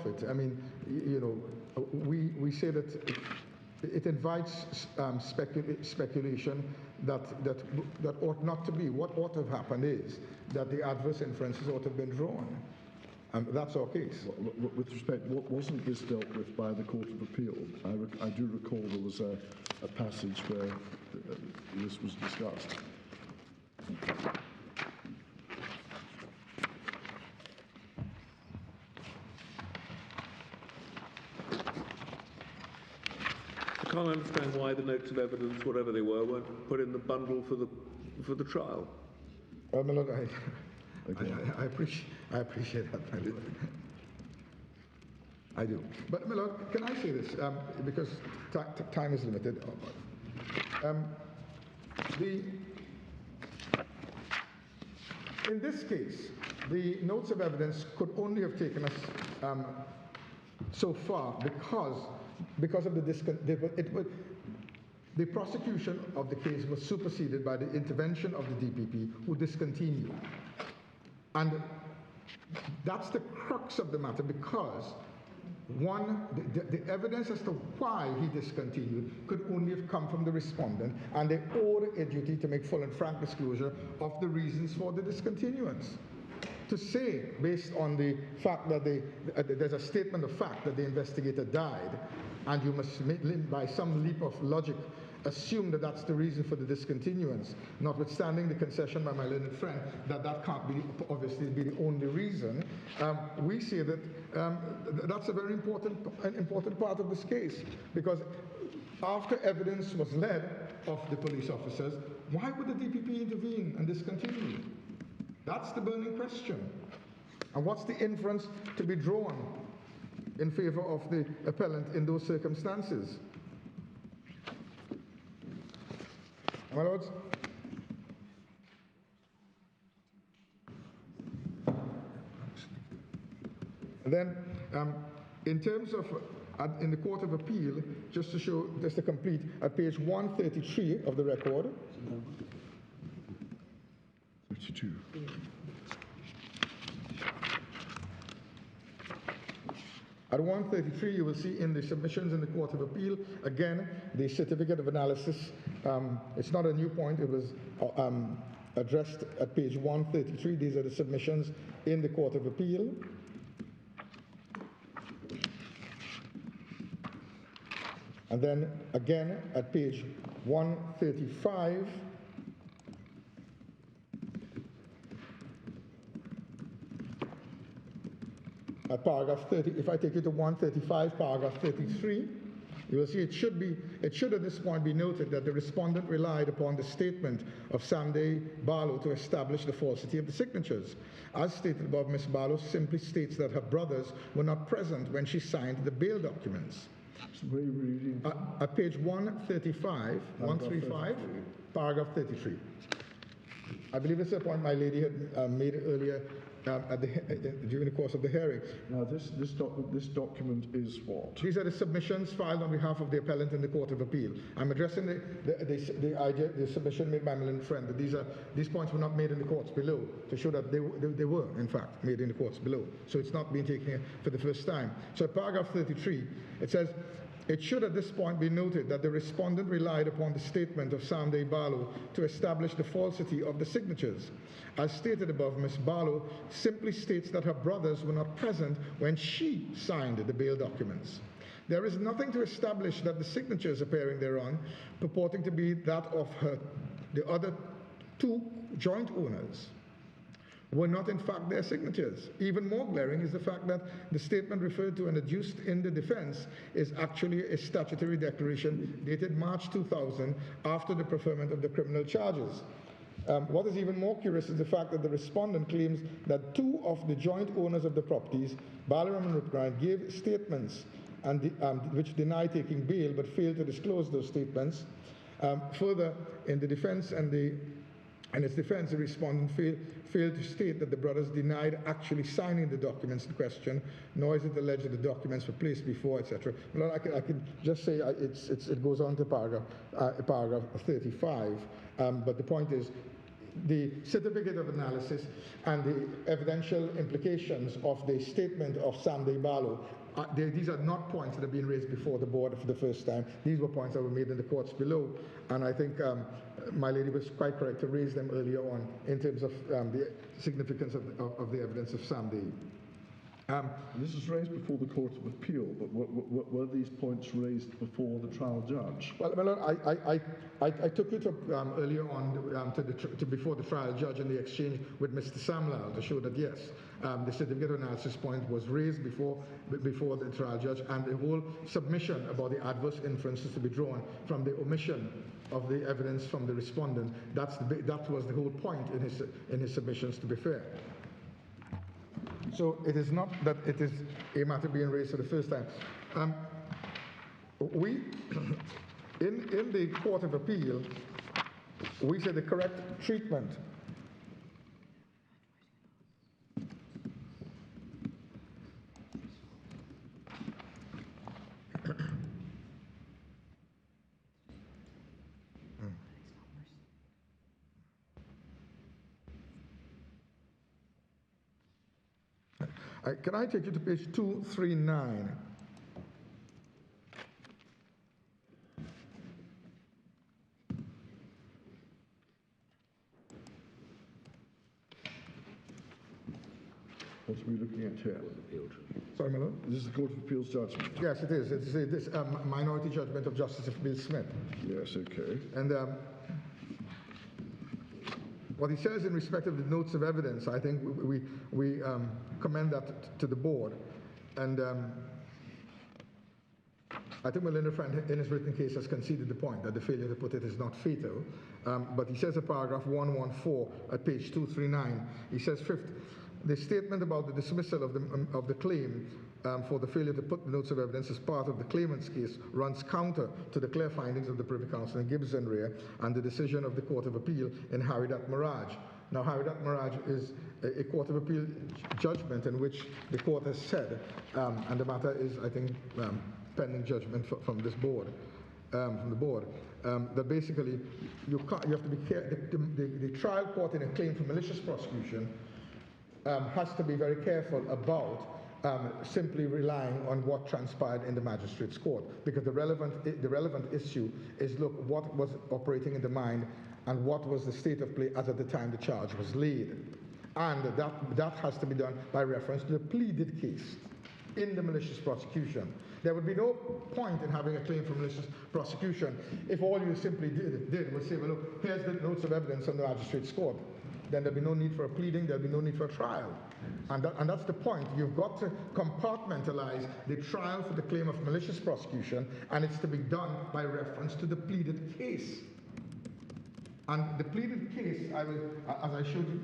it, I mean, you know, we say that it invites speculation that ought not to be. What ought to have happened is that the adverse inferences ought to have been drawn. And that's our case. With respect, wasn't this dealt with by the Court of Appeal? I do recall there was a passage where this was discussed. I can't understand why the notes of evidence, whatever they were, weren't put in the bundle for the trial. Well, my lord, I appreciate that, my lord. I do. But, my lord, can I say this? Because time is limited. In this case, the notes of evidence could only have taken us so far because of the prosecution of the case was superseded by the intervention of the DPP, who discontinued. And that's the crux of the matter, because one, the evidence as to why he discontinued could only have come from the respondent, and they owed a duty to make full and frank disclosure of the reasons for the discontinuance. To say, based on the fact that there's a statement of fact that the investigator died, and you must, by some leap of logic, assume that that's the reason for the discontinuance, notwithstanding the concession by my learned friend that can't be obviously be the only reason, we say that that's a very important part of this case, because after evidence was led of the police officers, why would the DPP intervene and discontinue? That's the burning question. And what's the inference to be drawn in favor of the appellant in those circumstances? My lords, and then in terms of in the Court of Appeal, just to show, just to complete, at page 133 of the record. 32. At 133, you will see in the submissions in the Court of Appeal, again, the certificate of analysis. It's not a new point. It was addressed at page 133. These are the submissions in the Court of Appeal. And then again at page 135, at paragraph 30, if I take you to 135, paragraph 33, you will see it should at this point be noted that the respondent relied upon the statement of Sandy Barlow to establish the falsity of the signatures. As stated above, Ms. Barlow simply states that her brothers were not present when she signed the bail documents. At page 135, 135, paragraph 33. I believe it's a point my lady had made earlier during the course of the hearing. Now, this document is what? These are the submissions filed on behalf of the appellant in the Court of Appeal. I'm addressing the submission made by my little friend, that these points were not made in the courts below, to show that they were, in fact, made in the courts below. So it's not being taken here for the first time. So at paragraph 33, it says, it should at this point be noted that the respondent relied upon the statement of Sandy Barlow to establish the falsity of the signatures. As stated above, Ms. Barlow simply states that her brothers were not present when she signed the bail documents. There is nothing to establish that the signatures appearing thereon, purporting to be that of the other two joint owners, were not in fact their signatures. Even more glaring is the fact that the statement referred to and adduced in the defense is actually a statutory declaration dated March 2000 after the preferment of the criminal charges. What is even more curious is the fact that the respondent claims that two of the joint owners of the properties, Matadai and Roopnarine, gave statements which deny taking bail but failed to disclose those statements. Further, in the defense in its defense, the respondent failed to state that the brothers denied actually signing the documents in question, nor is it alleged that the documents were placed before, etc. Well, I can just say it goes on to paragraph 35, but the point is, the certificate of analysis and the evidential implications of the statement of Sandy Barlow, these are not points that have been raised before the board for the first time. These were points that were made in the courts below, and I think my lady was quite correct to raise them earlier on in terms of the significance of the evidence of Sandy. This was raised before the Court of Appeal, but were these points raised before the trial judge? Well, I took it up earlier on to before the trial judge in the exchange with Mr. Samlal to show that yes, the certificate of analysis point was raised before the trial judge, and the whole submission about the adverse inferences to be drawn from the omission of the evidence from the respondent. That was the whole point in his submissions, to be fair. So it is not that it is a matter being raised for the first time. We, in the Court of Appeal, we say the correct treatment can I take you to page 239? What are we looking at here? Sorry, my lord? This is the Court of Appeal's judgment? Yes, it is. It's this minority judgment of Justice Bill Smith. Yes, okay. And what he says in respect of the notes of evidence, I think we commend that to the board. And I think my learned friend in his written case has conceded the point that the failure to put it is not fatal. But he says in paragraph 114 at page 239, he says, fifth, the statement about the dismissal of the claim for the failure to put the notes of evidence as part of the claimant's case runs counter to the clear findings of the Privy Council in Gibbs and Rea and the decision of the Court of Appeal in Haridat Mirage. Now, Haridat Mirage is a Court of Appeal judgment in which the court has said, and the matter is, I think, pending judgment from this board, from the board, that basically you have to be careful. The trial court in a claim for malicious prosecution has to be very careful about simply relying on what transpired in the magistrate's court, because the relevant issue is, look, what was operating in the mind and what was the state of play as at the time the charge was laid. And that has to be done by reference to the pleaded case in the malicious prosecution. There would be no point in having a claim for malicious prosecution if all you simply did was say, well, look, here's the notes of evidence on the magistrate's court. Then there'd be no need for a pleading, there'd be no need for a trial. And that's the point. You've got to compartmentalize the trial for the claim of malicious prosecution, and it's to be done by reference to the pleaded case. And the pleaded case, as I showed you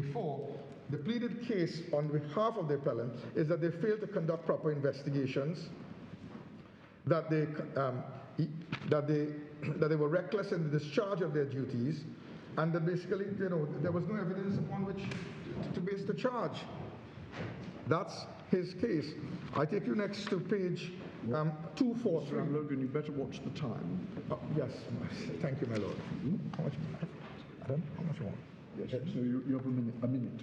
before, the pleaded case on behalf of the appellant is that they failed to conduct proper investigations, that they were reckless in the discharge of their duties, and that basically, there was no evidence upon which to base the charge. That's his case. I take you next to page 243. Mr. Logan, you better watch the time. Yes, thank you, my lord. How much? Adam, how much more? Yes, so you have a minute.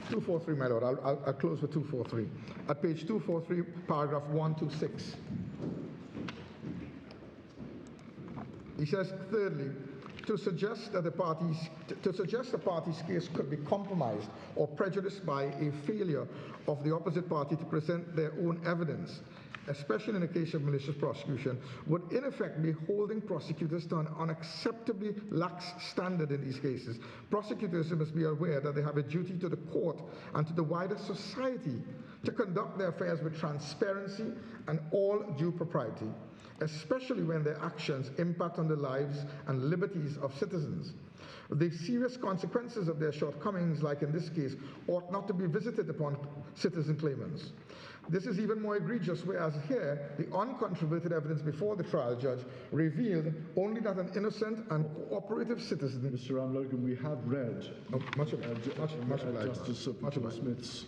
243, my lord. I'll close with 243. At page 243, paragraph 126. He says, thirdly, to suggest a party's case could be compromised or prejudiced by a failure of the opposite party to present their own evidence, especially in a case of malicious prosecution, would in effect be holding prosecutors to an unacceptably lax standard in these cases. Prosecutors must be aware that they have a duty to the court and to the wider society to conduct their affairs with transparency and all due propriety, especially when their actions impact on the lives and liberties of citizens. The serious consequences of their shortcomings, like in this case, ought not to be visited upon citizen claimants. This is even more egregious, whereas here, the uncontroverted evidence before the trial judge revealed only that an innocent and cooperative citizen... Mr. Logan, we have read Justice Smith's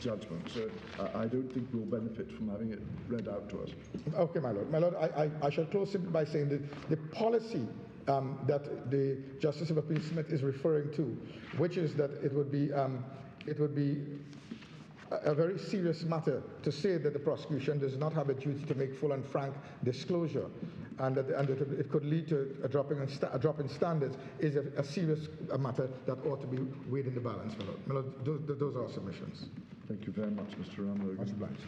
judgment, so I don't think we'll benefit from having it read out to us. Okay, my lord. My lord, I shall close simply by saying that the policy that the Justice of Appeal Smith is referring to, which is that it would be a very serious matter to say that the prosecution does not have a duty to make full and frank disclosure, and that it could lead to a drop in standards, is a serious matter that ought to be weighed in the balance, my lord. Those are our submissions. Thank you very much, Mr. Logan. Much obliged.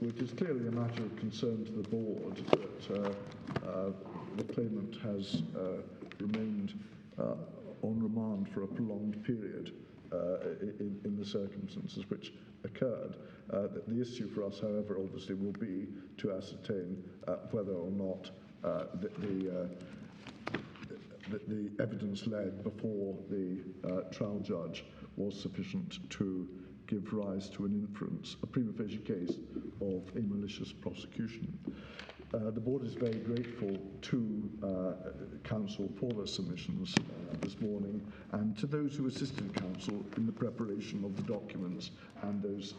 It is clearly a matter of concern to the board that the claimant has remained on remand for a prolonged period in the circumstances which occurred. The issue for us, however, obviously will be to ascertain whether or not the evidence led before the trial judge was sufficient to give rise to an inference, a prima facie case of a malicious prosecution. The board is very grateful to counsel for their submissions this morning, and to those who assisted counsel in the preparation of the documents and those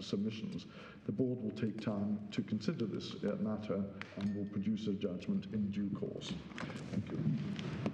submissions. The board will take time to consider this matter and will produce a judgment in due course. Thank you.